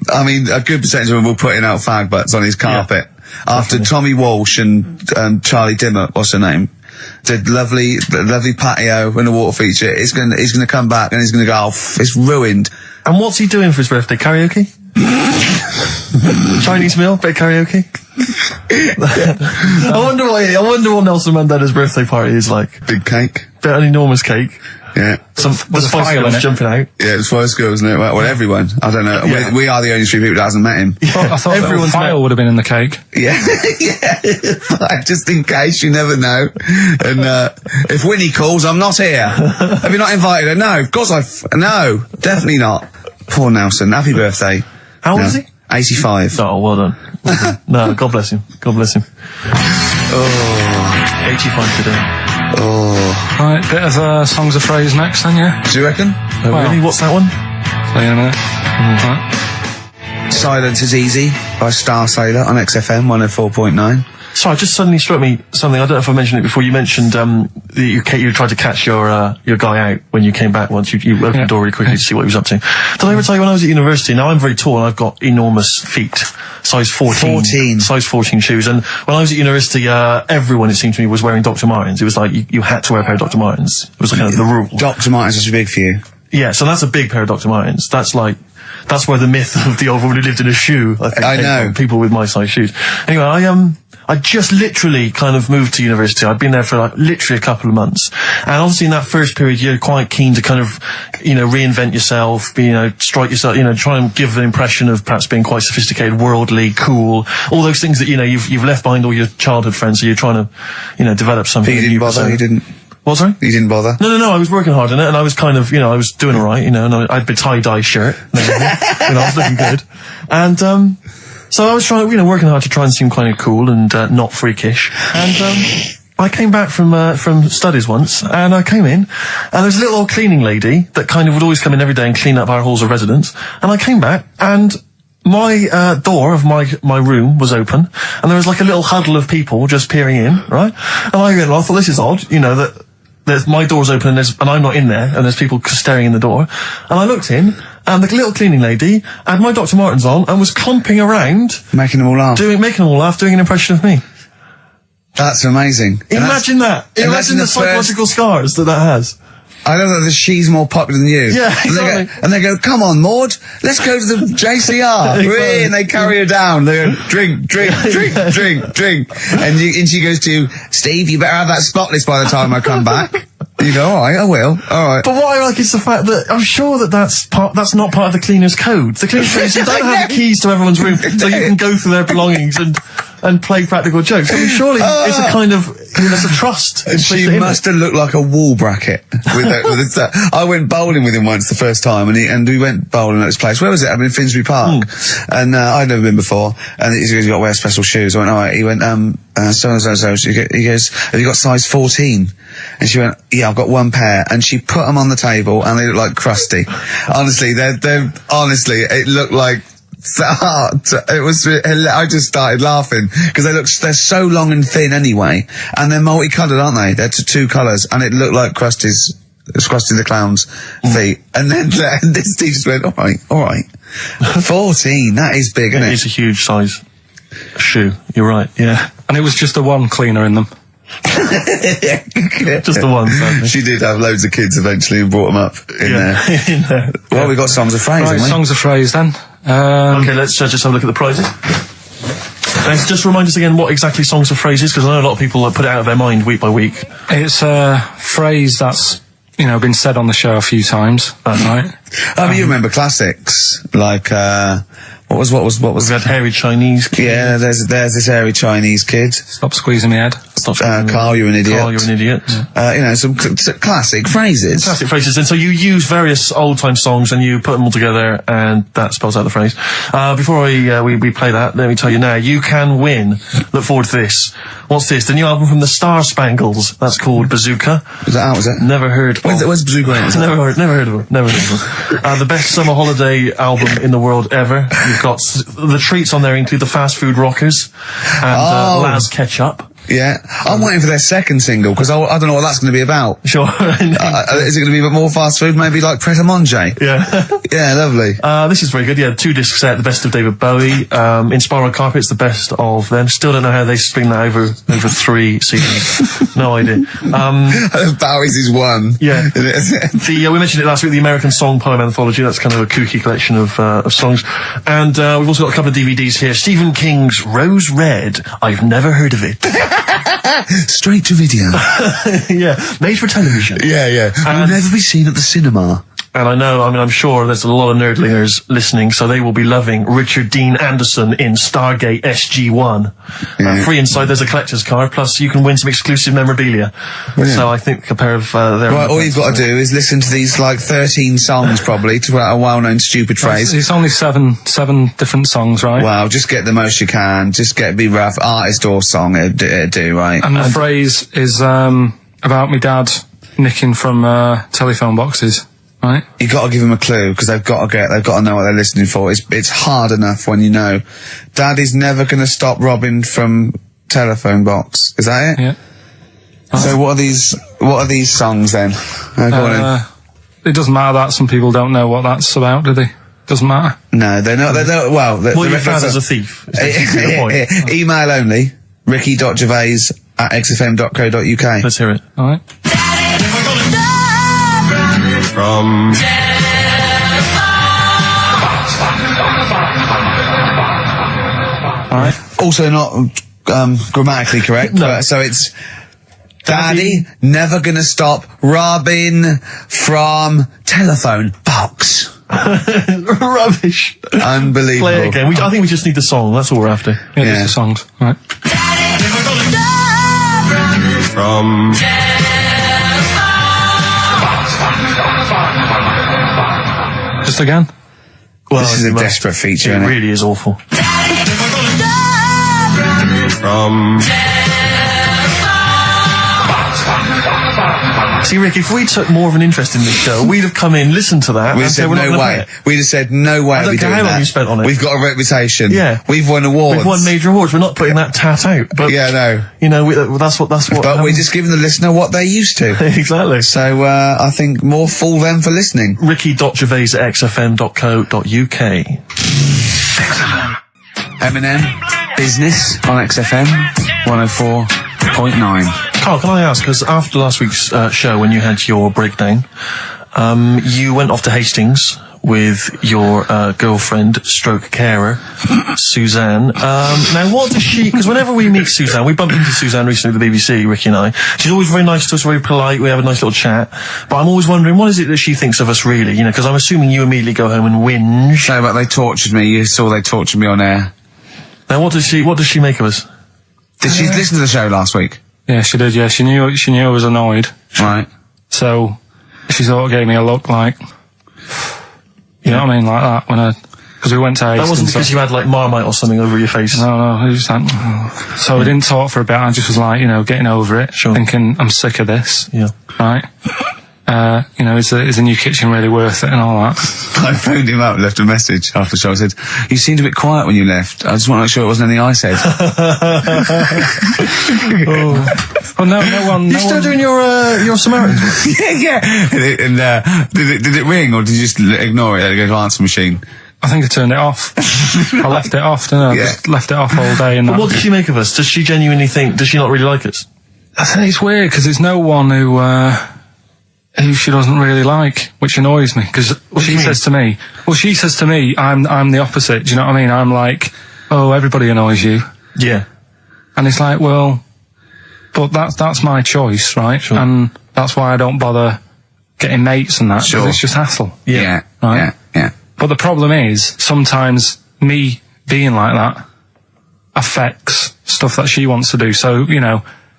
I mean, a good percentage of them will put in out fag butts on his carpet. After Tommy Walsh and Charlie Dimmock, what's her name, did lovely patio and a water feature, he's gonna come back and he's gonna go, oh, it's ruined. And what's he doing for his birthday? Karaoke? Chinese meal? Bit of karaoke? I wonder what Nelson Mandela's birthday party is like. Big cake. Bit of an enormous cake. Yeah. The Spice Girls jumping out. Yeah, the Spice Girls, isn't it? Well, everyone. I don't know. Yeah. We are the only 3 people that hasn't met him. I thought everyone's file would have been in the cake. Yeah. Yeah. Just in case, you never know. And, if Winnie calls, I'm not here. Have you not invited her? No, of course no, definitely not. Poor Nelson. Happy birthday. How old is he? 85. Oh, well done. No, God bless him. God bless him. Oh, 85 today. Oh. Right, bit of Songs of Phrase next then, yeah? Do you reckon? Oh, really? What's that one? Play in a minute. Right. Silence is Easy by Star Sailor on XFM 104.9. Sorry, it just suddenly struck me something. I don't know if I mentioned it before. You mentioned that you tried to catch your guy out when you came back once. You opened the door really quickly to see what he was up to. Did I ever tell you when I was at university? Now I'm very tall and I've got enormous feet. Size 14. Size 14 shoes. And when I was at university, everyone, it seemed to me, was wearing Dr. Martens. It was like you had to wear a pair of Dr. Martens. It was kind of the rule. Dr. Martens is too big for you. Yeah, so that's a big pair of Dr. Martens. That's like that's where the myth of the old woman who lived in a shoe, I think, I came know. from, people with my size shoes. Anyway, I just literally kind of moved to university. I'd been there for like literally a couple of months. And obviously in that first period, you're quite keen to kind of, reinvent yourself, strike yourself, try and give an impression of perhaps being quite sophisticated, worldly, cool, all those things that, you've left behind all your childhood friends. So you're trying to, develop something. But you didn't bother, you didn't. What, sorry? You didn't bother? No, I was working hard on it, and I was kind of, I was doing alright, and I had a tie-dye shirt, I was looking good. And, so I was trying, working hard to try and seem kind of cool and, not freakish. And, I came back from studies once, and I came in, and there was a little old cleaning lady that kind of would always come in every day and clean up our halls of residence. And I came back, and my door of my room was open, and there was like a little huddle of people just peering in, right? And I thought, this is odd, that my door's open and I'm not in there, and there's people staring in the door. And I looked in, and the little cleaning lady had my Dr. Martens on and was clumping around, Making them all laugh. making them all laugh, doing an impression of me. That's amazing. Imagine that. Imagine the psychological scars that has. I know that she's more popular than you. Yeah, exactly. And they go, come on, Maud, let's go to the JCR. Exactly. And they carry her down. They go, drink. And she goes to, Steve, you better have that spotless by the time I come back. You go, all right, I will. All right. But what I like is the fact that I'm sure that's not part of the cleaner's code. The cleaner's code is you don't have the keys to everyone's room, so you can go through their belongings and play practical jokes. I mean, surely it's a kind of, there's a trust. She must have looked like a wall bracket. I went bowling with him once the first time, and we went bowling at this place. Where was it? I mean, Finsbury Park. And I'd never been before. And he goes, you got to wear special shoes. I went, all right. He went, so. He goes, have you got size 14? And she went, yeah, I've got one pair. And she put them on the table, and they look like crusty. Honestly, honestly, it looked like. I just started laughing because they're so long and thin anyway, and they're multicoloured, aren't they? They're two colours, and it looked like Krusty the Clown's feet. And then this teacher went, all right, 14, that is big, isn't it? It's a huge size shoe. You're right. Yeah, And it was just the one cleaner in them. just the one. Sadly. She did have loads of kids eventually and brought them up in there. Well, we got songs of phrase, Right, haven't we? songs of phrase then. Okay, let's just have a look at the prizes. Just remind us again what exactly songs of phrase is, because I know a lot of people put it out of their mind week by week. It's a phrase that's, been said on the show a few times, right? You remember classics, like, what was We had hairy Chinese kid. Yeah, there's this hairy Chinese kid. Stop squeezing my head. Carl, you're an idiot. Carl, you're an idiot. Some classic phrases. Classic phrases. And so you use various old-time songs and you put them all together, and that spells out the phrase. Before we play that, let me tell you now, you can win. Look forward to this. What's this? The new album from the Star Spangles. That's called Bazooka. Is that out, is it? Never heard. Where's Bazooka? Never heard of them. The best summer holiday album in the world ever. You've got the treats on there include the Fast Food Rockers and Laz Ketchup. Yeah, I'm waiting for their second single because I don't know what that's going to be about. Sure. Is it going to be a bit more fast food? Maybe like Pret a Manger? Yeah. Yeah, lovely. This is very good. Yeah, 2-disc set, the best of David Bowie. Inspiral Carpets, the best of them. Still don't know how they spring that over 3 seasons. No idea. Bowie's is one. Yeah. We mentioned it last week, the American Song Poem Anthology. That's kind of a kooky collection of songs. And we've also got a couple of DVDs here. Stephen King's Rose Red. I've never heard of it. Straight to video. Yeah, made for television. Yeah. Will never be seen at the cinema. And I'm sure there's a lot of nerdlingers listening, so they will be loving Richard Dean Anderson in Stargate SG-1. Free inside, there's a collector's card, plus you can win some exclusive memorabilia. Brilliant. So I think a pair of their... Right, all you've got to do is listen to these, 13 songs, probably, to a well-known stupid phrase. It's only seven different songs, right? Well, just get the most you can. Just be rough. Artist or song, it'd do, right? And the phrase is about me dad nicking from telephone boxes. Right. You got to give them a clue because they've got to know what they're listening for. It's hard enough when you know. Dad is never going to stop robbing from telephone box. Is that it? Yeah. So what are these songs then? Go on it doesn't matter that some people don't know what that's about, do they? Doesn't matter. No, they're not. Well, your dad as a thief. Email only. ricky.gervais@xfm.co.uk. Let's hear it. All right. From Right? Also not grammatically correct. No. So it's Daddy never gonna stop robbing from telephone box. Rubbish. Unbelievable. Play it again. I think we just need the song. That's all we're after. Yeah, Yeah. just the songs. Right. From Just again. Well, This is a it must- desperate feature, It isn't it? really is awful. from See, Rick, if we took more of an interest in this show, we'd have come in, listened to that, We'd and have said said we're not no gonna way. play it. We'd have said no way. I don't we care doing how long that. you spent on it. We've got a reputation. Yeah. We've won awards. We've won major awards. We're not putting that tat out. But, Yeah, no. You know, that's what. But we're just giving the listener what they're used to. exactly. So I think more fool them for listening. Ricky.gervais@xfm.co.uk. Eminem, Business on XFM 104.9. Carl, can I ask, because after last week's show, when you had your breakdown, you went off to Hastings with your girlfriend, stroke carer, Suzanne. Now, what does she... Because whenever we meet Suzanne, we bumped into Suzanne recently at the BBC, Ricky and I. She's always very nice to us, very polite. We have a nice little chat. But I'm always wondering, what is it that she thinks of us, really? You know, because I'm assuming you immediately go home and whinge. No, but they tortured me. You saw they tortured me on air. Now, what does she make of us? Did she listen to the show last week? Yeah, she did. Yeah, she knew I was annoyed. Right. So she sort of gave me a look like, you know what I mean, like that because we went to Hastings. That wasn't because you had, like, Marmite or something over your face. No, it was just like, so we didn't talk for a bit. I just was like, getting over it, Sure. thinking I'm sick of this. Yeah. Right. Is the new kitchen really worth it and all that? I phoned him up, left a message after the show. I said, "You seemed a bit quiet when you left. I just want to make sure it wasn't anything I said." Well, no one. You still doing your Samaritan? yeah. And did it ring or did you just ignore it? Let it go to answer machine. I think I turned it off. I left it off, didn't I? Yeah. Just left it off all day. And But that. what does she make of us? Does she genuinely think? Does she not really like us? I think it's weird because there's no one who she doesn't really like, which annoys me. Because she says to me, I'm the opposite. Do you know what I mean? I'm like, oh, everybody annoys you, Yeah. and it's like, well, but that's my choice, right? Sure. And that's why I don't bother getting mates and that. 'Cause Sure. it's just hassle. Yeah. Right. Yeah. But the problem is sometimes me being like that affects stuff that she wants to do. So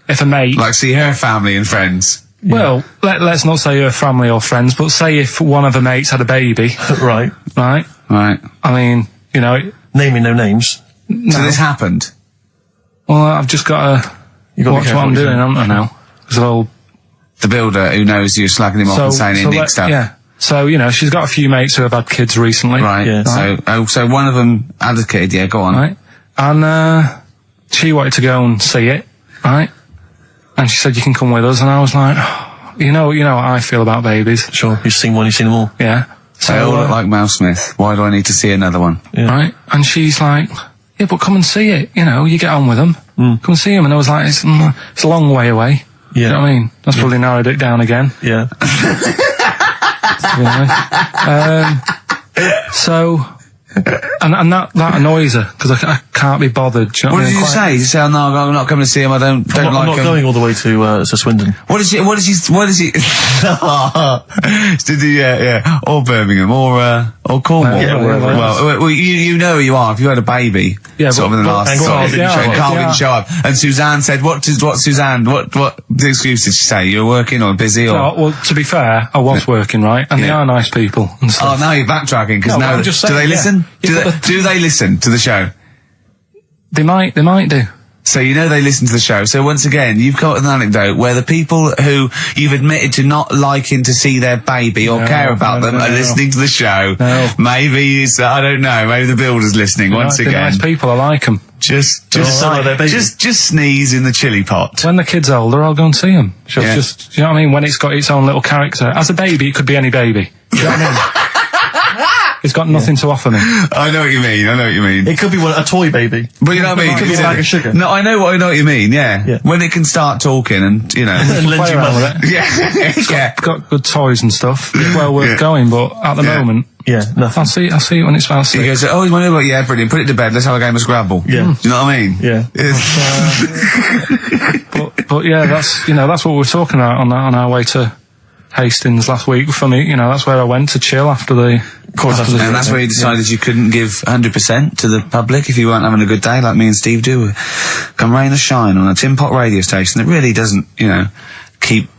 if a mate. Like see her family and friends. Well, let's not say her family or friends, but say if one of her mates had a baby, Right. right? Right. I mean, Naming no names. So this happened. well, I've just got to You got to be watch careful what I'm what you doing, say. haven't I now? 'Cause I'll- The builder who knows you're slagging him off and saying Indic let- stuff. Yeah. So, she's got a few mates who have had kids recently. Right. Yeah. So one of them had a kid. Yeah. Go on. Right. And, she wanted to go and see it, right? And she said, you can come with us. And I was like, you know what I feel about babies. Sure. You've seen one. You've seen them all. Yeah. They all look like Mel Smith. Why do I need to see another one? Yeah. Right? And she's like, yeah, but come and see it. You get on with them. Come and see them. And I was like, it's a long way away. Yeah. You know what I mean? That's probably narrowed it down again. Yeah. So, and that annoys her because I can't be bothered. Do you know What I did mean? you say? You say, "Oh no, I'm not coming to see him. I don't I'm like not him." going all the way to Swindon. What is he? Did he? Yeah. Or Birmingham, or Cornwall. Yeah, well, you know who you are. If you had a baby, Yeah, sort of in the last. and Carl didn't show up. Carl didn't show up, and Suzanne said, "What Suzanne? What the excuse did she say? You're working or busy or?" No, well, to be fair, I was working, right? And they Yeah. are nice people and Oh, stuff. now you're backtracking because No, now I'm just do saying, they yeah. listen? Yeah, Do they listen to the show? They might do. So they listen to the show. So once again, you've got an anecdote where the people who you've admitted to not liking to see their baby or No, care about them no. are listening to the show. No. Maybe I don't know. Maybe the builder's listening once They're again. nice people. I like them. Just sound like their baby. just sneeze in the chili pot. When the kid's older, I'll go and see them. Yeah. Just, do you know what I mean? When it's got its own little character. As a baby, it could be any baby. Do you know what I mean? He's got nothing to offer me. I know what you mean. It could be a toy baby. But you know what I mean? It could be a bag of sugar. No, I know what you mean, yeah. When it can start talking and, you know. And lend you money. Yeah. Got good toys and stuff. It's well worth going, but at the moment, nothing. I'll see it when it's about 6. He goes, oh, you want to go? Yeah, brilliant. Put it to bed. Let's have a game of Scrabble. Yeah. Do you know what I mean? Yeah. But yeah, that's what we were talking about on our way to Hastings last week. For me, that's where I went to chill after the. And that's where you decided you couldn't give 100% to the public if you weren't having a good day, like me and Steve do. Come rain or shine on a tin pot radio station that really doesn't, keep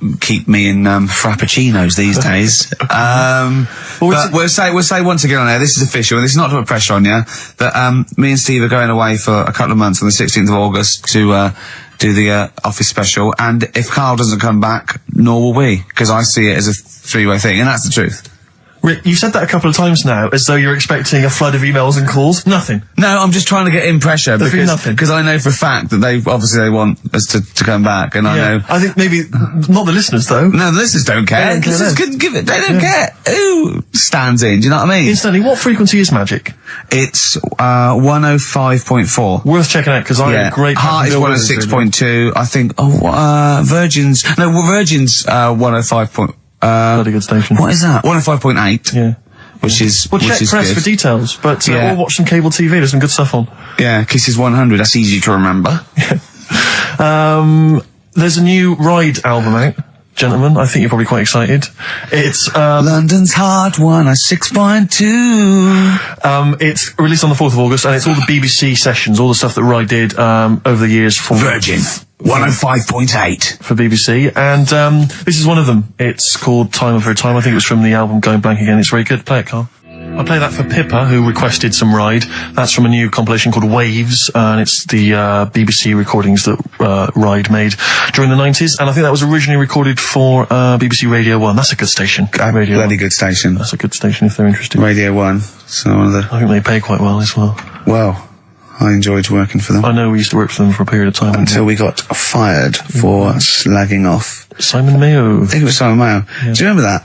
me in frappuccinos these days. But we'll say once again on air, this is official, and this is not to put pressure on you, that me and Steve are going away for a couple of months on the 16th of August to do the office special, and if Carl doesn't come back, nor will we, because I see it as a three-way thing, and that's the truth. Rick, you've said that a couple of times now, as though you're expecting a flood of emails and calls. Nothing. No, I'm just trying to get in pressure There's been nothing. because I know for a fact that they want us to come back, and I know. I think maybe not the listeners though. No, the listeners don't care. They don't care. Listeners couldn't give it. They don't care who stands in. Do you know what I mean? Instantly, what frequency is Magic? It's 105.4. Worth checking out because I had a great. Heart is 106.2. I think. Virgin's 105. Bloody good station. What is that? 105.8. Yeah. Which is Well, check press good for details, but or watch some cable TV. There's some good stuff on. Yeah, Kisses 100. That's easy to remember. There's a new Ride album out, gentlemen. I think you're probably quite excited. It's London's Heart 106.2. It's released on the 4th of August, and it's all the BBC sessions, all the stuff that Ride did over the years for Virgin 105.8 for BBC, and this is one of them. It's called Time of Her Time. I think it was from the album Going Blank Again. It's very good. Play it, Carl. I play that for Pippa, who requested some Ride. That's from a new compilation called Waves, and it's the BBC recordings that Ride made during the 90s, and I think that was originally recorded for BBC Radio 1. That's a good station. Radio Bloody 1. good station. That's a good station if they're interested. Radio 1. So one of the. I think they pay quite well as well. Well, I enjoyed working for them. I know we used to work for them for a period of time. Until we got fired for slagging off. Simon Mayo. I think it was Simon Mayo. Yeah. Do you remember that?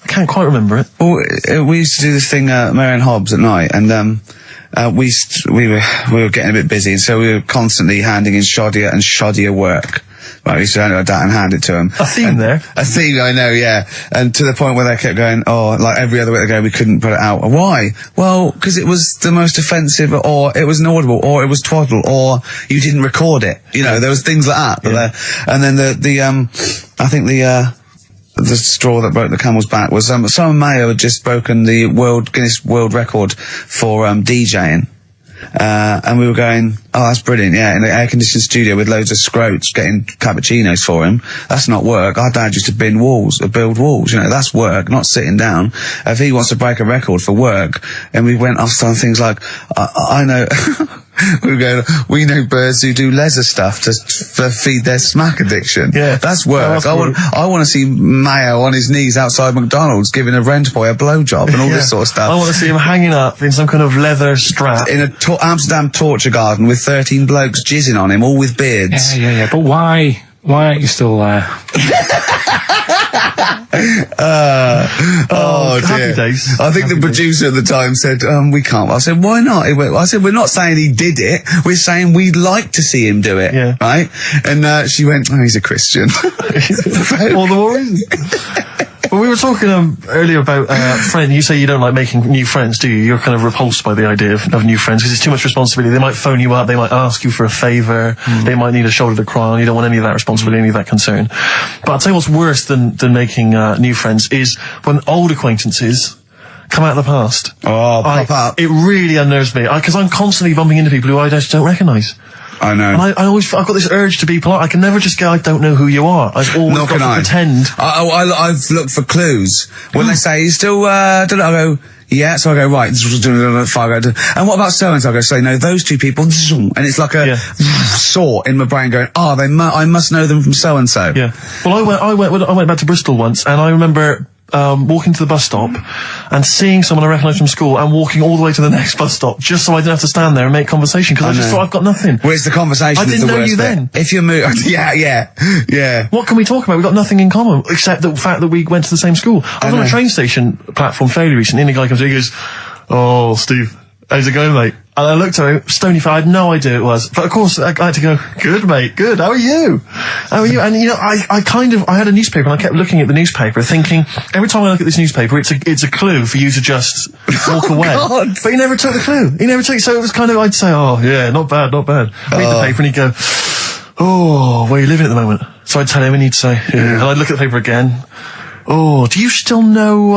I can't quite remember it. Well, we used to do this thing, Marion Hobbs at night, and we were getting a bit busy, and so we were constantly handing in shoddier work. Right, we used to hand it like that and hand it to them. A theme there. A theme, I know, yeah. And to the point where they kept going, like every other week they go, we couldn't put it out. Why? Well, because it was the most offensive, or it was inaudible, or it was twaddle, or you didn't record it. There was things like that. Yeah. And then I think the straw that broke the camel's back was Simon Mayo had just broken the Guinness World Record for DJing. And we were going, that's brilliant, yeah, in an air-conditioned studio with loads of scrotes getting cappuccinos for him. That's not work. Our dad used to build walls, that's work, not sitting down. If he wants to break a record for work, and we went off on things like, I know, we know birds who do leisure stuff to feed their smack addiction. Yeah. That's work. I want to see Mayo on his knees outside McDonald's giving a rent boy a blowjob and all this sort of stuff. I want to see him hanging up in some kind of leather strap. In a Amsterdam torture garden with 13 blokes jizzing on him, all with beards. Yeah. But why aren't you still there? Oh dear. Happy days. I think the producer at the time said, we can't. I said, why not? I said, we're not saying he did it. We're saying we'd like to see him do it. Yeah. Right? And she went, he's a Christian. All the more reason. Well, we were talking earlier about friends. You say you don't like making new friends, do you? You're kind of repulsed by the idea of new friends because it's too much responsibility. They might phone you up, they might ask you for a favour, they might need a shoulder to cry on. You don't want any of that responsibility, any of that concern. But I'll tell you what's worse than making new friends is when old acquaintances come out of the past. Oh, pop up. It really unnerves me because I'm constantly bumping into people who I just don't recognise. I know. And I've got this urge to be polite. I can never just go, I don't know who you are. I've always got to pretend. I've looked for clues. When they say, you still, don't know, I go, yeah, so I go, right, and what about so-and-so? I go, so no, those two people, and it's like a saw in my brain going, I must know them from so-and-so. Yeah. Well, I went back to Bristol once, and I remember walking to the bus stop and seeing someone I recognise from school and walking all the way to the next bus stop just so I didn't have to stand there and make conversation because I just thought I've got nothing. Where's the conversation? I didn't know you then. If you're yeah. What can we talk about? We've got nothing in common except the fact that we went to the same school. I was on a train station platform fairly recently and the guy comes in and he goes, "Oh, Steve, how's it going, mate?" And I looked at him, stony faced, I had no idea who it was. But of course, I had to go, "Good, mate, good, how are you? How are you?" And I had a newspaper and I kept looking at the newspaper thinking, every time I look at this newspaper, it's a clue for you to just walk away. God. But he never took the clue. So it was kind of, I'd say, "Oh, yeah, not bad. Read the paper and he'd go, "Oh, where are you living at the moment?" So I'd tell him and he'd say, "Yeah." And I'd look at the paper again. "Oh, do you still know,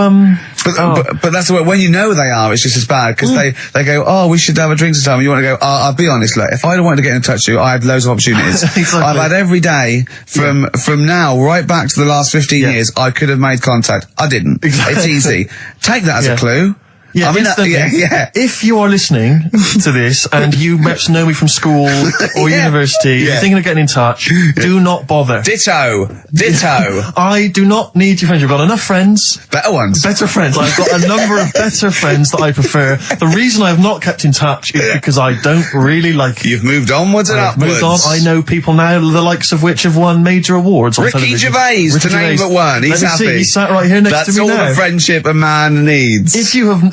But that's the way, when you know they are, it's just as bad, because they go, "Oh, we should have a drink sometime," and you want to go, "I'll be honest, look, if I'd wanted to get in touch with you, I had loads of opportunities." Exactly. I've had every day from now right back to the last 15 years, I could have made contact. I didn't. Exactly. It's easy. Take that as a clue. Yeah, I mean, if you are listening to this and you perhaps know me from school or university, you're thinking of getting in touch, do not bother. Ditto. I do not need your friends. You've got enough friends. Better friends. I've got a number of better friends that I prefer. The reason I have not kept in touch is because I don't really like you. You've moved onwards and I've upwards. moved on. I know people now, the likes of which have won major awards on television. Gervais, to name but one. He's happy. See, he's sat right here next to me now. That's all the friendship a man needs.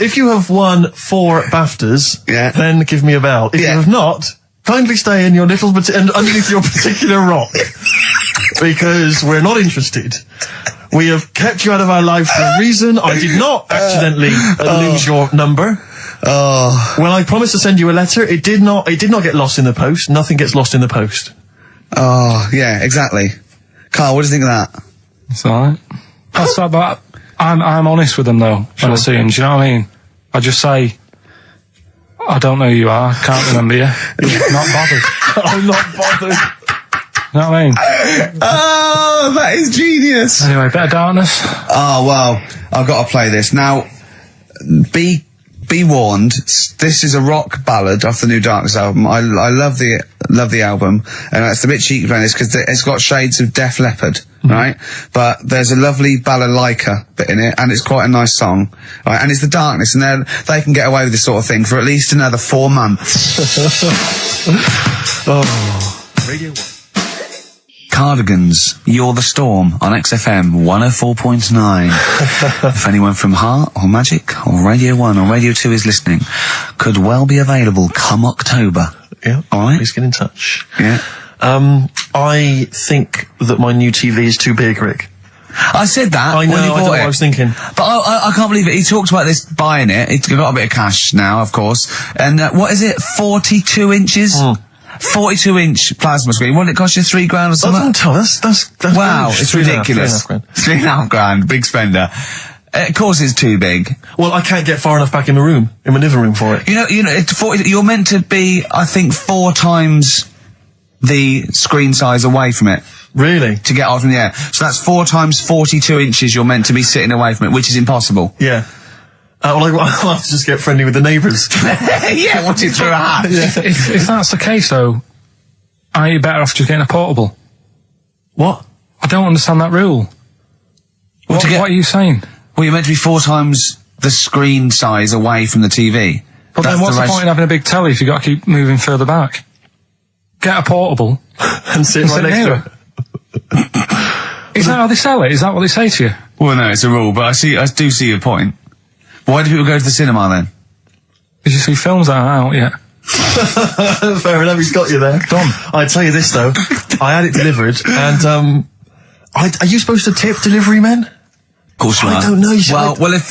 If you have won 4 BAFTAs, then give me a bell. If you have not, kindly stay in your little underneath your particular rock, because we're not interested. We have kept you out of our lives for a reason. I did not accidentally lose your number. When I promised to send you a letter, it did not get lost in the post. Nothing gets lost in the post. Oh, yeah, exactly. Carl, what do you think of that? It's alright. That's that, but I'm honest with them though, when I see them, do you know what I mean? I just say, "I don't know who you are, can't remember you." Not bothered. I'm not bothered. You know what I mean? Oh, that is genius. Anyway, Bit of Darkness. Oh, well, I've got to play this. Now, be warned, this is a rock ballad off the new Darkness album. I love the album, and it's a bit cheeky playing this because it's got shades of Def Leppard, right? But there's a lovely balalaika bit in it, and it's quite a nice song, right? And it's the Darkness, and they can get away with this sort of thing for at least another 4 months. Radio 1. Cardigans, You're the Storm on XFM 104.9. If anyone from Heart or Magic or Radio 1 or Radio 2 is listening, could well be available come October. Yeah. All right. Please get in touch. Yeah. I think that my new TV is too big, Rick. I said that. I know, when he I bought know what it. I was thinking. But I can't believe it. He talked about this buying it. He's got a bit of cash now, of course. And what is it? 42 inches? 42-inch plasma screen. Wouldn't it cost you $3,000 or something? That's wow, it's ridiculous. $3,500, big spender. Of course it's too big. Well, I can't get far enough back in my living room for it. You know, you're meant to be, I think, 4 times the screen size away from it. Really? To get out from the air. So that's 4 times 42 inches you're meant to be sitting away from it, which is impossible. Yeah. Well, I'll have to just get friendly with the neighbours. Yeah, watch it through a hat. If that's the case, though, are you better off just getting a portable? What? I don't understand that rule. What are you saying? Well, you're meant to be 4 times the screen size away from the TV. But then what's the point in having a big telly if you've got to keep moving further back? Get a portable and sit right next to it. Is that how they sell it? Is that what they say to you? Well, no, it's a rule, but I do see your point. Why do people go to the cinema then? Did you see films that aren't out yet? Fair enough, he's got you there. Done. I tell you this though, I had it delivered, and are you supposed to tip delivery men? Of course you are. I don't know.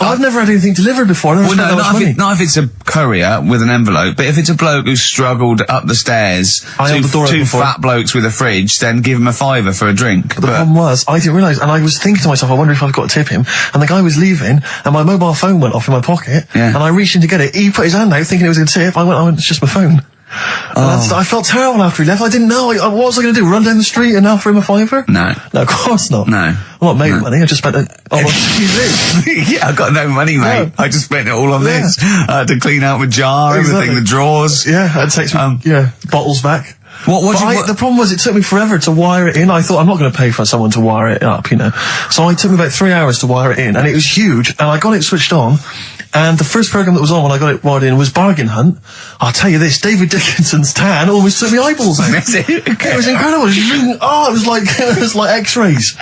I've never had anything delivered before. Not if it's a courier with an envelope, but if it's a bloke who's struggled up the stairs, two fat blokes with a fridge, then give him a £5 for a drink. But the problem was, I didn't realise, and I was thinking to myself, I wonder if I've got to tip him. And the guy was leaving, and my mobile phone went off in my pocket, and I reached in to get it. He put his hand out, thinking it was a tip. I went, it's just my phone. And I felt terrible after he left. I didn't know. What was I going to do? Run down the street and offer him a £5? No, of course not. No. I'm not made money. I just spent it on TV. Yeah, I've got no money, mate. No. I just spent it all on this. To clean out my jar, everything, the drawers. Yeah, I'd take some bottles back. The problem was it took me forever to wire it in. I thought I'm not going to pay for someone to wire it up, So it took me about 3 hours to wire it in, and it was huge. And I got it switched on. And the first program that was on when I got it wired in was Bargain Hunt. I'll tell you this, David Dickinson's tan almost took me eyeballs out. It was incredible. It was like X-rays.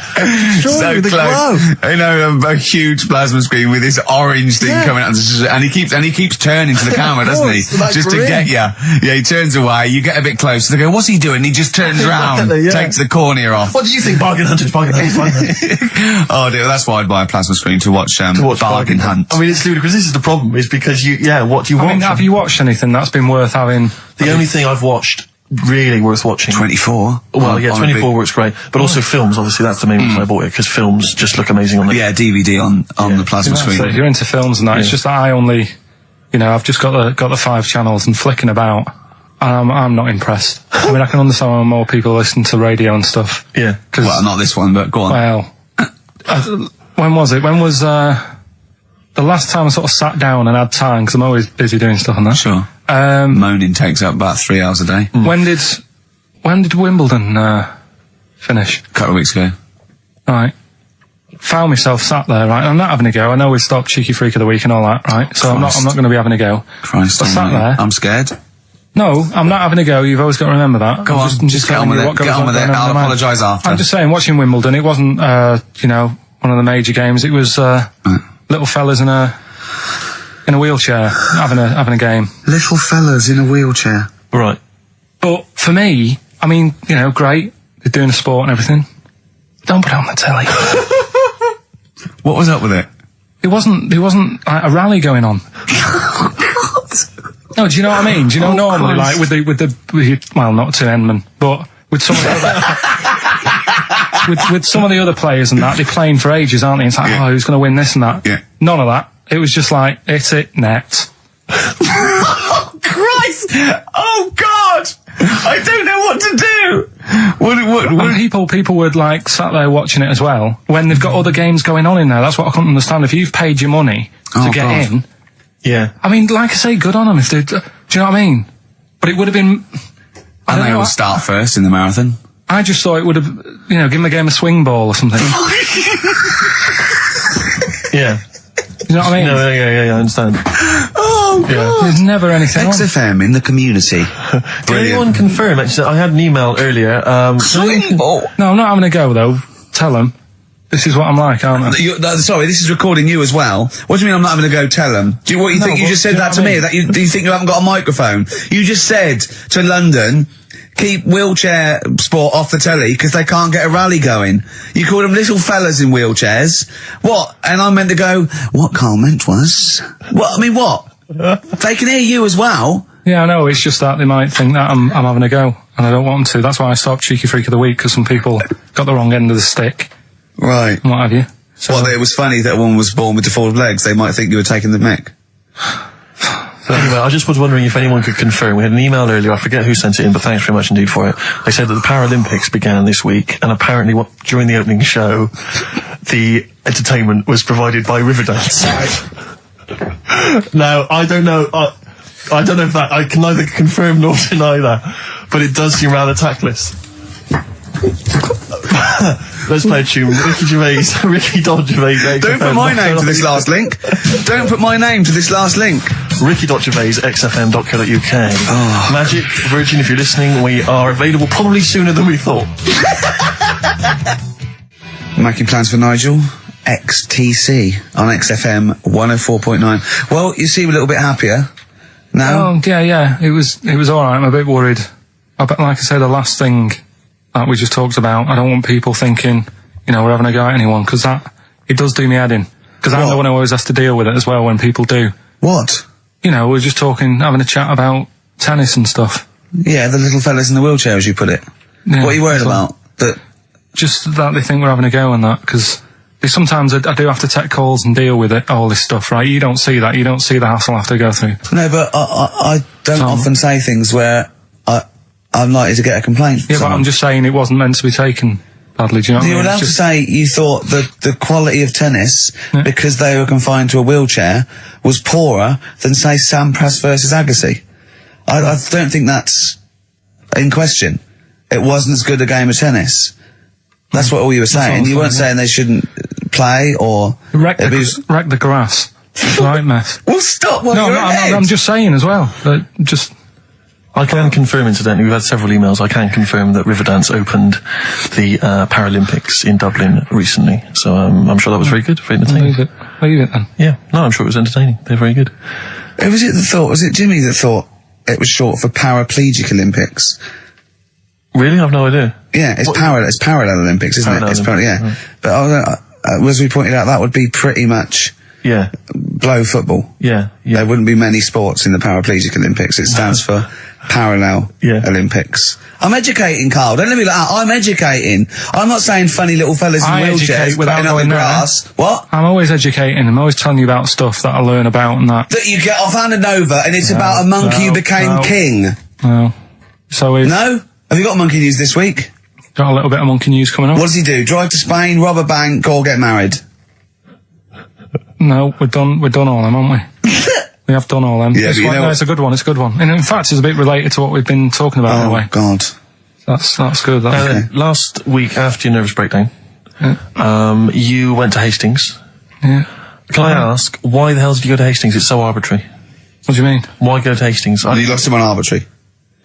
So close. A huge plasma screen with this orange thing coming out, and he keeps turning to the camera, doesn't he? Just to get you. Yeah, he turns away. You get a bit closer. They go, "What's he doing?" He just turns around, takes the cornea off. What do you think, Bargain Hunt? Bargain Hunt. Oh dear, that's why I'd buy a plasma screen to watch Bargain Hunt. I mean, it's ludicrous. This is the problem, is because what do you watch? I mean, have you watched anything that's been worth having? The only thing I've watched really worth watching. 24. Well, 24 works great, but also films. Obviously, that's the main reason I bought it, because films just look amazing on it. Yeah, DVD on the plasma screen. If you're into films and that, it's just that I only, I've just got the 5 channels and flicking about. I'm not impressed. I mean, I can understand why more people listen to radio and stuff. Yeah. Well, not this one, but go on. Well, when was it? When was the last time I sort of sat down and had time, because I'm always busy doing stuff on that. Sure. Moaning takes up about 3 hours a day. When did Wimbledon finish? A couple of weeks ago. Right. Found myself sat there, right? I'm not having a go. I know we stopped Cheeky Freak of the Week and all that, right? So I'm not going to be having a go. Christ, I sat there. I'm scared. No, I'm not having a go. You've always got to remember that. Go on, just get on with it. Get on with it. I'll apologise after. I'm just saying, watching Wimbledon, it wasn't, one of the major games. It was little fellas in a wheelchair having a game. Little fellas in a wheelchair. Right. But for me, I mean, great. They're doing a sport and everything. Don't put it on the telly. What was up with it? There wasn't like a rally going on. No, do you know what I mean? Do you know normally, like with the well, not to Enman, but with some of the other, with some of the other players and that, they're playing for ages, aren't they? It's like, who's going to win this and that? Yeah. None of that. It was just like, it's it, net. Oh, Christ! Oh, God! I don't know what to do! And people would like sat there watching it as well, when they've got other games going on in there. That's what I couldn't understand. If you've paid your money to get in... Yeah. I mean, like I say, good on them if they... Do you know what I mean? But it would have been... And they all start first in the marathon. I just thought it would have, give them a game of swing ball or something. Yeah. You know what I mean? No, yeah, I understand. Oh, God. Yeah. There's never anything XFM in the community. Can anyone confirm, actually, I had an email earlier, Swing ball? No, I'm not having a go, though. Tell them. This is what I'm like, aren't I? Sorry, this is recording you as well. What do you mean I'm not having a go? Tell them. Do you think you just said that to me? That do you think you haven't got a microphone? You just said to London, keep wheelchair sport off the telly because they can't get a rally going. You called them little fellas in wheelchairs. What? And I meant to go, what Carl meant was... What? I mean, what? They can hear you as well. Yeah, I know. It's just that they might think that I'm having a go, and I don't want them to. That's why I stopped Cheeky Freak of the Week, because some people got the wrong end of the stick. Right. And what have you. So, well, it was funny that one was born with deformed legs. They might think you were taking the mick. So anyway, I just was wondering if anyone could confirm. We had an email earlier, I forget who sent it in, but thanks very much indeed for it. They said that the Paralympics began this week, and apparently during the opening show, the entertainment was provided by Riverdance. Now, I don't know, I don't know if that, I can neither confirm nor deny that, but it does seem rather tactless. Let's play a tune. Ricky Gervais. Don't put my name to this last link. Don't put my name to this last link. Ricky.Gervais, xfm.co.uk. Oh. Magic, Virgin, if you're listening, we are available probably sooner than we thought. Making plans for Nigel. XTC on XFM 104.9. Well, you seem a little bit happier now. Oh, yeah. It was alright. I'm a bit worried. Like I say, the last thing that we just talked about, I don't want people thinking, we're having a go at anyone, because it does do me head in. Because I'm the one who always has to deal with it as well when people do. What? We're just having a chat about tennis and stuff. Yeah, the little fellas in the wheelchair, as you put it. Yeah, what are you worried about? Just that they think we're having a go and that, because sometimes I do have to take calls and deal with it, all this stuff, right? You don't see that. You don't see the hassle I have to go through. No, but I don't often say things where I'm likely to get a complaint. Yeah, but I'm just saying it wasn't meant to be taken badly, do you know what I mean? You're allowed to say you thought that the quality of tennis, because they were confined to a wheelchair, was poorer than, say, Sampras versus Agassi. I don't think that's in question. It wasn't as good a game of tennis. That's what all you were saying. You weren't saying they shouldn't play or... Wreck the grass. It's a right mess. Well, stop while No, you're ahead. I'm just saying as well. That just... I can confirm, incidentally, we've had several emails, I can confirm that Riverdance opened the Paralympics in Dublin recently. So I'm sure that was very good, very entertaining. Leave it then. Yeah, no, I'm sure it was entertaining. They're very good. Who was it that thought? Was it Jimmy that thought it was short for Paraplegic Olympics? Really? I've no idea. Yeah, it's Parallel Olympics, isn't it? It's yeah. But as we pointed out, that would be pretty much Yeah. blow football. Yeah. Yeah. There wouldn't be many sports in the Paraplegic Olympics. It stands for Parallel Olympics. I'm educating, Carl. Don't let me like that. I'm educating. I'm not saying funny little fellas in wheelchairs putting up the grass. What? I'm always educating. I'm always telling you about stuff that I learn about and that. That you get offhanded over, and it's about a monkey who became king. No. So No? Have you got monkey news this week? Got a little bit of monkey news coming up. What does he do? Drive to Spain, rob a bank, or get married? No, we've done all them, haven't we? We have done all them. Yeah, but you know it's a good one. It's a good one. And in fact, it's a bit related to what we've been talking about in a way. Oh, God. That's good. That's good. Last week after your nervous breakdown, you went to Hastings. Yeah. Can I ask, why the hell did you go to Hastings? It's so arbitrary. What do you mean? Why go to Hastings? You lost him on arbitrary.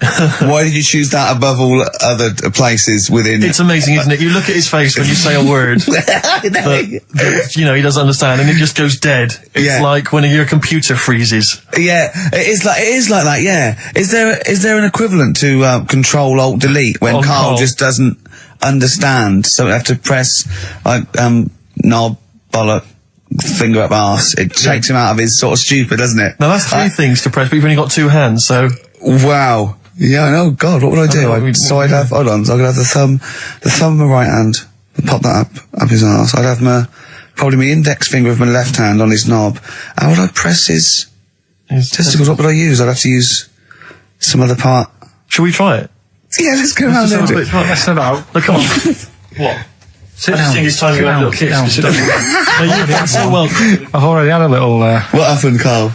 Why did you choose that above all other places within... It's amazing, isn't it? You look at his face when you say a word that, you know, he doesn't understand, and it just goes dead. It's like when your computer freezes. Yeah, it is like that, yeah. Is there an equivalent to Control-Alt-Delete when Carl just doesn't understand? So we have to press, like, knob, bollock, finger up arse. It takes him out of his sort of stupid, doesn't it? Now, that's three things to press, but you've only got two hands, so... Wow. Yeah, I know. God, what would I do? So I'd have, hold on, so I could have the thumb of my right hand, pop that up his arse. I'd have probably my index finger of my left hand on his knob. How would I press his testicles? What would I use? I'd have to use some other part. Shall we try it? Yeah, let's go around there. Let's have out. Look, come on. What? Sit I down. just think it's time you had a little kiss. No, you've been so welcome. I've already had a little... What happened, Carl?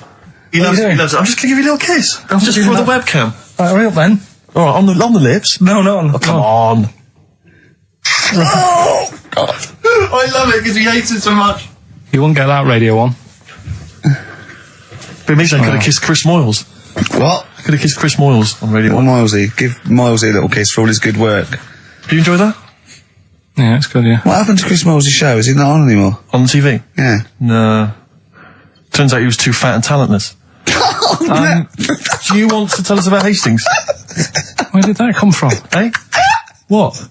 He loves it. I'm just going to give you a little kiss. Just for the webcam. Right, hurry up then. All right, on the lips. No. Oh, come on. Oh, God. I love it because he hates it so much. You wouldn't get that radio on. But maybe I could have kissed Chris Moyles. What? I could have kissed Chris Moyles on Radio 1. Milesy. Give Milesy a little kiss for all his good work. Do you enjoy that? Yeah, it's good, yeah. What happened to Chris Miles' show? Is he not on anymore? On the TV? Yeah. No. Turns out he was too fat and talentless. Do you want to tell us about Hastings? Where did that come from? Eh? What?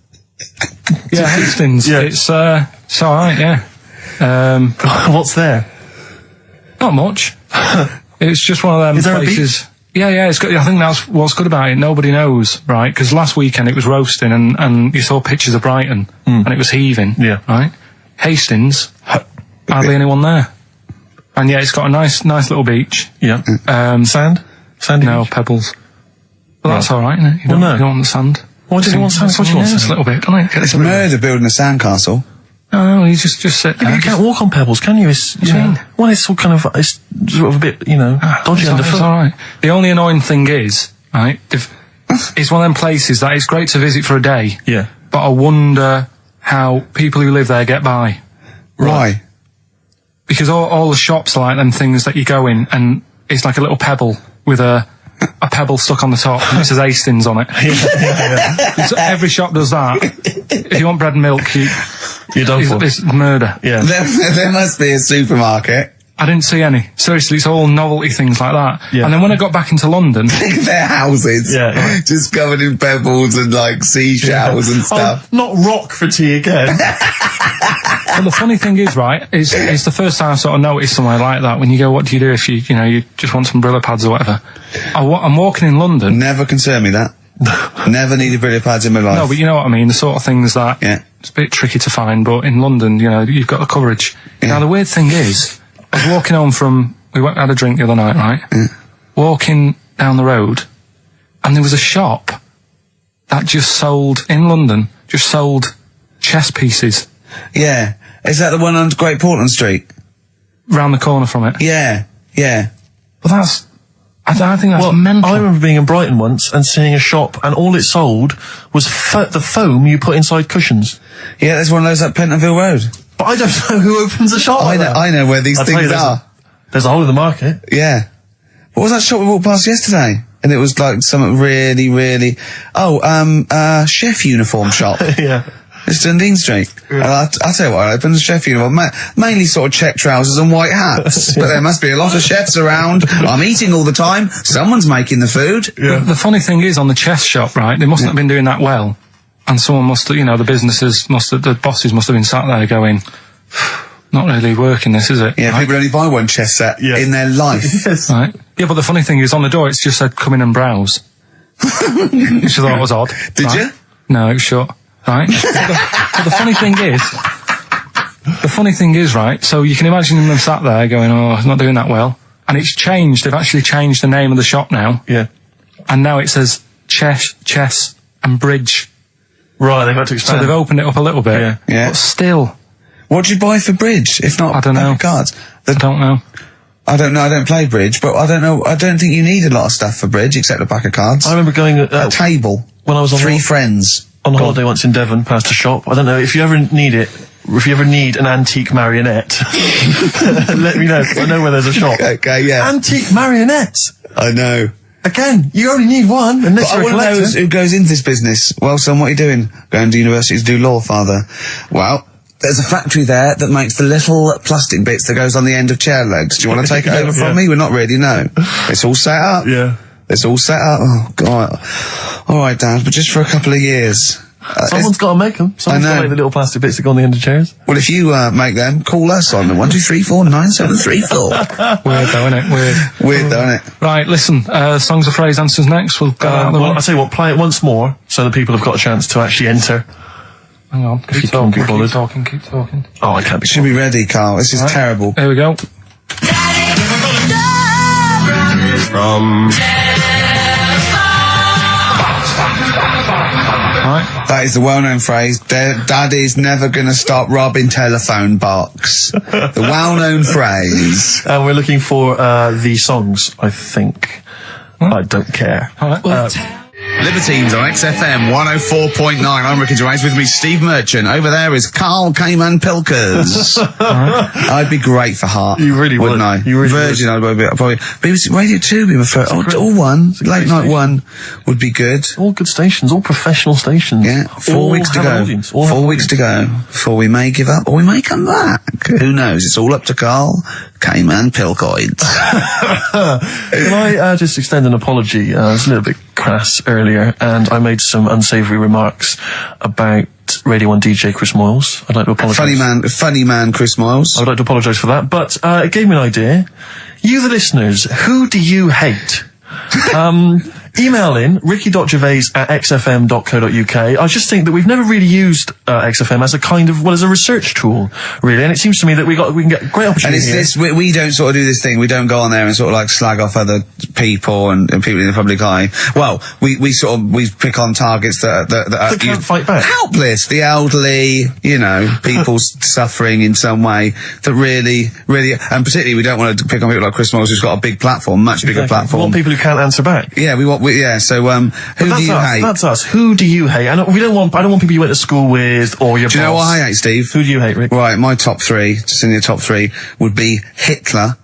Yeah, Hastings. Yeah. It's alright, yeah. What's there? Not much. It's just one of them Is there places. Yeah, it's good. I think that's what's good about it. Nobody knows, right? Because last weekend it was roasting and you saw pictures of Brighton and it was heaving. Yeah. Right? Hastings, hardly anyone there. And yeah, it's got a nice little beach. Yeah. Sand? Sandy No, beach? pebbles. Well, that's alright, isn't it? You Well, don't, no. you don't want the sand. Why do you want sand? Of course you want A sand. little bit, don't it? It's murder building a sandcastle. No, you just sit there. You can't walk on pebbles, can you? It's, What do you mean? Well, it's all kind of, it's sort of a bit, you know, dodgy It's underfoot. alright. The only annoying thing is, right, it's one of them places that it's great to visit for a day. Yeah. But I wonder how people who live there get by. Why? Because all the shops are like them things that you go in and it's like a little pebble with a pebble stuck on the top and it says Hastings on it. So every shop does that. If you want bread and milk, You're done for. it's murder. Yeah. There must be a supermarket. I didn't see any. Seriously, it's all novelty things like that. Yeah. And then when I got back into London... Their houses. Yeah. Just covered in pebbles and like seashells and stuff. Oh, not rock for tea again. Well, the funny thing is, right, it's the first time I sort of noticed somewhere like that when you go, what do you do if you just want some Brillo pads or whatever? I'm walking in London. Never concerned me that. Never needed Brillo pads in my life. No, but you know what I mean, the sort of things that it's a bit tricky to find, but in London, you've got the coverage. Yeah. Now, the weird thing is, I was walking home from, had a drink the other night, right? Yeah. Walking down the road, and there was a shop that in London, just sold chess pieces. Yeah. Is that the one on Great Portland Street? Round the corner from it. Yeah. But that's I think that's mental. I remember being in Brighton once and seeing a shop, and all it sold was the foam you put inside cushions. Yeah, there's one of those at Pentonville Road. But I don't know who opens a shop. I know where these things are. There's a hole in the market. Yeah. What was that shop we walked past yesterday? And it was like something really, really... chef uniform shop. Yeah. It's Dundee Street. Yeah. And I'll tell you what, I opened a chef uniform. Mainly sort of check trousers and white hats. But there must be a lot of chefs around. I'm eating all the time. Someone's making the food. Yeah. The funny thing is, on the chess shop, right, they mustn't have been doing that well. And someone must have, the bosses must have been sat there going, not really working this, is it? Yeah, right? People only buy one chess set in their life. Yes. Right. Yeah, but the funny thing is, on the door, it's just said, come in and browse. Which I thought was odd. Did you? No, it was shut. Right? but the funny thing is, right, so you can imagine them sat there going, oh, it's not doing that well. And it's changed. They've actually changed the name of the shop now. Yeah. And now it says chess and bridge. Right, they've had to expand. So they've opened it up a little bit. Yeah. Yeah. But still. What do you buy for bridge, if not I don't know. cards? I don't know. I don't know. I don't play bridge, but I don't know. I don't think you need a lot of stuff for bridge except a pack of cards. I remember going a table. When I was on three friends. On holiday once in Devon, past a shop. I don't know if you ever need it. If you ever need an antique marionette, let me know. I know where there's a shop. Okay, yeah. Antique marionette. I know. Again, you only need one, unless I you're a want to know collector. who goes into this business. Well, son, what are you doing? Going to university to do law, father. Well, there's a factory there that makes the little plastic bits that goes on the end of chair legs. Do you want to take it over from me? We're not really, no. It's all set up. Yeah. It's all set up. Oh, God. All right, Dad, but just for a couple of years. Someone's got to make them. Someone's got to make the little plastic bits that go on the end of chairs. Well, if you make them, call us on the 123497734. Weird though, isn't it? Weird though, isn't it? Right, listen, songs of phrase answers next. We'll go out the I'll tell you what, play it once more so the people have got a chance to actually enter. Hang on, keep talking. Oh, I can't be Should be ready, Carl. This is terrible. Here we go. From... Right. That is the well-known phrase, Daddy's never gonna stop robbing telephone box. The well-known phrase. And we're looking for the songs, I think. I don't care. All right. Libertines on XFM 104.9. I'm Ricky Gervais. With me, Steve Merchant. Over there is Karl Pilkington. I'd be great for Heart. You really would. Wouldn't I? You really Virgin, would. I'd probably. BBC Radio 2 would be my first. All one. Late night one would be good. All good stations, all professional stations. Yeah. 4 weeks to go. 4 weeks to go before we may give up or we may come back. Who knows? It's all up to Karl Pilkington. Can I just extend an apology? I was a little bit crass earlier, and I made some unsavoury remarks about Radio 1 DJ Chris Moyles. I'd like to apologise. Funny man Chris Moyles. I would like to apologise for that, but it gave me an idea. You, the listeners, who do you hate? Email in ricky.gervais@xfm.co.uk. I just think that we've never really used XFM as a kind of, as a research tool, really, and it seems to me that we can get great opportunity. And it's this, we don't sort of do this thing, we don't go on there and sort of like slag off other people and people in the public eye. Well, we pick on targets that can't fight back. Helpless, the elderly, people suffering in some way that really, and particularly we don't want to pick on people like Chris Moyles, who's got a big platform, much bigger platform. We want people who can't answer back. Yeah, so, who do you hate? That's us. Who do you hate? I don't want people you went to school with or your boss. Do you know what I hate, Steve? Who do you hate, Rick? Right, my top three, just in the top three, would be Hitler,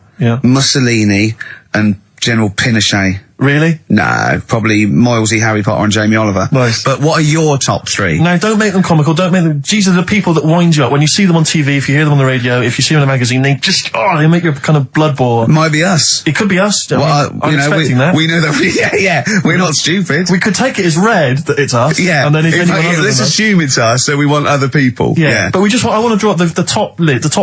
Mussolini, and General Pinochet. Really? No, probably Moylesy, Harry Potter and Jamie Oliver. Nice. But what are your top three? No, don't make them comical, don't make them... These are the people that wind you up. When you see them on TV, if you hear them on the radio, if you see them in a magazine, they make your kind of blood boil. Might be us. It could be us. Well, I'm expecting that. We know that we're not stupid. We could take it as read that it's us. Yeah. And then if anyone other let's than assume it's us, so we want other people. Yeah. But I want to draw up the top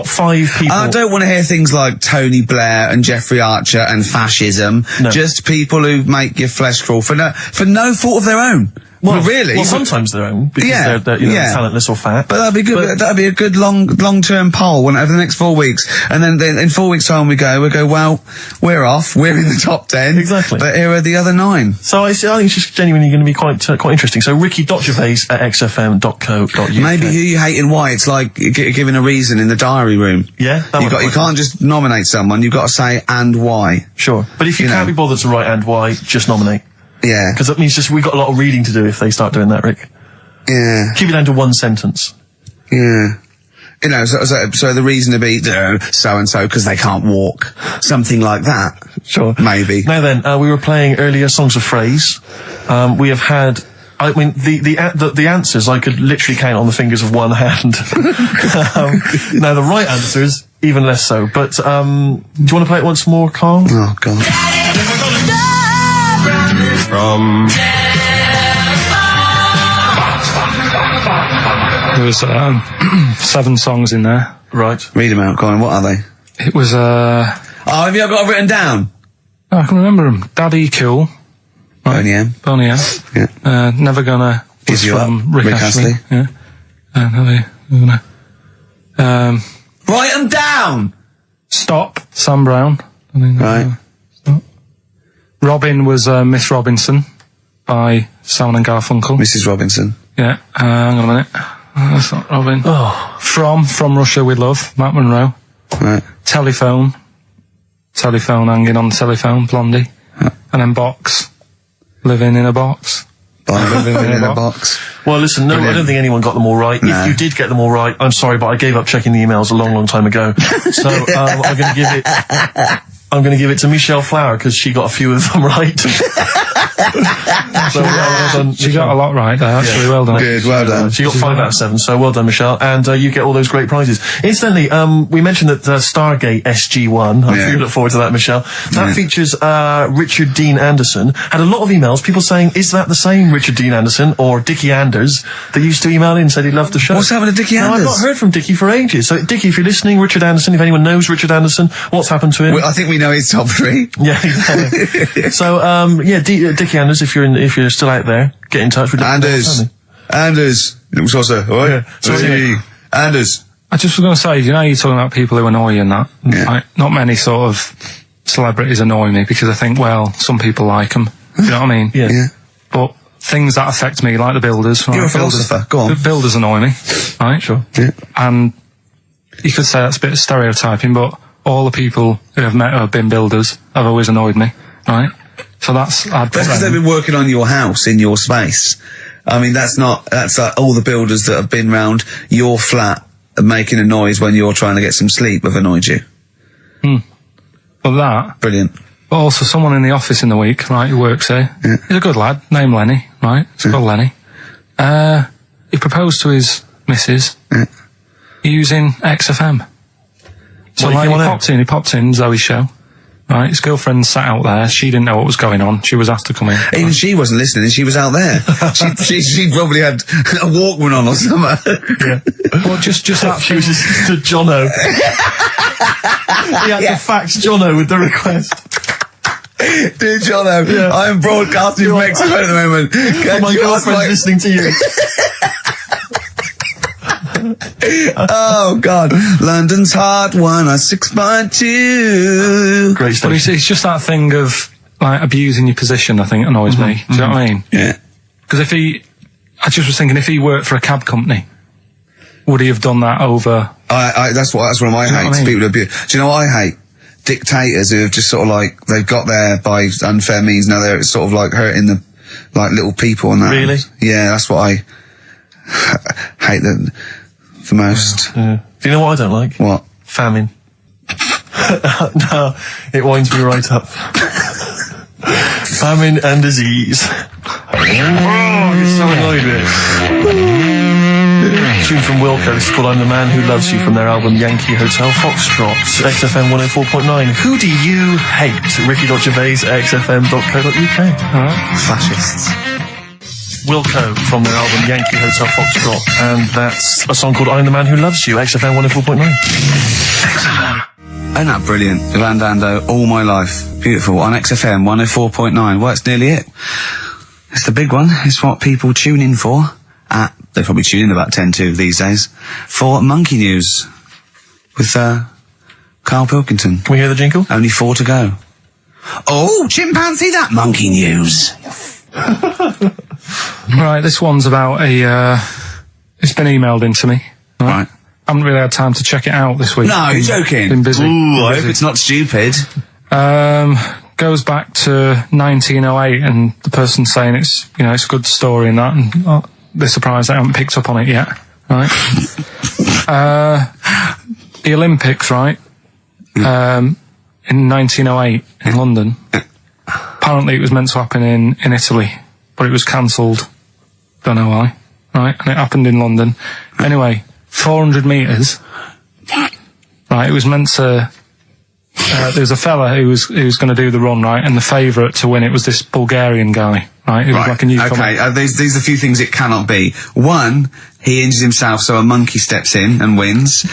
5 people. I don't want to hear things like Tony Blair and Jeffrey Archer and fascism. No. Just people who make your flesh crawl for no fault of their own. Well, really? Well, sometimes their own, because they're talentless or fat. But that'd be good. That'd be a good long-term poll over the next 4 weeks. And then in 4 weeks' time we go, well, we're off. We're in the top 10. Exactly. But here are the other 9. So I think it's just genuinely going to be quite interesting. So Ricky.Gervais at xfm.co.uk. Maybe who you hate and why. It's like giving a reason in the diary room. Yeah? You can't just nominate someone. You've got to say and why. Sure. But if you can't be bothered to write and why, just nominate. Yeah. Because that means we've got a lot of reading to do if they start doing that, Rick. Yeah. Keep it down to 1 sentence. Yeah. You know, so the reason to be so-and-so because they can't walk. Something like that. Sure. Maybe. Now then, we were playing earlier songs of phrase. We have had... I mean, the answers I could literally count on the fingers of one hand. Now, the right answers, even less so. But, do you want to play it once more, Carl? Oh, God. From... There was 7 songs in there. Right. Read them out, Colin. What are they? It was... have you got it written down? I can remember them. Daddy Cool. Boney M. Boney M. Yeah. Never Gonna was You from Up, Rick Astley. Yeah. Never Gonna... Write them down! Stop, Sam Brown. Right. Stop. Robin was Miss Robinson by Simon and Garfunkel. Mrs. Robinson. Yeah. Hang on a minute. That's not Robin. Oh. From Russia with Love, Matt Monro. Right. Telephone hanging on the telephone, Blondie. And then Box, Living in a Box. Living in a box. Well, listen, no, I don't think anyone got them all right. No. If you did get them all right, I'm sorry, but I gave up checking the emails a long time ago. So I'm going to give it to Michelle Flower because she got a few of them right. So well done, She got a lot right there, actually. Yeah. Well done. Good, well done. She got 5 out of 7, so well done, Michelle. And you get all those great prizes. Incidentally, we mentioned that Stargate SG-1, I'm sure you look forward to that, Michelle. That features Richard Dean Anderson. Had a lot of emails, people saying, is that the same Richard Dean Anderson or Dickie Anders that used to email in and said he loved the show? What's happened to Dickie Anders? I've not heard from Dickie for ages. So, Dickie, if you're listening, Richard Anderson, if anyone knows Richard Anderson, what's happened to him? Well, I think we know his top 3. Yeah, exactly. So, Dickie Anders, if you're still out there, get in touch with Anders. Little saucer. Yeah. Hey. Anders. I just was going to say, you know, you're talking about people who annoy you and that. Yeah. Like, not many sort of celebrities annoy me because I think, well, some people like them. Do you know what I mean? Yeah. But things that affect me, like the builders. You're a right? philosopher. Go on. The builders annoy me, right? Sure. Yeah. And you could say that's a bit of stereotyping, but all the people who I've met who have been builders have always annoyed me, right? So that's because they've been working on your house in your space. I mean, that's like all the builders that have been round your flat making a noise when you're trying to get some sleep have annoyed you. Well, that. Brilliant. But also someone in the office in the week, right, who works here. Yeah. He's a good lad, named Lenny, right? He's called Lenny. He proposed to his missus using XFM. So like, he popped in Zoe's show. Right, his girlfriend sat out there. She didn't know what was going on. She was asked to come in. Even she wasn't listening, and she was out there. she probably had a Walkman on or something. Yeah. Well, just that. She was just to Jono. He had to fax Jono with the request. Dear Jono, I am broadcasting from Mexico at the moment. My girlfriend's listening to you. Oh God, London's Hot 106.2. Great stuff. But it's just that thing of like abusing your position. I think annoys me. Do you know what I mean? Yeah. Because I just was thinking, if he worked for a cab company, would he have done that over? That's one of my hates. People abuse. Do you know what I hate? Dictators who have just sort of like they've got there by unfair means. Now they're sort of like hurting the like little people and that. Really? Yeah, that's what I hate the most. Yeah. Do you know what I don't like? What? Famine. No, it winds me right up. Famine and disease. Oh, you're so annoyed with it. Tune from Wilco. This is called I'm the Man Who Loves You from their album Yankee Hotel Foxtrot. XFM 104.9. Who do you hate? Ricky.Gervais at xfm.co.uk. Fascists. Wilco from their album Yankee Hotel Foxtrot, and that's a song called I'm the Man Who Loves You, XFM 104.9. Isn't that brilliant? Van Dando, All My Life. Beautiful. On XFM 104.9. Well, that's nearly it. It's the big one. It's what people tune in for. They probably tune in about 10 to these days for Monkey News with Karl Pilkington. Can we hear the jingle? Only 4 to go. Oh, chimpanzee, that Monkey News. Right, this one's about it's been emailed in to me. Right. I haven't really had time to check it out this week. No, you're joking. Been busy. Ooh, I hope it's not stupid. Goes back to 1908, and the person's saying it's it's a good story and that, and they're surprised I haven't picked up on it yet. Right. The Olympics, right? In 1908 in London. Apparently it was meant to happen in Italy, but it was cancelled. Don't know why. Right, and it happened in London. Anyway, 400 metres. Right, it was meant to. There was a fella who was going to do the run, right, and the favourite to win it was this Bulgarian guy, right? Who was like a newcomer. Okay, these are a few things it cannot be. 1, he injures himself, so a monkey steps in and wins.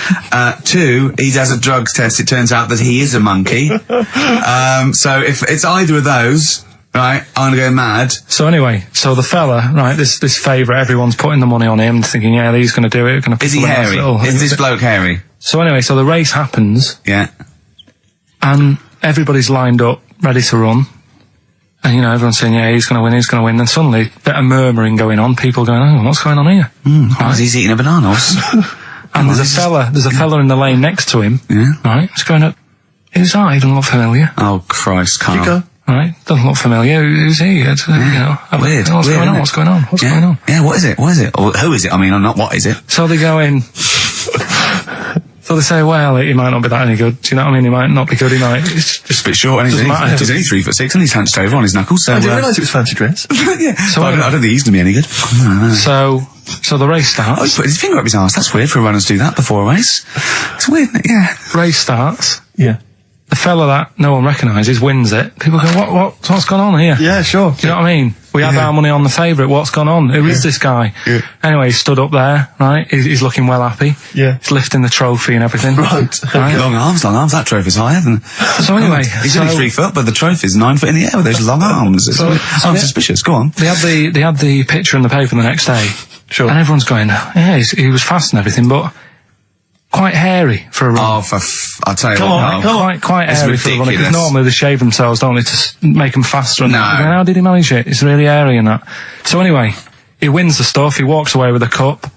2, he does a drugs test. It turns out that he is a monkey. So if it's either of those, right, I'm gonna go mad. So anyway, so the fella, right, this favourite, everyone's putting the money on him, thinking, yeah, he's going to do it. Is he hairy? Is this bloke hairy? So anyway, so the race happens. Yeah. And everybody's lined up, ready to run. And, everyone's saying, yeah, he's going to win, he's going to win. Then suddenly, a bit of murmuring going on. People going, oh, what's going on here? Right. He's eating a banana. And there's a fella in the lane next to him. Yeah. Right? He's going up, who's that? He doesn't look familiar. Oh, Christ, Carl. You go. Right? Doesn't look familiar. Who's he? Weird. What's going on? What's going on? What's going on? Yeah, what is it? What is it? Or who is it? I mean, not what is it? So they go in. So they say, well, he might not be that any good. Do you know what I mean? He might not be good. He might. It's just a bit short. And he's only 3'6", and he's hunched over on his knuckles. So I didn't realise it was fancy dress. Yeah. So I don't think he's going to be any good. So the race starts. Oh, he's put his finger up his arse. That's weird for runners to do that before a race. It's weird, isn't it? Yeah. Race starts. Yeah. The fella that no one recognises wins it. People go, what's gone on here? Yeah, sure. Do you know what I mean? We had our money on the favourite. What's gone on? Who is this guy? Yeah. Anyway, he stood up there, right? He's looking well happy. Yeah. He's lifting the trophy and everything. Right. Long arms. That trophy's higher than... So anyway... He's only 3 foot, but the trophy's 9 foot in the air with those long arms. I'm suspicious. Go on. They had the picture in the paper the next day. Sure. And everyone's going, yeah, he was fast and everything, but... quite hairy for a run. Oh, I'll tell you Come on. Quite It's hairy for a runner. Because ridiculous. normally they shave themselves, don't they, to make them faster. And No. that. How did he manage it? It's really hairy and that. So anyway, he wins the stuff. He walks away with a cup.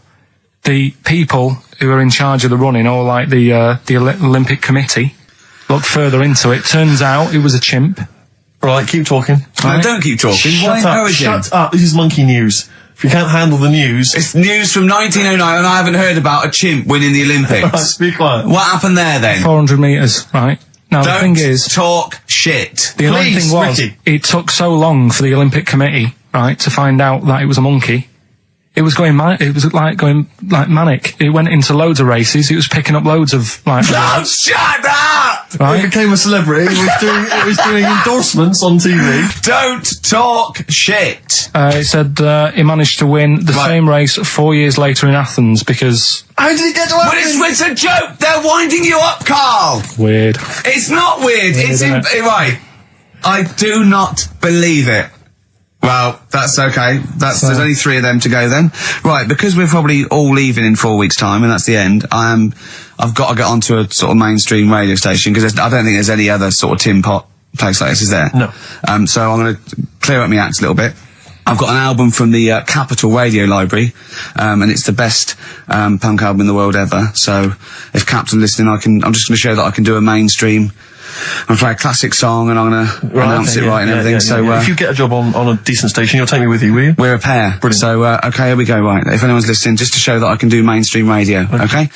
The people who are in charge of the running, or like the Olympic Committee, look further into it. Turns out it was a chimp. Right, keep talking. No, don't keep talking. Why encourage him? Shut up. This is Monkey News. If you can't handle the news... It's news from 1909 and I haven't heard about a chimp winning the Olympics. Be quiet. What happened there then? 400 metres, right? Now the thing is... talk shit. The annoying Please, thing was, Ricky. it took so long for the Olympic Committee, right, to find out that it was a monkey. It was going manic. It went into loads of races. It was picking up loads of Oh, shut up! It right? became a celebrity. It was doing endorsements on TV. Don't talk shit. It said he managed to win the same race 4 years later in Athens because How did he get to But it's a joke. They're winding you up, Carl. weird. It's not weird. It's isn't it? right. I do not believe it. Well, that's okay. There's only 3 of them to go then. Right, because we're probably all leaving in 4 weeks' time, and that's the end. I've got to get onto a sort of mainstream radio station because I don't think there's any other sort of tin pot place like this, is there? No. So I'm going to clear up my act a little bit. I've got an album from the Capitol Radio Library, and it's the best punk album in the world ever. So if Caps are listening, I'm just going to show that I can do a mainstream. I'm going to play a classic song and I'm going to announce it right and everything. So if you get a job on a decent station, you'll take me with you, will you? we're a pair. Brilliant. So, okay, here we go, right. If anyone's listening, just to show that I can do mainstream radio, okay?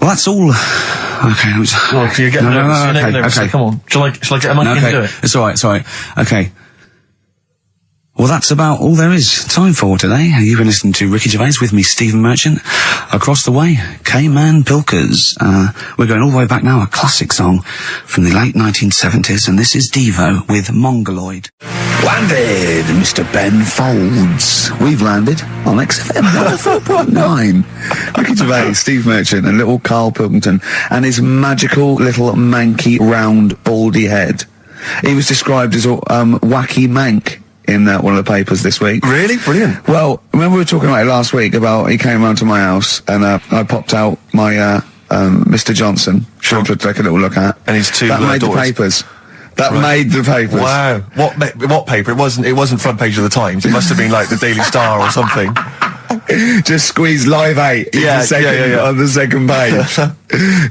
Well, that's all. Okay. Well, you're getting nervous. Okay. Come on. Shall I get a monkey and do it? It's alright. Okay. Well, that's about all there is time for today. You've been listening to Ricky Gervais with me, Stephen Merchant. Across the way, K-Man Pilkers. We're going all the way back now, a classic song from the late 1970s, and this is Devo with Mongoloid. Landed, Mr. Ben Folds. We've landed on XFM 104.9. Ricky Gervais, Steve Merchant, and little Karl Pilkington, and his magical little manky, round, baldy head. He was described as a wacky mank in one of the papers this week. Really? Brilliant. Well, remember we were talking about it last week about he came round to my house and I popped out my Mr. Johnson to take a little look at. And his two that made daughters. the papers. That made the papers. Wow. What paper? It wasn't front page of the Times. It must have been like the Daily Star or something. Just squeeze Live 8 on the second page.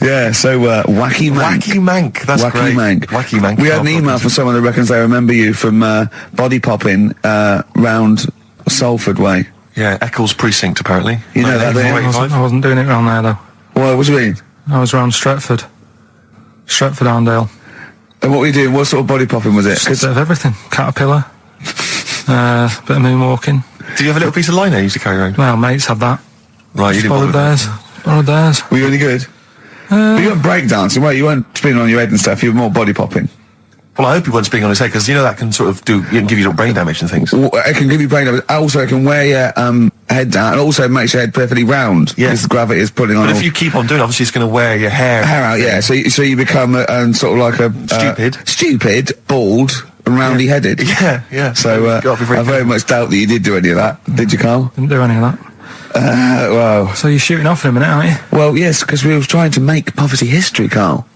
Yeah, so Wacky Mank. Wacky Mank. That's Wacky great. Mank. Wacky Mank. We had an email from someone that reckons they remember you from body popping round Salford Way. Yeah, Eccles Precinct, apparently. You know that, don't you? I wasn't doing it round there, though. What do you mean? I was round Stretford. Stretford Arndale. And what were you doing? What sort of body popping was it? Just a bit of everything. Caterpillar. Bit of moonwalking. Do you have a little piece of lino you used to carry around? Well, mates had that. Right, you didn't Borrowed bother theirs. Borrowed theirs. Were you any good? But you weren't breakdancing, right? You weren't spinning on your head and stuff. You were more body popping. Well, I hope he wasn't spinning on his head, because you know that can sort of give you little brain damage and things. It can give you brain damage. Also, it can wear your head down, and also makes your head perfectly round. Yeah. Because the gravity is pulling on. But if you keep on doing it, obviously it's going to wear your hair out, yeah. So you become sort of like a stupid, bald, and roundy headed. Yeah. So I very much doubt that you did do any of that. Did you, Carl? Didn't do any of that. Well. So you're shooting off in a minute, aren't you? Well, yes, because we were trying to make poverty history, Carl.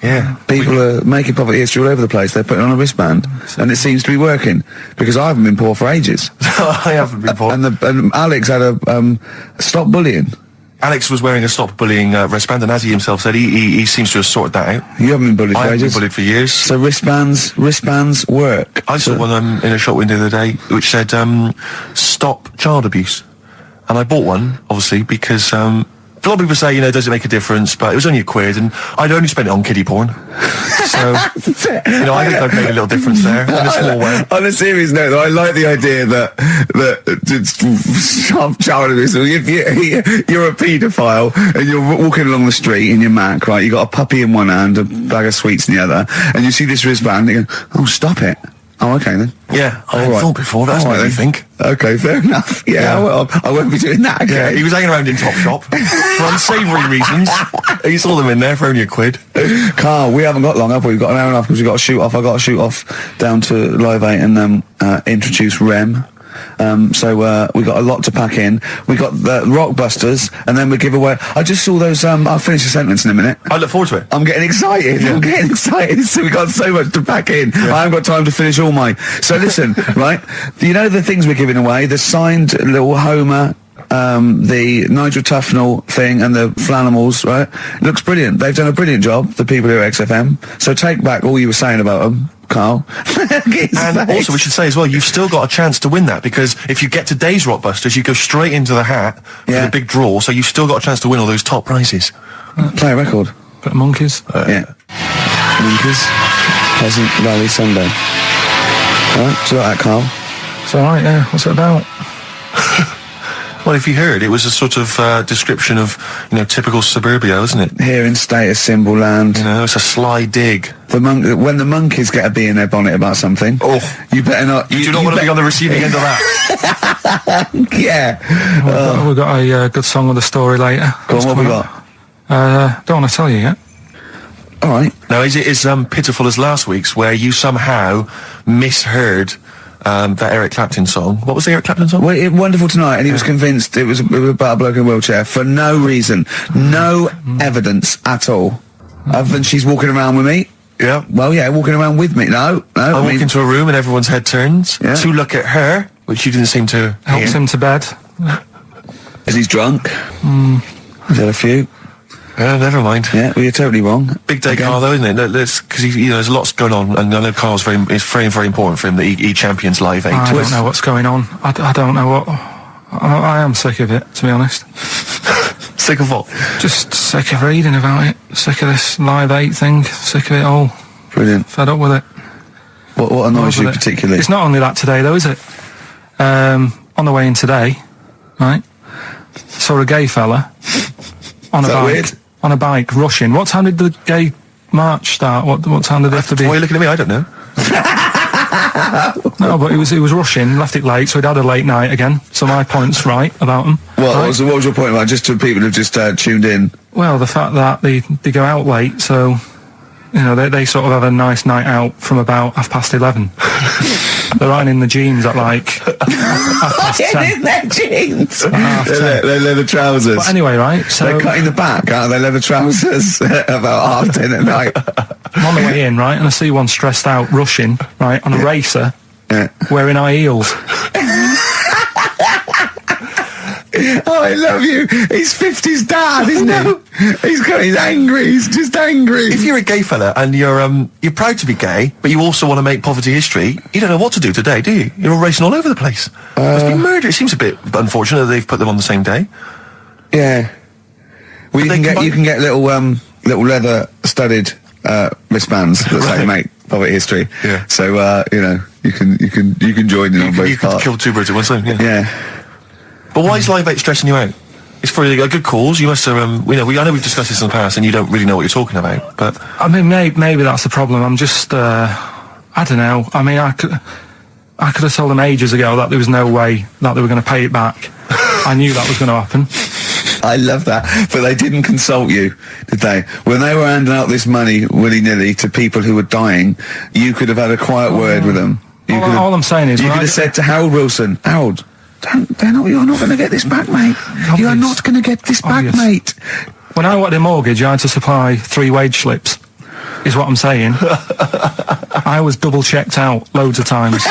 Yeah. People are making poverty history all over the place. They're putting on a wristband, and it seems to be working, because I haven't been poor for ages. I haven't been poor. And Alex had a stop bullying. Alex was wearing a stop bullying wristband, and as he himself said, he seems to have sorted that out. You haven't been bullied I for haven't been ages. bullied for years. So wristbands work. I saw one in a shop window the other day which said stop child abuse, and I bought one obviously because a lot of people say, does it make a difference, but it was only £1, and I'd only spent it on kiddie porn. So, I think I've made a little difference there in a small way. On a serious note, though, I like the idea that child abuse. If you're a paedophile and you're walking along the street in your Mac, right? You got a puppy in one hand, a bag of sweets in the other, and you see this wristband, and you go, "Oh, stop it." Oh, okay then. Yeah, I hadn't thought before. That's what I think. Okay, fair enough. Yeah. Well, I won't be doing that again. Yeah, he was hanging around in Topshop for unsavoury reasons. You saw them in there for only £1. Carl, we haven't got long, have we? We've got an hour and a half because we've got to shoot off. I've got to shoot off down to Live 8 and introduce Rem. So we got a lot to pack in. We got the Rockbusters, and then we give away. I just saw those. I'll finish the sentence in a minute. I look forward to it. I'm getting excited. Yeah. I'm getting excited. So we got so much to pack in. Yeah. I haven't got time to finish all my. So listen, right? You know the things we're giving away: the signed little Homer, the Nigel Tufnell thing, and the Flanimals. Right? It looks brilliant. They've done a brilliant job. The people here at XFM. So take back all you were saying about them, Carl. And also we should say as well, you've still got a chance to win that, because if you get today's Rockbusters, you go straight into the hat for the big draw, so you've still got a chance to win all those top prizes. Play a record. Bit of Monkeys. Yeah. Monkeys. Pleasant Valley Sunday. Alright, do you like that, Carl? It's alright, yeah. What's it about? Well, if you heard, it was a sort of description of, typical suburbia, isn't it? Here in status symbol land. It's a sly dig. When the monkeys get a bee in their bonnet about something, you better not. You do not want to be on the receiving end of that. Yeah. We've got a good song with a story later. Go on, what we got? Don't want to tell you yet. All right. Now, is it as pitiful as last week's, where you somehow misheard that Eric Clapton song? What was the Eric Clapton song? Well, Wonderful Tonight, and he was convinced it was about a bloke in a wheelchair for no reason, no evidence at all, other than she's walking around with me. Yeah. Well, yeah, walking around with me. No. I walk into a room and everyone's head turns to look at her, which you didn't seem to Helps him to bed. Is he's drunk? He's had a few. Never mind. Yeah, well, you're totally wrong. Big day, Carl, though, isn't it? Because there's lots going on, and I know Carl's it's very, very important for him that he champions Live 8. I don't know what's going on. I don't know what. I am sick of it, to be honest. Sick of what? Just sick of reading about it. Sick of this Live 8 thing. Sick of it all. Brilliant. Fed up with it. What annoys you particularly? It's not only that today, though, is it? On the way in today, right, saw a gay fella on a bike. Weird? On a bike, rushing. What time did the gay march start? What time did they have to be? Why are you looking at me? I don't know. No, but he was rushing, left it late, so he'd had a late night again. So my point's right about him. What was your point about? Just to people who've just tuned in. Well, the fact that they go out late, so they sort of have a nice night out from about 11:30. They're ironing in the jeans at like 10:30. In their jeans. Half 10. They're leather trousers. But anyway, right, so They're cutting the back, aren't they? Leather trousers about 10:30 at night. I'm on the way in, right, and I see one stressed out rushing, right, on a racer, wearing high heels. Oh, I love you. He's 50's dad, isn't he? He's angry. He's just angry. If you're a gay fella and you're proud to be gay, but you also want to make poverty history, you don't know what to do today, do you? You're all racing all over the place. Must be murder. It seems a bit unfortunate that they've put them on the same day. Yeah. Well, you can get little leather studded wristbands that say make poverty history. Yeah. So you can join in on both You could parts. kill two birds with one stone. Yeah. Yeah. But why is Live 8 stressing you out? It's for a good cause. You must have, I know we've discussed this in the past, and you don't really know what you're talking about. But I mean, maybe that's the problem. I'm just, I don't know. I mean, I could have told them ages ago that there was no way that they were going to pay it back. I knew that was going to happen. I love that. But they didn't consult you, did they? When they were handing out this money willy-nilly to people who were dying, you could have had a quiet word with them. All I'm saying is, you could have said to Harold Wilson, Harold, you're not going to get this back, mate. You are not going to get this back, mate. When I wanted a mortgage, I had to supply 3 wage slips, is what I'm saying. I was double checked out loads of times.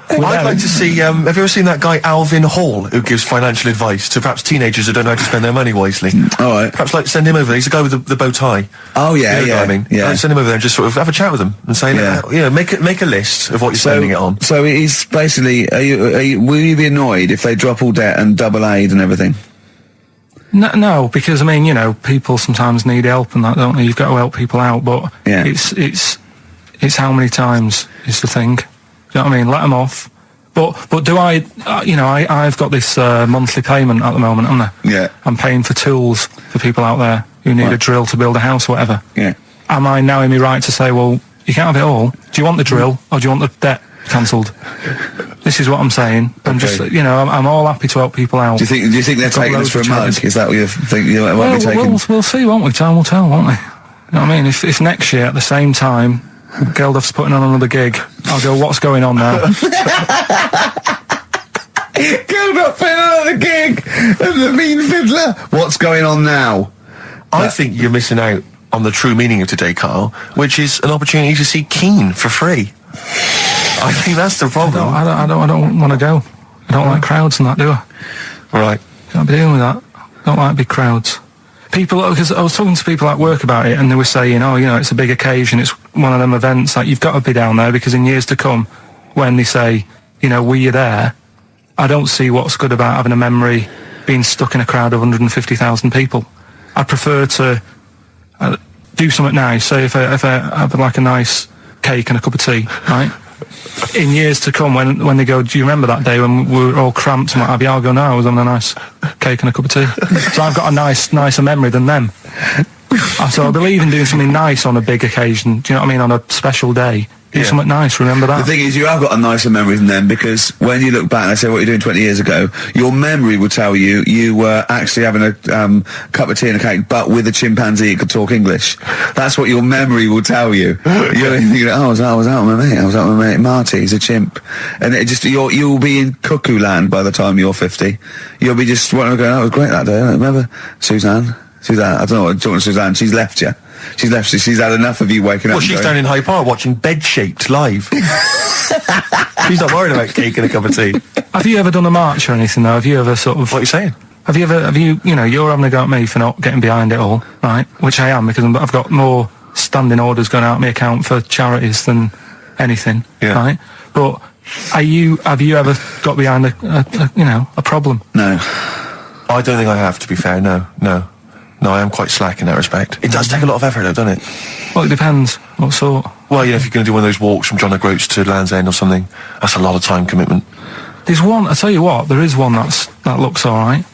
I'd like to see, have you ever seen that guy Alvin Hall, who gives financial advice to perhaps teenagers who don't know how to spend their money wisely? All right. Perhaps send him over there. He's the guy with the bow tie. Oh, yeah, you know what I mean? yeah. Send him over there and just sort of have a chat with him and say, make a list of what you're spending it on. So he's basically, will you be annoyed if they drop all debt and double aid and everything? No, because I mean, people sometimes need help and that, don't they? You've got to help people out, but it's how many times is the thing. Do you know what I mean? Let them off. But do I, I've got this monthly payment at the moment, haven't I? Yeah. I'm paying for tools for people out there who need a drill to build a house or whatever. Yeah. Am I now in my right to say, well, you can't have it all? Do you want the drill or do you want the debt cancelled? This is what I'm saying. I'm just, I'm all happy to help people out. Do you think they're taking us for a mug? Is that what you think you might be taking? We'll see, won't we? Time will tell, won't we? You know what I mean? If next year at the same time Geldof's putting on another gig, I'll go, what's going on now? Geldof putting on another gig and the mean fiddler. What's going on now? I think you're missing out on the true meaning of today, Carl, which is an opportunity to see Keane for free. I think that's the problem. I don't want to go. I don't like crowds and that, do I? Right. Can't be dealing with that. Don't like big crowds. People, because I was talking to people at work about it, and they were saying, it's a big occasion, it's one of them events, like, you've got to be down there, because in years to come, when they say, were you there, I don't see what's good about having a memory being stuck in a crowd of 150,000 people. I prefer to do something nice. Say if I have like a nice cake and a cup of tea, right? In years to come, when they go, do you remember that day when we were all cramped and what have you? I'll go, no, I was having a nice cake and a cup of tea. So I've got a nicer memory than them. So I believe in doing something nice on a big occasion. Do you know what I mean? On a special day. Do something nice, remember that. The thing is, you have got a nicer memory than them, because when you look back and they say what you're doing 20 years ago, your memory will tell you were actually having a cup of tea and a cake, but with a chimpanzee that could talk English. That's what your memory will tell you. You're thinking, I was out with my mate. I was out with my mate Marty. He's a chimp. And it just you'll be in cuckoo land by the time you're 50. You'll be just going, that was great that day. I remember Suzanne, I don't know what, talking to Suzanne, she's left you. She's left you. She's had enough of you waking up. Well, she's down in Hyde Park watching Bed-Shaped live. She's not worried about cake and a cup of tea. Have you ever done a march or anything, though? Have you ever sort of... What are you saying? Have you, you're having a go at me for not getting behind it all, right? Which I am, because I've got more standing orders going out of my account for charities than anything, right? But have you ever got behind a problem? No. I don't think I have, to be fair, no. No, I am quite slack in that respect. It does take a lot of effort, though, doesn't it? Well, it depends. What sort? Well, if you're going to do one of those walks from John O'Groats to Land's End or something, that's a lot of time commitment. There's one, I tell you what, there is one that looks alright.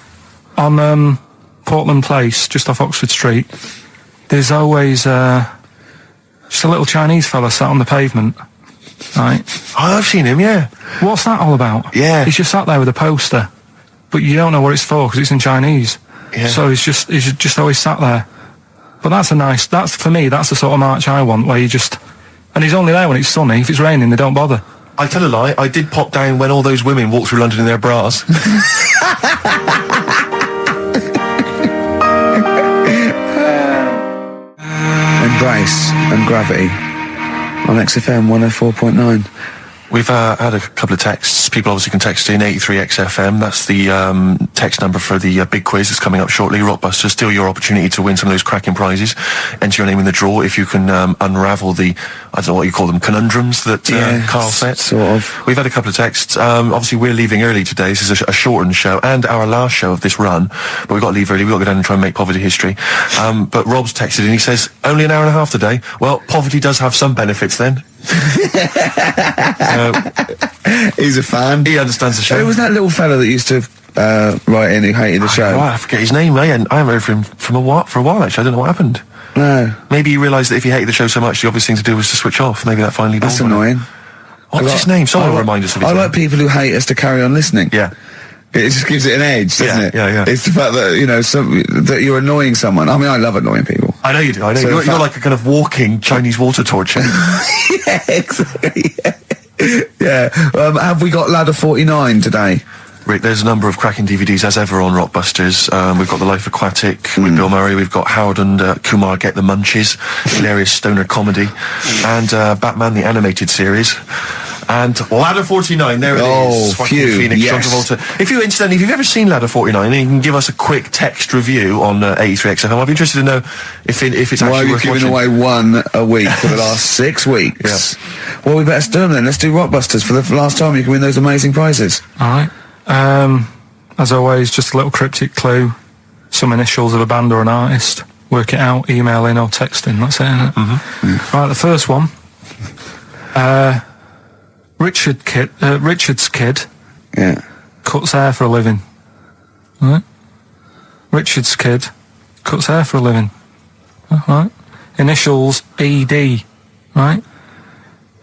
On Portland Place, just off Oxford Street, there's always just a little Chinese fella sat on the pavement, right? Oh, I've seen him, yeah. What's that all about? Yeah. He's just sat there with a poster, but you don't know what it's for because it's in Chinese. Yeah. So he's just always sat there. But for me, that's the sort of march I want, where you just... And he's only there when it's sunny. If it's raining, they don't bother. I tell a lie. I did pop down when all those women walked through London in their bras. Embrace and Gravity on XFM 104.9. We've had a couple of texts. People obviously can text in 83XFM. That's the text number for the big quiz that's coming up shortly. Rockbusters, still your opportunity to win some of those cracking prizes. Enter your name in the draw if you can unravel the, I don't know what you call them, conundrums that Karl set. Sort of. We've had a couple of texts. Obviously, we're leaving early today. This is a shortened show and our last show of this run. But we've got to leave early. We've got to go down and try and make poverty history. But Rob's texted and he says, only an hour and a half today. Well, poverty does have some benefits then. He's a fan. He understands the show. Who was that little fella that used to write in who hated the show? I forget his name. I haven't heard from him for a while, actually. I don't know what happened. No. Maybe he realised that if he hated the show so much, the obvious thing to do was to switch off. Maybe that finally dawned That's on him. annoying. What's his name? Someone will remind us of his I name. like people who hate us to carry on listening. Yeah. It just gives it an edge, doesn't it? Yeah. It's the fact that, that you're annoying someone. I mean, I love annoying people. I know you do. I know So you're like a kind of walking Chinese water torch. Yeah, exactly. Yeah. Have we got Ladder 49 today? Rick, there's a number of cracking DVDs as ever on Rockbusters. We've got The Life Aquatic with Bill Murray. We've got Howard and Kumar Get the Munchies, hilarious stoner comedy, and Batman the Animated Series. And Ladder 49, there it is. Joaquin phew, Phoenix, yes. John Travolta. If you've ever seen Ladder 49, then you can give us a quick text review on 83XFM. I'd be interested to know if it's Why are actually you worth giving watching. away one a week for the last 6 weeks? Yeah. Well, we better do them then. Let's do Rockbusters for the last time. You can win those amazing prizes. All right. As always, just a little cryptic clue. Some initials of a band or an artist. Work it out, email in or text in. That's it, isn't it? Mm-hmm. Right, the first one. Richard's kid cuts hair for a living. Right? Richard's kid cuts hair for a living. Right? Initials ED. Right?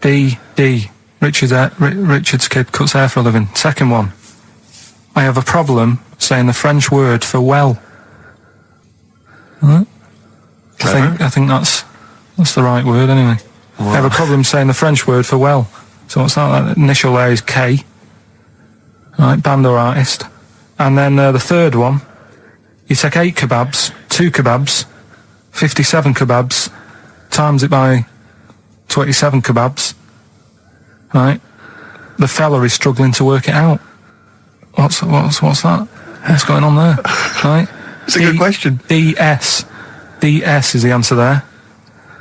ED. Richard's kid cuts hair for a living. Second one. I have a problem saying the French word for well. Right? I think that's the right word anyway. Wow. I have a problem saying the French word for well. So what's that? The initial there is K. Right, band or artist. And then the third one, you take 8 kebabs, 2 kebabs, 57 kebabs, times it by 27 kebabs. Right? The fella is struggling to work it out. What's that? What's going on there? Right? It's a good question. DS is the answer there.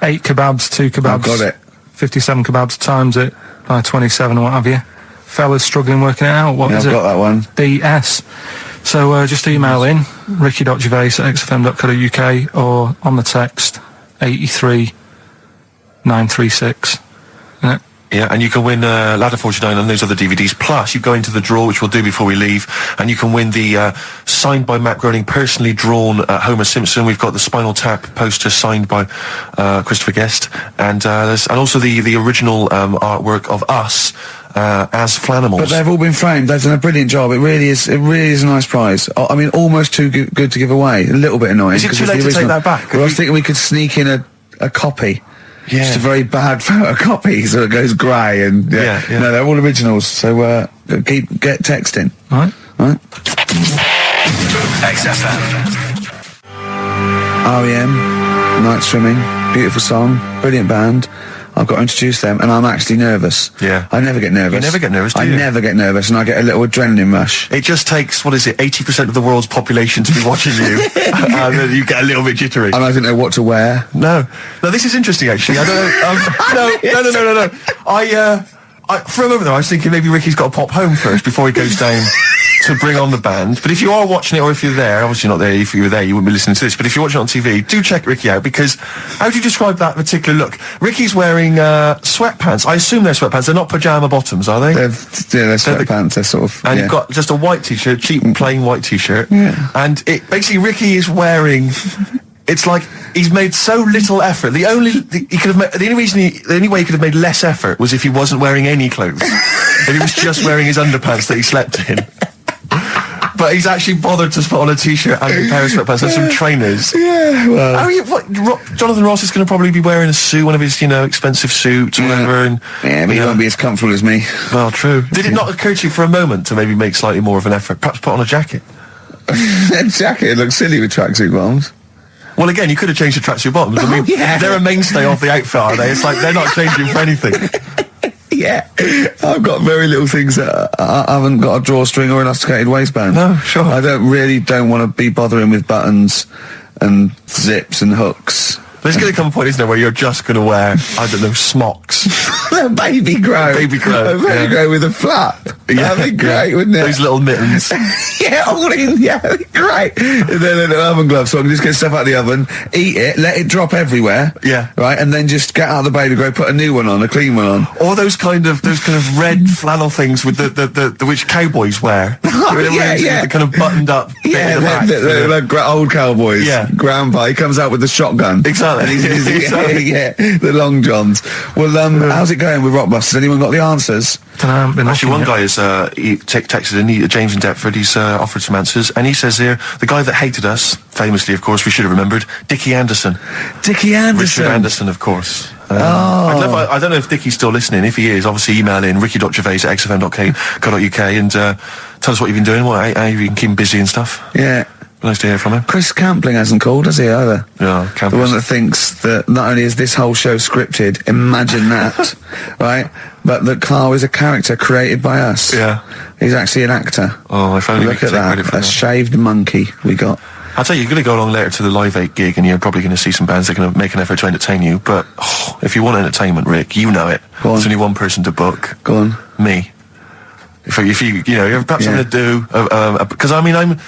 8 kebabs, 2 kebabs. I've got it. 57 kebabs times it by 27 or what have you. Fella's struggling working it out. What is I've it? got that one. DS. So just email in ricky.gervais@xfm.co.uk or on the text 83936. Yeah. Yeah, and you can win Ladder 49 and those other DVDs. Plus, you go into the draw, which we'll do before we leave, and you can win the signed by Matt Groening, personally drawn Homer Simpson. We've got the Spinal Tap poster signed by Christopher Guest, and also the original artwork of us as Flanimals. But they've all been framed. They've done a brilliant job. It really is a nice prize. I mean, almost too good to give away. A little bit annoying. Is it too 'cause late it's the to take original. that back? Well, I was thinking we could sneak in a copy. Yeah. Just a very bad photocopy, so it goes grey and Yeah. No, they're all originals. So get texting. Right. XFM. REM, Night Swimming, beautiful song, brilliant band. I've got to introduce them, and I'm actually nervous. Yeah. I never get nervous. You never get nervous, do I you? never get nervous, and I get a little adrenaline rush. It just takes, 80% of the world's population to be watching you, and then you get a little bit jittery. And I don't know what to wear. No, this is interesting actually. I don't know. No. I for a moment though, I was thinking maybe Ricky's got to pop home first before he goes down to bring on the band. But if you are watching it, or if you're there, obviously not there. If you were there, you wouldn't be listening to this. But if you're watching it on TV, do check Ricky out, because how do you describe that particular look? Ricky's wearing sweatpants. I assume they're sweatpants. They're not pajama bottoms, are they? They're sweatpants. They're sort of. And you've got just a white t-shirt, cheap plain white t-shirt. Yeah. And it basically Ricky is wearing. It's like he's made so little effort. The only way he could have made less effort was if he wasn't wearing any clothes. If he was just wearing his underpants that he slept in. But he's actually bothered to put on a t-shirt and a pair of sweatpants and some trainers. Yeah, well. Jonathan Ross is going to probably be wearing a suit, one of his, expensive suits or whatever. And, yeah, but he won't be as comfortable as me. Well, true. Did it not occur to you for a moment to maybe make slightly more of an effort? Perhaps put on a jacket? That jacket looks silly with tracksuit bottoms. Well, again, you could have changed the tracksuit bottoms. I mean, they're a mainstay of the outfit, are they? It's like they're not changing for anything. Yeah, I've got very little things that I haven't got a drawstring or elasticated waistband. No, sure. I don't want to be bothering with buttons and zips and hooks. There's going to come a point, isn't there, where you're just going to wear, I don't know, smocks. A baby grow. A baby grow with a flap. That'd be great, wouldn't it? Those little mittens. Yeah, all in. Yeah, that'd be great. And then a little oven glove, so I can just get stuff out of the oven, eat it, let it drop everywhere. Yeah. Right, and then just get out of the baby grow, put a new one on, a clean one on. Or those kind of red flannel things with the which cowboys wear. Yeah. The kind of buttoned up bit Yeah, in the back. the old cowboys. Yeah. Grandpa, he comes out with the shotgun. Exactly. And Exactly. yeah, the long johns. Well, how's it going with Rockbusters? Anyone got the answers? Actually, one guy has texted in, James in Deptford, he's offered some answers, and he says here, the guy that hated us, famously, of course, we should have remembered, Dickie Anderson. Dickie Anderson. Richard Anderson, of course. I don't know if Dickie's still listening. If he is, obviously email in ricky.gervais@xfm.co.uk and tell us what you've been doing, how you've been keeping busy and stuff. Yeah. Nice to hear from him. Chris Campling hasn't called, has he, either? Yeah, The one that thinks that not only is this whole show scripted, imagine that, right? But that Karl is a character created by us. Yeah. He's actually an actor. Oh, if only we Look could at take credit that. for A that. shaved monkey we got. I'll tell you, you're going to go along later to the Live 8 gig and you're probably going to see some bands that are going to make an effort to entertain you. But if you want entertainment, Rick, you know it. Go on. There's only one person to book. Go on. Me. If you have perhaps something to do, because I'm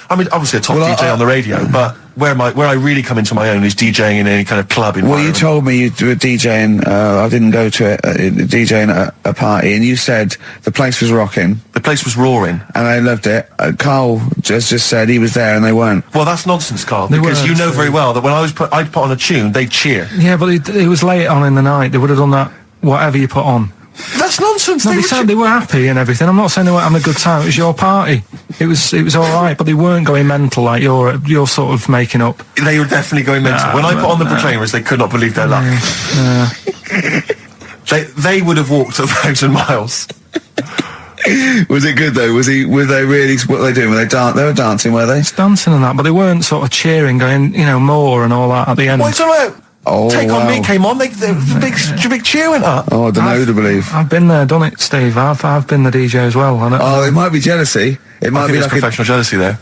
obviously a top DJ on the radio, but where I really come into my own is DJing in any kind of club environment. Well, you told me you were DJing, I didn't go to it, DJing at a party, and you said the place was rocking. The place was roaring. And I loved it. Karl just said he was there and they weren't. Well, that's nonsense, Carl, because you know very well that when I'd put on a tune, they'd cheer. Yeah, but it was late on in the night. They would have done that, whatever you put on. That's nonsense. No, they said they were happy and everything. I'm not saying they weren't having a good time. It was your party. It was all right, but they weren't going mental like you're sort of making up. They were definitely going mental. When I put on the Proclaimers, they could not believe their luck. They would have walked 1,000 miles. Was it good though? Were they really? What were they doing? They were dancing, were they? Dancing and that, but they weren't sort of cheering, going, more and all that at the end. What are you talking about? Oh, Take wow. On Me came on, the big cheer went up. Oh, I don't know who to believe. I've been there, done it, Steve. I've been the DJ as well. Oh, it might be jealousy. It might be like professional jealousy there.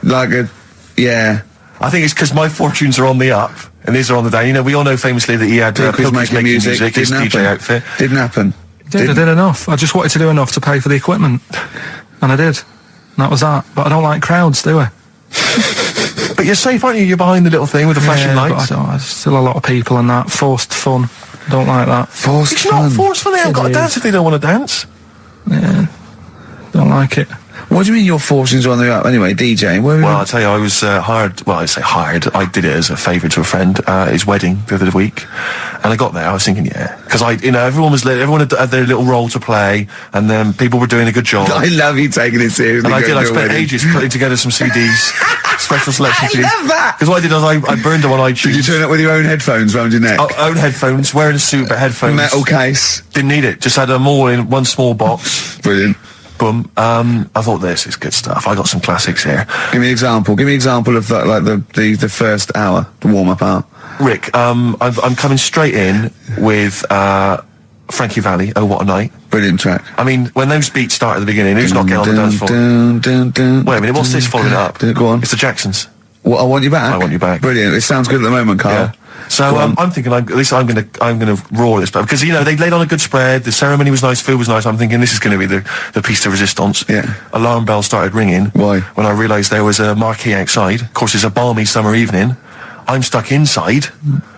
Yeah. I think it's because my fortunes are on the up and these are on the down. We all know famously that he had Pilkington making music. his Didn't DJ happen. outfit. Didn't happen. I did enough. I just wanted to do enough to pay for the equipment, and I did. And that was that. But I don't like crowds, do I? But you're safe, aren't you? You're behind the little thing with the flashing lights. But there's still a lot of people and that. Forced fun. Don't like that. Forced It's fun. not forced fun. They haven't got to dance if they don't want to dance. Yeah. Don't like it. What do you mean your fortunes are on the up? Anyway, DJing. Well, I'll tell you, I was hired. Well, I say hired. I did it as a favour to a friend. His wedding the other week, and I got there. I was thinking, because everyone had their little role to play, and then people were doing a good job. I love you taking it seriously. And I spent ages putting together some CDs, special selection CDs. I love that. Because what I did was I burned them on iTunes. Did you turn up with your own headphones round your neck? Own headphones, wearing a suit, but headphones. Metal case. Didn't need it. Just had them all in one small box. Brilliant. Boom. I thought this is good stuff. I got some classics here. Give me an example. Give me an example of that, like the first hour, the warm up hour. Rick, I'm coming straight in with Frankie Valli. Oh, what a night! Brilliant track. I mean, when those beats start at the beginning, who's not getting on the dance floor? Wait a minute, what's this following it up? Go on. It's the Jacksons. Well, I Want You Back. I Want You Back. Brilliant. It sounds good at the moment, Karl. Yeah. So I'm thinking, at least I'm gonna roar this, but because they laid on a good spread, the ceremony was nice, food was nice. I'm thinking this is going to be the piece de resistance. Yeah. Alarm bell started ringing. Why? When I realised there was a marquee outside. Of course, it's a balmy summer evening. I'm stuck inside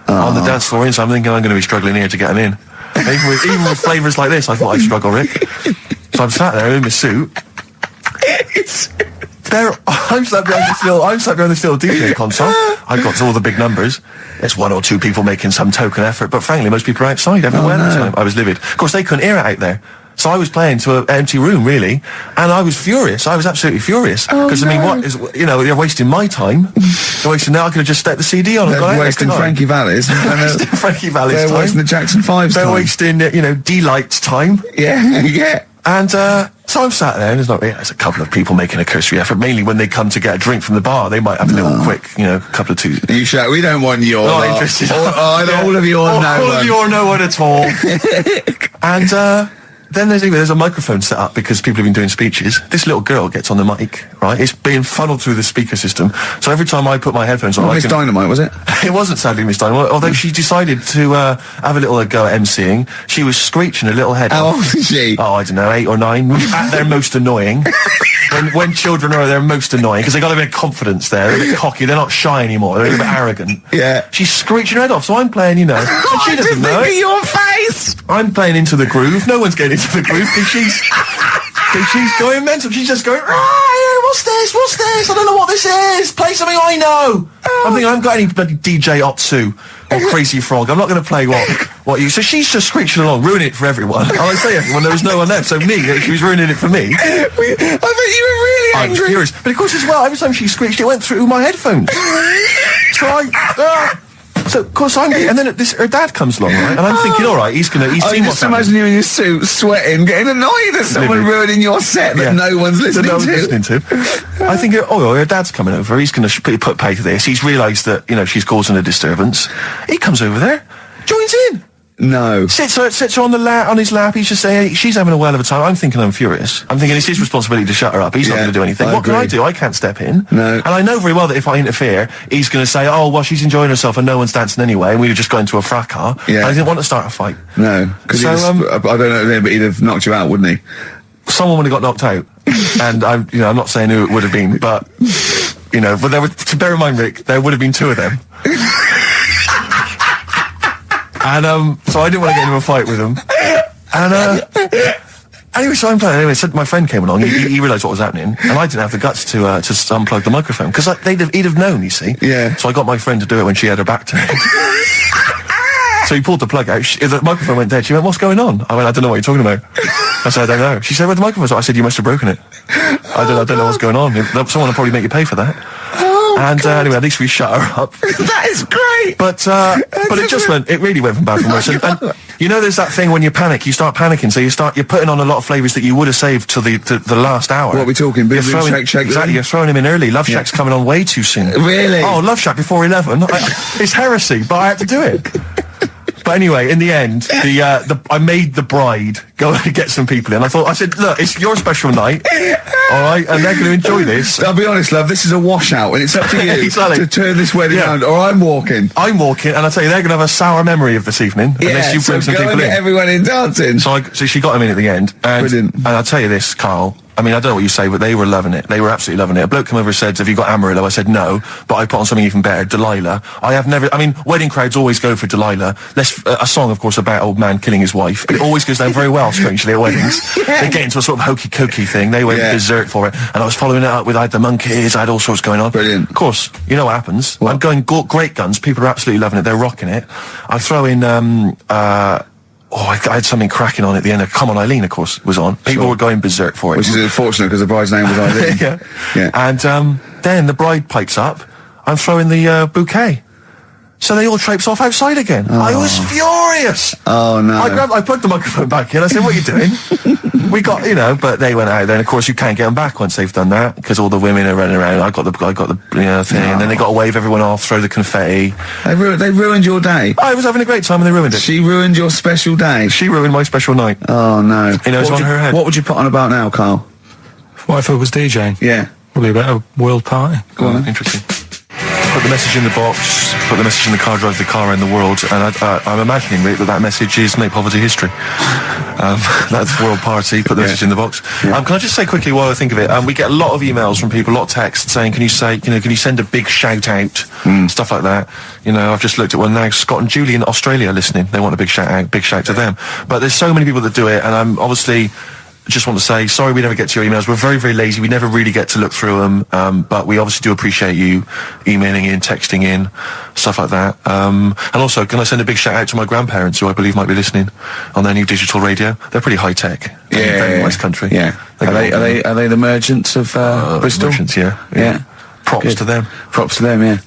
on the dance floor inside. I'm thinking I'm going to be struggling here to get them in. Even with flavours like this, I thought I'd struggle, Rick. So I'm sat there in my suit. I'm sat behind this little DJ console. I've got all the big numbers. There's one or two people making some token effort, but frankly, most people are outside everywhere. I was livid. Of course, they couldn't hear it out there. So I was playing to an empty room, really, and I was furious. I was absolutely furious. Because, I mean, what is, you know, they're wasting my time. They're wasting, now I could have just stuck the CD on and They're gone out. wasting Frankie Valli's. Frankie Valli's They're time. wasting the Jackson 5's They're time. wasting, you know, D-Light's time. Yeah, yeah. And so I'm sat there, and there's a couple of people making a cursory effort. Mainly when they come to get a drink from the bar, they might have a little quick, you know, couple of twos. You shout, we don't want your Not lot. interested. All of you or no All one. of you or no one at all. And then there's a microphone set up because people have been doing speeches. This little girl gets on the mic, right? It's being funneled through the speaker system. So every time I put my headphones on, Miss Dynamite, was it? It wasn't sadly Miss Dynamite, although she decided to have a little go at emceeing. She was screeching her little head How off. old is she? Oh, I don't know, 8 or 9, at their most annoying. When children are at their most annoying, because they got a bit of confidence there, they're a bit cocky, they're not shy anymore, they're a bit arrogant. Yeah. She's screeching her head off, so I'm playing, you know, and she doesn't know. Look at your face! I'm playing into the groove, no one's getting into the groove, because she's going mental, she's just going, what's this, I don't know what this is, play something I know. I'm thinking, I haven't got any bloody DJ Otsu or Crazy Frog, I'm not going to play what you... So she's just screeching along, ruining it for everyone. And I say everyone, there was no one left, so me, she was ruining it for me. I bet you were really I was angry. furious. But of course as well, every time she screeched, it went through my headphones. So of course I'm... And then her dad comes along, right? And I'm thinking, all right, he's I seen can what's just happening. imagine you in your suit, sweating, getting annoyed at someone Livid. ruining your set that Yeah. no one's listening No one's to. listening to. I think, her dad's coming over. He's going to put pay to this. He's realised that, you know, she's causing a disturbance. He comes over there, joins in. No. Sits her on his lap. He's just saying, hey, she's having a whale of a time. I'm thinking I'm furious. I'm thinking it's his responsibility to shut her up. He's not Yeah, going to do anything. I What can I agree. do? I can't step in. No. And I know very well that if I interfere, he's going to say, oh, well, she's enjoying herself and no one's dancing anyway, and we've just got into a fracas. Yeah. And I didn't want to start a fight. No. Because So, I don't know, but he'd have knocked you out, wouldn't he? Someone would have got knocked out. And I'm not saying who it would have been, but, you know, but to bear in mind, Rick, there would have been 2 of them. And so I didn't want to get into a fight with them. And anyway, so I'm playing. Anyway, so my friend came along. He realised what was happening, and I didn't have the guts to unplug the microphone because he'd have known. You see. Yeah. So I got my friend to do it when she had her back turned. So he pulled the plug out. The microphone went dead. She went, "What's going on?" I went, "I don't know what you're talking about." I said, "I don't know." She said, "Where the microphone's?" I said, "You must have broken it." I don't know what's going on. Someone will probably make you pay for that. And anyway, at least we shut her up. That is great. But it really went from bad to worse. And you know, there's that thing when you panic, you start panicking, so you're putting on a lot of flavours that you would have saved till the last hour. What are we talking? Boom, boom, shake, shake, exactly, boom? you're throwing him in early. Love Shack's coming on way too soon. Really? Oh, Love Shack before 11. It's heresy, but I had to do it. But anyway, in the end, I made the bride go and get some people in. I said, look, it's your special night, all right, and they're going to enjoy this. I'll be honest, love, this is a washout, and it's up to you Exactly. to turn this wedding Yeah. around, or I'm walking. I'm walking, and I tell you, they're going to have a sour memory of this evening unless you so bring some go people and in. get everyone in dancing. So she got him in at the end. And, Brilliant. And I'll tell you this, Carl. I mean, I don't know what you say, but they were loving it. They were absolutely loving it. A bloke came over and said, have you got Amarillo? I said, no, but I put on something even better, Delilah. Wedding crowds always go for Delilah. A song, of course, about old man killing his wife, but it always goes down very well, strangely, at weddings. They get into a sort of hokey-cokey thing. They went berserk for it. And I was following it up with, I had the monkeys, I had all sorts going on. Brilliant. Of course, you know what happens. I'm going great guns. People are absolutely loving it. They're rocking it. I throw in, I had something cracking on at the end. Come On Eileen, of course, was on. People were going berserk for it. Which is unfortunate because the bride's name was Eileen. Yeah. And then the bride pipes up. I'm throwing the bouquet. So they all traipse off outside again. I was furious. Oh, no. I plugged the microphone back in. I said, what are you doing? We got, but they went out there. And of course, you can't get them back once they've done that because all the women are running around. I got the thing. And then they got to wave everyone off, throw the confetti. They ruined your day. I was having a great time and they ruined it. She ruined your special day. She ruined my special night. Oh, no. You know, it's on her head. What would you put on about now, Carl? What if I was DJing? Yeah. Probably a better world party. Go on then. Interesting. Put the message in the box, put the message in the car, drive the car around the world, and I'm imagining, Rick, that message is make poverty history. That's world party, put the message in the box. Yeah. Can I just say quickly while I think of it, we get a lot of emails from people, a lot of texts saying, can you send a big shout out, stuff like that. I've just looked at one now, Scott and Julie in Australia listening, they want a big shout out, big shout to them. But there's so many people that do it, and I'm obviously, just want to say sorry we never get to your emails. We're very, very lazy. We never really get to look through them, but we obviously do appreciate you emailing in, texting in, stuff like that. And also, can I send a big shout out to my grandparents, who I believe might be listening on their new digital radio? They're pretty high tech. Very West Country. Yeah. Are they the merchants of Bristol? Merchants, yeah. Props Good. to them. Props to them. Yeah.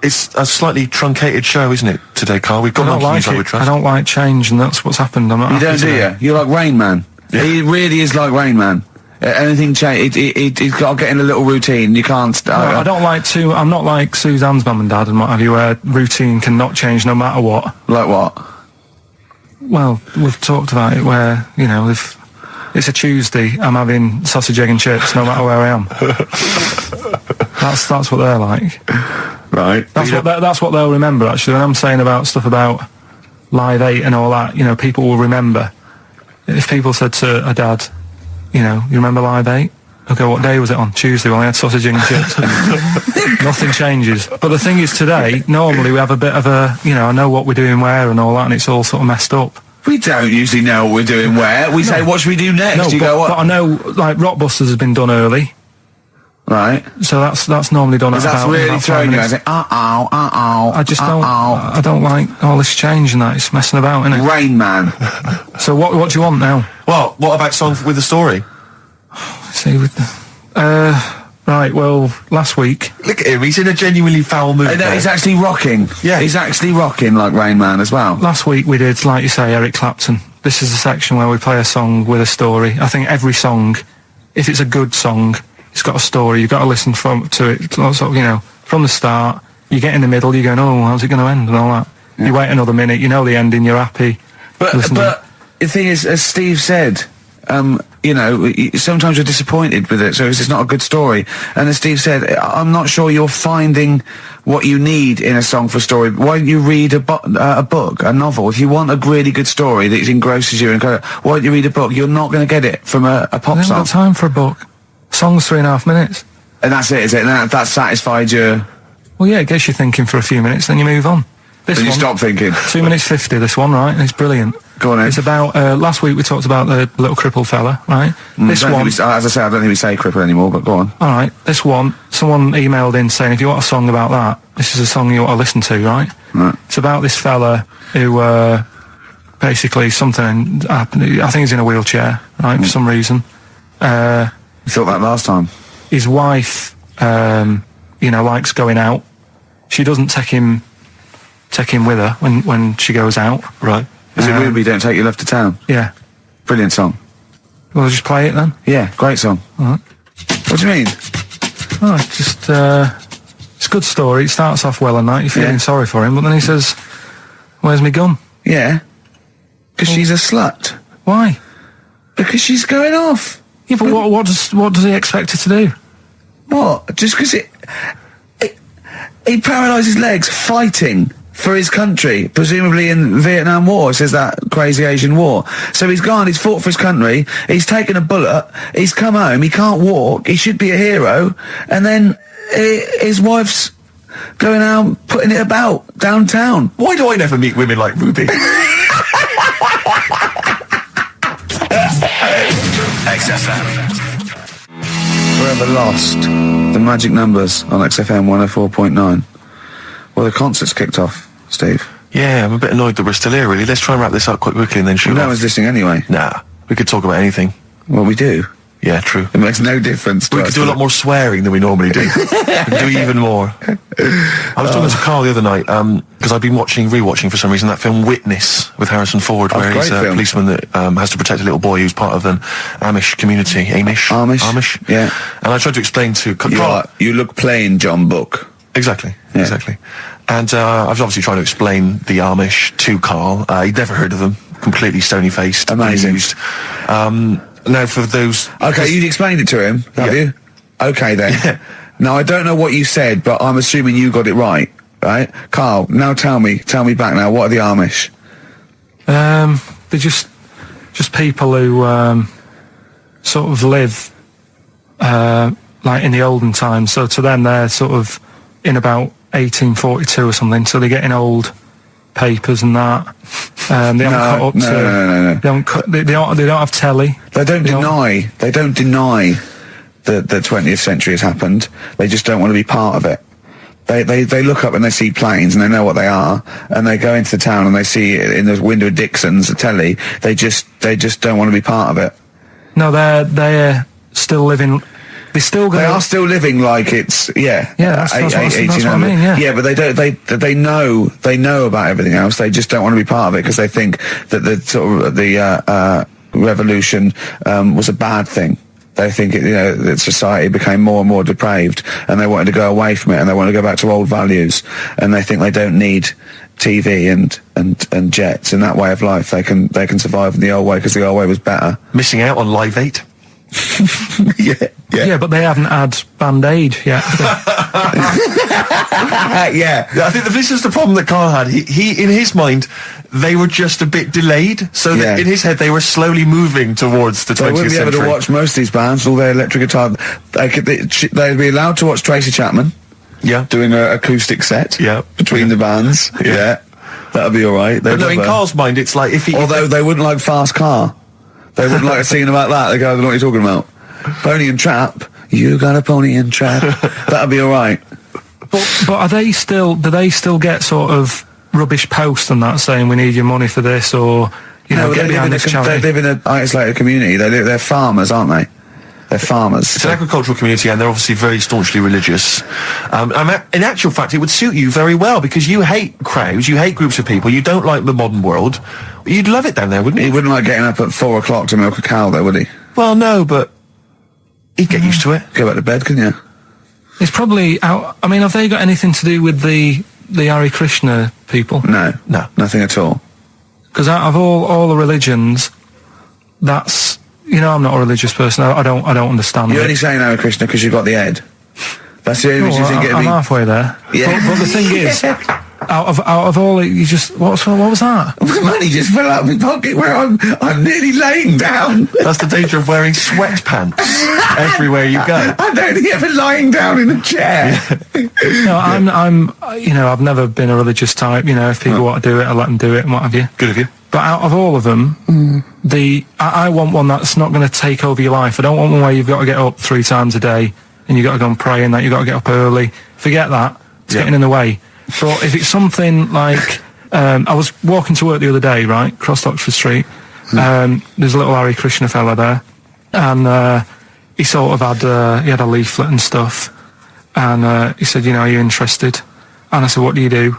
It's a slightly truncated show, isn't it, today, Carl? We've got I don't Monkey like News, I would it. trust. I don't like change, and that's what's happened. I'm not You happy don't, do today. you? You're like Rain Man. Yeah. He really is like Rain Man. Anything change, he's got to get in a little routine. You can't. I don't like to. I'm not like Suzanne's mum and dad and what have you, where routine cannot change no matter what. Like what? Well, we've talked about it where, if it's a Tuesday, I'm having sausage, egg and chips no matter where I am. That's what they're like. Right. That's what they'll remember, actually. When I'm saying about stuff about Live 8 and all that, people will remember. If people said to a dad, you remember Live 8? Okay, what day was it on? Tuesday. Well, I had sausage, egg and chips. Nothing changes. But the thing is, today, normally we have a bit of a, I know what we're doing where and all that, and it's all sort of messed up. We don't usually know what we're doing where. We say, what should we do next? No, You but, go, what? but I know, like, Rockbusters has been done early, Right. so that's normally done at That's about really 5 throwing you. I minutes. say, I just don't. I don't like all this change and that. It's messing about, isn't it? Rain Man. So what do you want now? Well, what about Song with a Story? See with the. Right. Well, last week. Look at him, he's in a genuinely foul mood. No, there. he's actually rocking. Yeah. He's actually rocking like Rain Man as well. Last week we did, like you say, Eric Clapton. This is a section where we play a song with a story. I think every song, if it's a good song, it's got a story. You've got to listen to it, sort of, from the start. You get in the middle, you're going, oh, how's it going to end and all that. Yeah. You wait another minute, you know the ending, you're happy. But the thing is, as Steve said, sometimes you're disappointed with it, so it's not a good story. And as Steve said, I'm not sure you're finding what you need in a song for story. Why don't you read a book, a novel? If you want a really good story that engrosses you, why don't you read a book? You're not going to get it from a pop I haven't song. got time for a book. Song's 3.5 minutes. And that's it, is it? And that satisfied you. Well, yeah, it gets you thinking for a few minutes, then you move on. This Then you one, stop thinking. 2 minutes 50, this one, right? It's brilliant. Go on, Ed. It's about, last week we talked about the little crippled fella, right? This one, as I say, I don't think we say cripple anymore, but go on. alright, this one, someone emailed in saying, if you want a song about that, this is a song you ought to listen to, right? Right. It's about this fella who, basically something happened, I think he's in a wheelchair, right, for some reason. You thought that last time. His wife, likes going out. She doesn't take him with her when she goes out. Right. Is it weird we don't take your love to town? Yeah. Brilliant song. Well, just play it then. Yeah, great song. Alright. What do you mean? Oh, it's a good story. It starts off well and that. You're feeling sorry for him, but then he says, "Where's my gun?" Yeah. Because she's a slut. Why? Because she's going off. Yeah, but what does he expect her to do? What? Just because he paralysed his legs fighting for his country, presumably in the Vietnam War, it says that crazy Asian war. So he's gone, he's fought for his country, he's taken a bullet, he's come home, he can't walk, he should be a hero, and then his wife's going out putting it about downtown. Why do I never meet women like Ruby? XFM. Forever Lost, the magic numbers on XFM 104.9. Well, the concert's kicked off, Steve. Yeah, I'm a bit annoyed that we're still here, really. Let's try and wrap this up quite quickly and then shoot No off. one's listening anyway. Nah, we could talk about anything. Well, we do. Yeah, true. It makes no difference to We us. could do a lot more swearing than we normally do. We could do even more. I was talking to Carl the other night, because I've been rewatching for some reason, that film Witness with Harrison Ford, where great he's a film. policeman that has to protect a little boy who's part of an Amish community. Amish? Yeah. And I tried to explain to Carl... You look plain, John Book. Exactly, Yeah. exactly. And I was obviously trying to explain the Amish to Carl. He'd never heard of them. Completely stony-faced. Amazing. Confused. Now, for those... Okay, you explained it to him, have Yeah. you? Okay, then. Yeah. Now, I don't know what you said, but I'm assuming you got it right, right? Carl, now tell me back now, what are the Amish? They're just people who sort of live like in the olden times. So to them, they're sort of in about 1842 or something. So they're getting old papers and that. They haven't caught up to. No. They haven't. They don't have telly. They don't deny that the 20th century has happened. They just don't want to be part of it. They look up and they see planes and they know what they are, and they go into the town and they see it in the window of Dixon's, a telly. They just don't want to be part of it. No, they're still living. They are still living like it's that's what I mean. Yeah, but they don't. They know about everything else. They just don't want to be part of it because they think that the sort of the revolution was a bad thing. They think that society became more and more depraved, and they wanted to go away from it, and they want to go back to old values, and they think they don't need TV and jets in that way of life. They can survive in the old way because the old way was better. Missing out on Live 8. Yeah, but they haven't had Band-Aid yet. Yeah, I think this is the problem that Karl had. He in his mind, they were just a bit delayed, so that in his head they were slowly moving towards the 20th century. They wouldn't be able to watch most of these bands, all their electric guitar. They'd be allowed to watch Tracy Chapman. Yeah, doing an acoustic set. Yeah, between the bands. Yeah, that'd be all right. But no, in Karl's mind, it's like if he. Although they wouldn't like Fast Car. They wouldn't like a scene about that. They go, I don't know what you're talking about. Pony and Trap. You got a pony and trap. That'd be all right. But are they still? Do they still get sort of rubbish posts and that saying we need your money for this, or get behind this charity? They live in an isolated community. They're farmers, aren't they? They're farmers. It's an agricultural community, and they're obviously very staunchly religious. In actual fact, it would suit you very well because you hate crowds, you hate groups of people, you don't like the modern world. You'd love it down there, wouldn't you? He wouldn't like getting up at 4 o'clock to milk a cow, though, would he? Well, no, but he'd get used to it. Go back to bed, couldn't you? It's probably out. I mean, have they got anything to do with the Hare Krishna people? No, nothing at all. Because out of all the religions, that's. I'm not a religious person. I don't understand. You're only saying Hare Krishna because you've got the head. That's the only reason you think it'd be... I'm halfway there. Yeah. But the thing is, out of all it, you just what was that? Money just fell out of my pocket where I'm nearly laying down. That's the danger of wearing sweatpants everywhere you go. I'm only ever lying down in a chair. No, I'm I've never been a religious type. If people want to do it, I let them do it and what have you. Good of you. But out of all of them, I want one that's not going to take over your life. I don't want one where you've got to get up 3 times a day and you've got to go and pray and that you've got to get up early. Forget that. It's getting in the way. But if it's something like... I was walking to work the other day, right, across Oxford Street. There's a little Hare Krishna fella there. And he sort of had... he had a leaflet and stuff. And he said, are you interested? And I said, what do you do?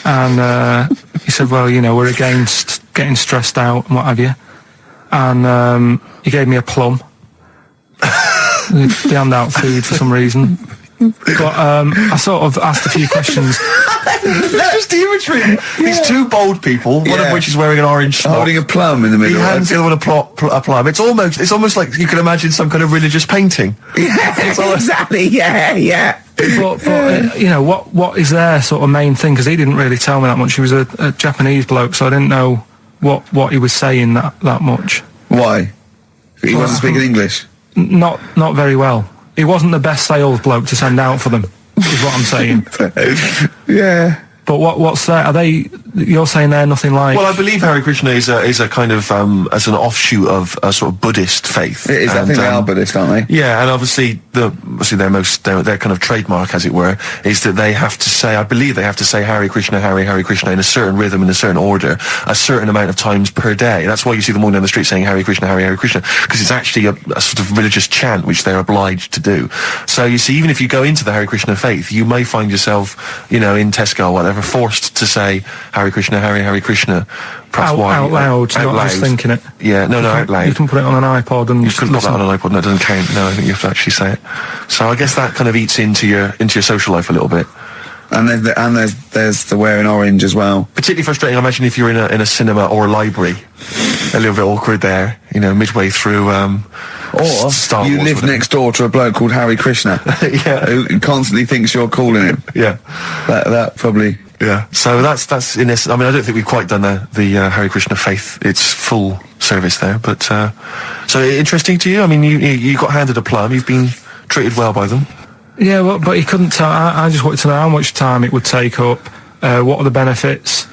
And he said, well, we're against getting stressed out and what have you. And he gave me a plum. They hand out food for some reason. But I sort of asked a few questions. That's just the imagery. These 2 bald people, one of which is wearing an orange smock, holding a plum in the middle. He hands the other one a plum. It's almost like you can imagine some kind of religious painting. Yeah, exactly. Yeah. But what is their sort of main thing? Because he didn't really tell me that much. He was a Japanese bloke, so I didn't know what he was saying that much. Why? He wasn't speaking English? Not very well. He wasn't the best sales bloke to send out for them, is what I'm saying. Yeah. But what's that? Are they? You're saying they're nothing like? Well, I believe Hare Krishna is a kind of as an offshoot of a sort of Buddhist faith. It is. I think they are Buddhist, aren't they? Yeah, and obviously their kind of trademark, as it were, is that they have to say. I believe they have to say Hare Krishna, Hare Krishna in a certain rhythm, in a certain order, a certain amount of times per day. That's why you see them walking down the street saying Hare Krishna, Hare Krishna, because it's actually a sort of religious chant which they're obliged to do. So you see, even if you go into the Hare Krishna faith, you may find yourself, in Tesco or whatever, forced to say Hare Krishna, Hare Krishna. Perhaps out loud, not just thinking it. Yeah, no, out loud. You can put it on an iPod and you can put that on an iPod. No, it doesn't count. No, I think you have to actually say it. So I guess that kind of eats into your social life a little bit. And there's the wearing orange as well. Particularly frustrating, I imagine, if you're in a cinema or a library. A little bit awkward there, midway through. Or Star you Wars, live next door to a bloke called Hare Krishna, who constantly thinks you're calling him. Yeah, that probably. Yeah, so that's in this. I mean, I don't think we've quite done the Hare Krishna faith its full service there, but so interesting to you. I mean, you got handed a plum. You've been treated well by them. Yeah, well, but he couldn't tell. I just wanted to know how much time it would take up. What are the benefits?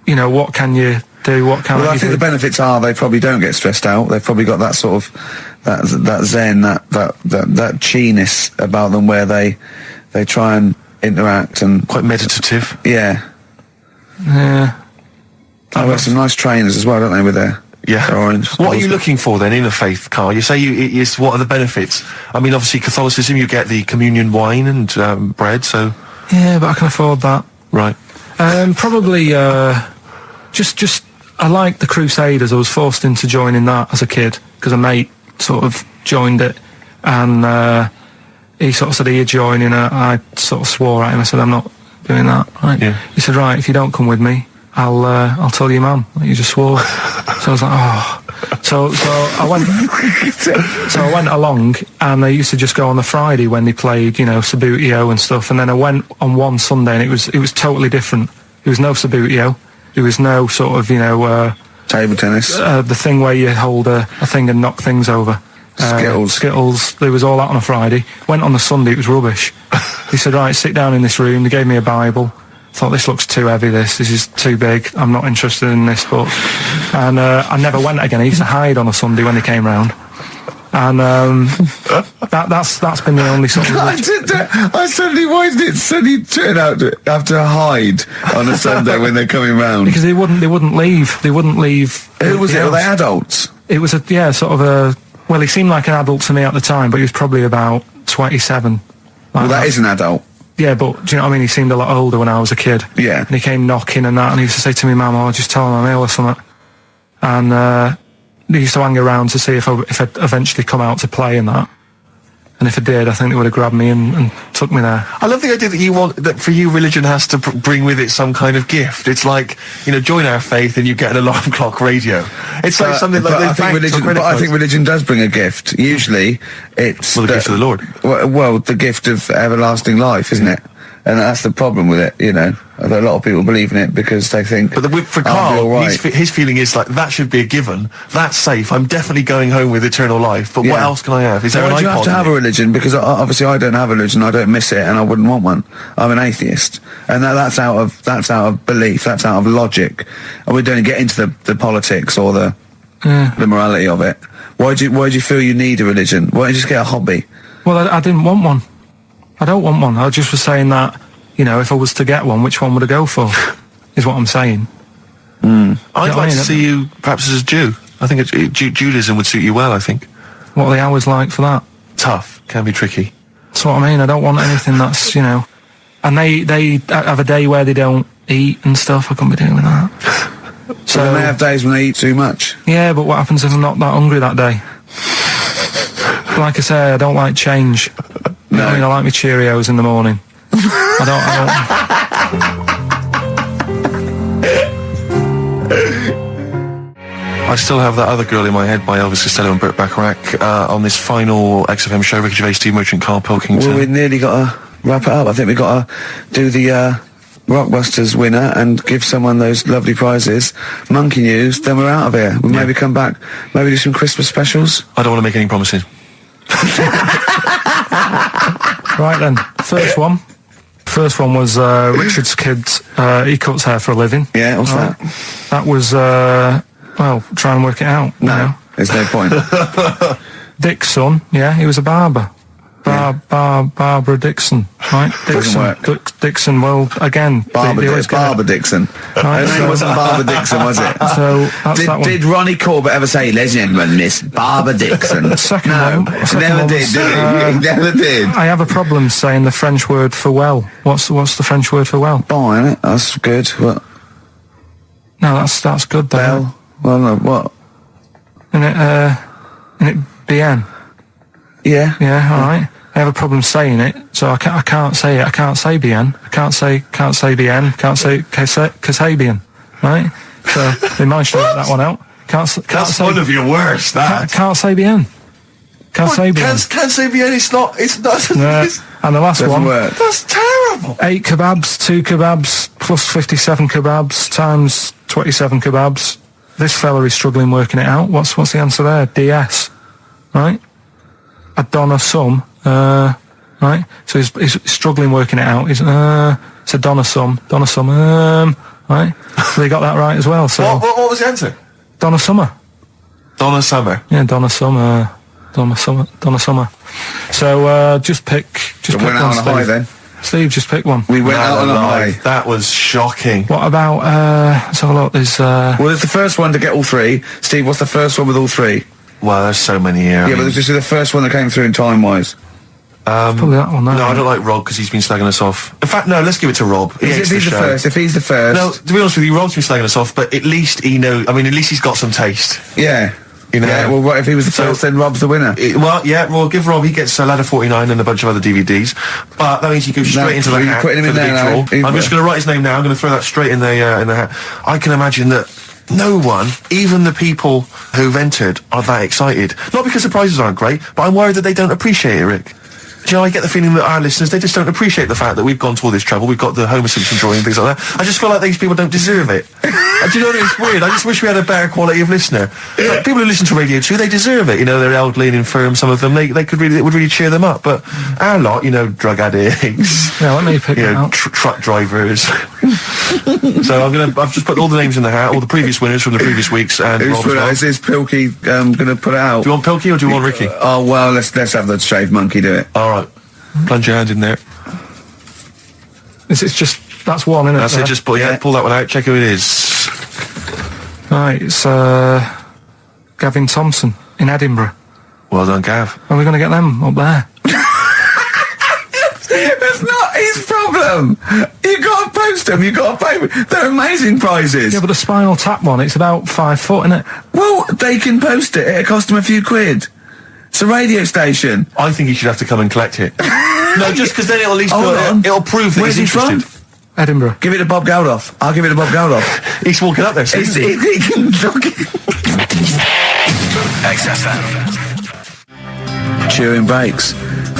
what can you do? What can Well, I you think do? the benefits are they probably don't get stressed out. They've probably got that sort of that zen, that chi-ness about them, where they try and interact and Quite meditative. yeah. Yeah. I've got some nice trainers as well, don't they, with their orange. What are you looking for then in a faith, Carl? You say what are the benefits? I mean, obviously Catholicism, you get the communion wine and bread, so... Yeah, but I can afford that. Right. Probably just I like the Crusaders. I was forced into joining that as a kid because a mate sort of joined it, and he sort of said he'd join, and I sort of swore at him. I said, I'm not doing that. Right? Yeah. He said, right, if you don't come with me, I'll tell your mum that you just swore. So I was like, oh. So I went. So I went along, and they used to just go on the Friday when they played, Sabutio and stuff. And then I went on one Sunday, and it was totally different. There was no Sabutio. There was no sort of table tennis, the thing where you hold a thing and knock things over. Skittles. There was all that on a Friday. Went on the Sunday. It was rubbish. He said, right, sit down in this room. They gave me a Bible. Thought, this looks too heavy, this is too big, I'm not interested in this book. And I never went again. I used to hide on a Sunday when they came round. And that's been the only sort of... I suddenly, why did it suddenly turn out to have to hide on a Sunday when they're coming round? Because they wouldn't leave. They wouldn't leave. Who was it? Were they adults? It was well, he seemed like an adult to me at the time, but he was probably about 27. Well, that is an adult. Yeah, but do you know what I mean? He seemed a lot older when I was a kid. Yeah. And he came knocking and that, and he used to say to me, Mum, I'll just tell him I'm ill or something. And he used to hang around to see if I'd eventually come out to play and that. And if I did, I think they would have grabbed me and took me there. I love the idea that for you, religion has to bring with it some kind of gift. It's like, join our faith and you get an alarm clock radio. It's like something like I think religion does bring a gift. Usually, it's the gift of the Lord. Well, the gift of everlasting life, isn't it? And that's the problem with it, A lot of people believe in it because they think... But for Carl, his feeling is like, that should be a given. That's safe. I'm definitely going home with eternal life. But what else can I have? Is there an iPod? You have to have a religion? Because obviously I don't have a religion. I don't miss it, and I wouldn't want one. I'm an atheist, and that's out of belief. That's out of logic. And we don't get into the politics or the morality of it. Why do you feel you need a religion? Why don't you just get a hobby? Well, I didn't want one. I don't want one. I just was saying that, if I was to get one, which one would I go for? Is what I'm saying. I'd like to see you perhaps as a Jew. I think Judaism would suit you well, I think. What are the hours like for that? Tough. Can be tricky. That's what I mean. I don't want anything that's, And they have a day where they don't eat and stuff. I couldn't be doing that. So they have days when they eat too much. Yeah, but what happens if I'm not that hungry that day? Like I say, I don't like change. No. I like my Cheerios in the morning. I still have that other girl in my head by Elvis Costello and Burt Bacharach on this final XFM show. Ricky Gervais, Steve Merchant, Karl Pilkington. Well, we nearly got to wrap it up. I think we've got to do the Rockbusters winner and give someone those lovely prizes. Monkey News, then we're out of here. We'll maybe come back, maybe do some Christmas specials. I don't want to make any promises. Right then, first one was Richard's kids. He cuts hair for a living. Yeah, what's that? That was try and work it out. No, there's no point. Dick's son, he was a barber. Barbara Dixon, right? Dixon. Doesn't work. Dixon. Well, again, Barbara Dixon. Right, Her name wasn't Barbara Dixon, was it? So that's that one. Did Ronnie Corbett ever say, "Ladies and gentlemen, Miss Barbara Dixon"? The second one. Never did. He never did. I have a problem saying the French word for well. What's the French word for well? Oh, isn't it? That's good. What? No, that's good. Bell. Well, no, what? Isn't it bien? Yeah. Yeah, all right. I have a problem saying it, so I can't say it. I can't say bien. I can't say bien. Can't say Kasabian, right? So they managed to work that one out. That's one of your worst. Can't say bien. Can't say bien. Can't say bien. It's not. No. And the last one. Work. That's terrible. 8 kebabs, 2 kebabs, plus 57 kebabs times 27 kebabs. This fella is struggling working it out. What's the answer there? DS, right? A donna sum, right? So he's struggling working it out. It's a donna sum. right? So they got that right as well. So What was the answer? Donna Summer. Donna Summer. Yeah, Donna Summer. So just pick We one, went out on a high Steve. then. Steve, just pick one. We went out on a high. That was shocking. What about, let's have a look, there's, Well, it's the first one to get all three. Steve, what's the first one with all three? Well, there's so many here. Yeah, but it's just the first one that came through in time-wise. probably that one there. No, I don't like Rob because he's been slagging us off. In fact, no, let's give it to Rob. He hates If he's the show. first, if he's the first... No, to be honest with you, Rob's been slagging us off, but at least he knows. I mean, at least he's got some taste. Yeah. You know? Yeah, well, what if he was the first, then Rob's the winner? Well, yeah, well, give Rob, he gets a Ladder 49 and a bunch of other DVDs, but that means he goes straight into the you're hat putting him for in the there big now. draw. I'm just going to write his name now, I'm going to throw that straight in the hat. I can imagine that no one, even the people who've entered, are that excited. Not because the prizes aren't great, but I'm worried that they don't appreciate it, Rick. Do you know, I get the feeling that our listeners, they just don't appreciate the fact that we've gone to all this trouble. We've got the Homer Simpson drawing and things like that. I just feel like these people don't deserve it. Do you know what? It's weird. I just wish we had a better quality of listener. Like, people who listen to Radio 2, they deserve it. You know, they're elderly and infirm, some of them. It would really cheer them up. But our lot, you know, drug addicts. Yeah, let me pick You it know, out. truck drivers. So I've just put all the names in the hat, all the previous winners from the previous weeks, and Who's Rob as put it well. out? Is this Pilkey going to put it out? Do you want Pilkey or do you want Ricky? Oh, well, let's have the shaved monkey do it. All right. Plunge your hand in there. It's just, that's one, isn't it? That's it. Just pull that one out. Check who it is. Right, it's Gavin Thompson in Edinburgh. Well done, Gav. Are we going to get them up there? That's not his problem. You got to post them. You got to pay. They're amazing prizes. Yeah, but the Spinal Tap one, it's about 5 foot, isn't it? Well, they can post it. It'll cost them a few quid. It's a radio station. I think he should have to come and collect it. No, just because then it'll at least Hold on. it'll prove that Where's he's he from? interested. Edinburgh. Give it to Bob Geldof. I'll give it to Bob Geldof. He's walking up there. So he can look it. XFM. Chewing breaks.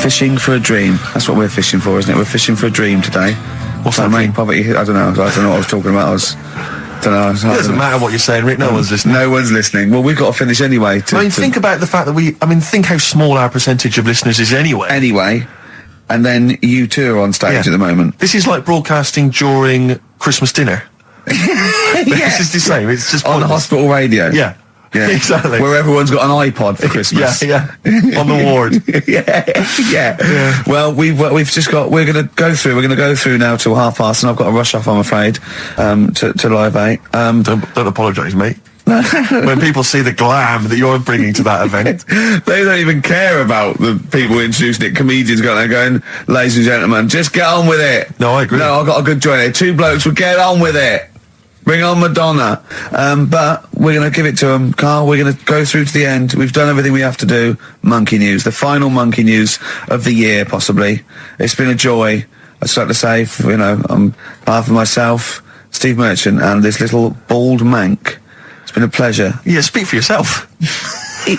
Fishing for a dream. That's what we're fishing for, isn't it? We're fishing for a dream today. What's So that make dream? poverty. I don't know what I was talking about. It doesn't matter what you're saying, Rick. No one's listening. No one's listening. Well, we've got to finish anyway. Think about the fact that think how small our percentage of listeners is anyway. Anyway, and then you two are on stage Yeah. at the moment. This is like broadcasting during Christmas dinner. This is the same. It's just On pointless. hospital radio. Yeah. Yeah. Exactly. Where everyone's got an iPod for Christmas. Yeah. On the ward. yeah. Well, we're going to go through now till 5:30, and I've got to rush off, I'm afraid, to Live 8. Don't apologise, mate. When people see the glam that you're bringing to that event. They don't even care about the people introducing it. Comedians going, ladies and gentlemen, just get on with it. No, I agree. No, I've got a good joint here. Two blokes will get on with it. Bring on Madonna. But we're going to give it to them, Carl. We're going to go through to the end. We've done everything we have to do. Monkey news. The final monkey news of the year, possibly. It's been a joy. I'd just like to say, on behalf of myself, Steve Merchant, and this little bald mank, it's been a pleasure. Yeah, speak for yourself.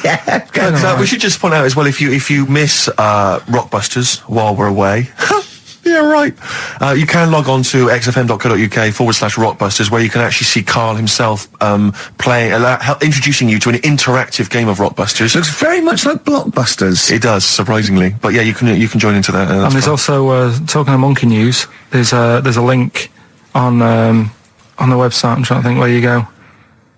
Yeah. We should just point out as well, if you miss Rockbusters while we're away, yeah, right. You can log on to xfm.co.uk/Rockbusters, where you can actually see Carl himself introducing you to an interactive game of Rockbusters. Looks very much like Blockbusters. It does, surprisingly. But yeah, you can join into that. And there's also, talking of monkey news, there's a link on the website. I'm trying to think where you go.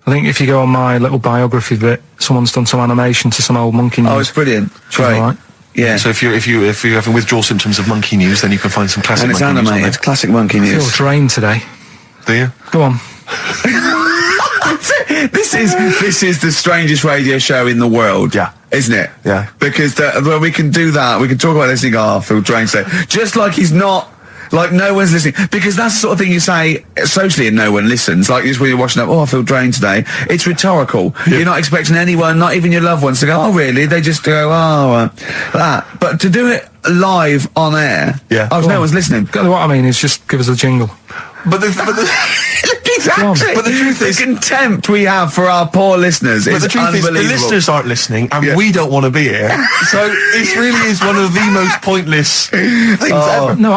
I think if you go on my little biography bit, someone's done some animation to some old monkey news. Oh, it's brilliant. It's great. All right. Yeah. So if you're having withdrawal symptoms of monkey news, then you can find some classic And it's monkey news on animated. there. Classic monkey I feel news. drained today. Do you? Go on. This is the strangest radio show in the world. Yeah. Isn't it? Yeah. Because when we can do that, we can talk about this and go, Phil Drain today. Just like he's not, like no one's listening. Because that's the sort of thing you say socially and no one listens. Like just when you're watching up, I feel drained today. It's rhetorical. Yeah. You're not expecting anyone, not even your loved ones, to go, oh really? They just go, that. But to do it live on air, Yeah. no one's listening. What I mean is just give us a jingle. But the Exactly. But the truth is, the contempt we have for our poor listeners but is the truth is, the unbelievable. listeners aren't listening, and we don't want to be here. So it really is one of the most pointless things ever. No,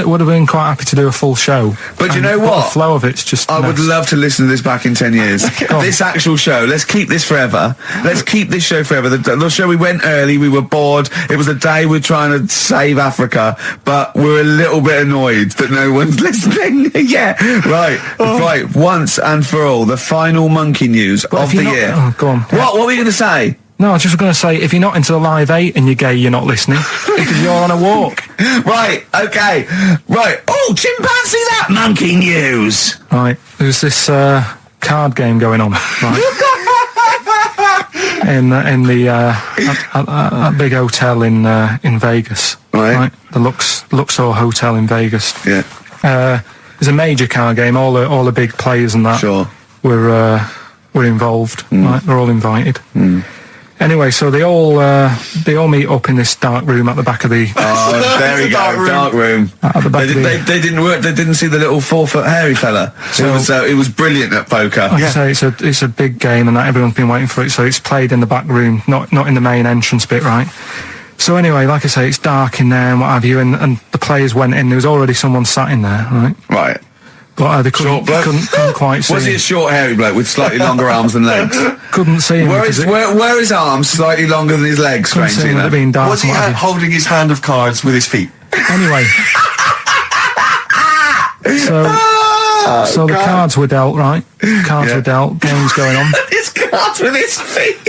would have been quite happy to do a full show. But you know The what? flow of it's just. I would love to listen to this back in 10 years. This actual show, let's keep this forever. Let's keep this show forever. The show, we went early, we were bored. It was a day we're trying to save Africa, but we're a little bit annoyed that no one's listening. Yeah, right. Right, once and for all, the final monkey news of the year. Oh, go on. What were you going to say? No, I was just going to say, if you're not into the Live 8 and you're gay, you're not listening because you're on a walk. Right, okay. Right. Oh, chimpanzee that monkey news. Right, there's this card game going on, right? in the big hotel in Vegas, Right. The Luxor Hotel in Vegas. Yeah. There's a major card game. All the big players and that Sure. were involved. Right, they're all invited. Anyway, so they all meet up in this dark room at the back of the. Oh, there we go, dark room. At the back They didn't work. They didn't see the little 4-foot hairy fella. It was brilliant at poker. Like I say, it's a big game, and that everyone's been waiting for it. So it's played in the back room, not in the main entrance bit, right? So anyway, like I say, it's dark in there and what have you, and the players went in. There was already someone sat in there, right? Right. But they couldn't quite see Was he him. a short, hairy bloke with slightly longer arms than legs? Couldn't see him. Were his arms slightly longer than his legs, Couldn't see strangely him, enough? it'd been dark Was he and what have you. holding his hand of cards with his feet? Anyway. So the cards were dealt, right? Cards were dealt, game's going on. His cards with his feet!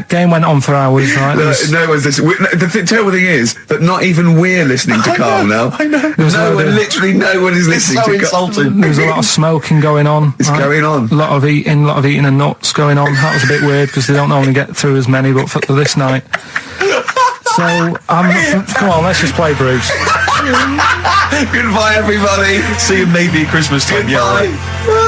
Game went on for hours, right? There was- No one's listening. The terrible thing is that not even we're listening to Carl now. I know. Literally no one is listening so to insulting. There was a lot of smoking going on. It's going on. A lot of eating and nuts going on. That was a bit weird because they don't normally get through as many, but for this night. So, come on, let's just play Bruce. Goodbye, everybody. See you maybe at Christmas time. Yeah, Goodbye. right.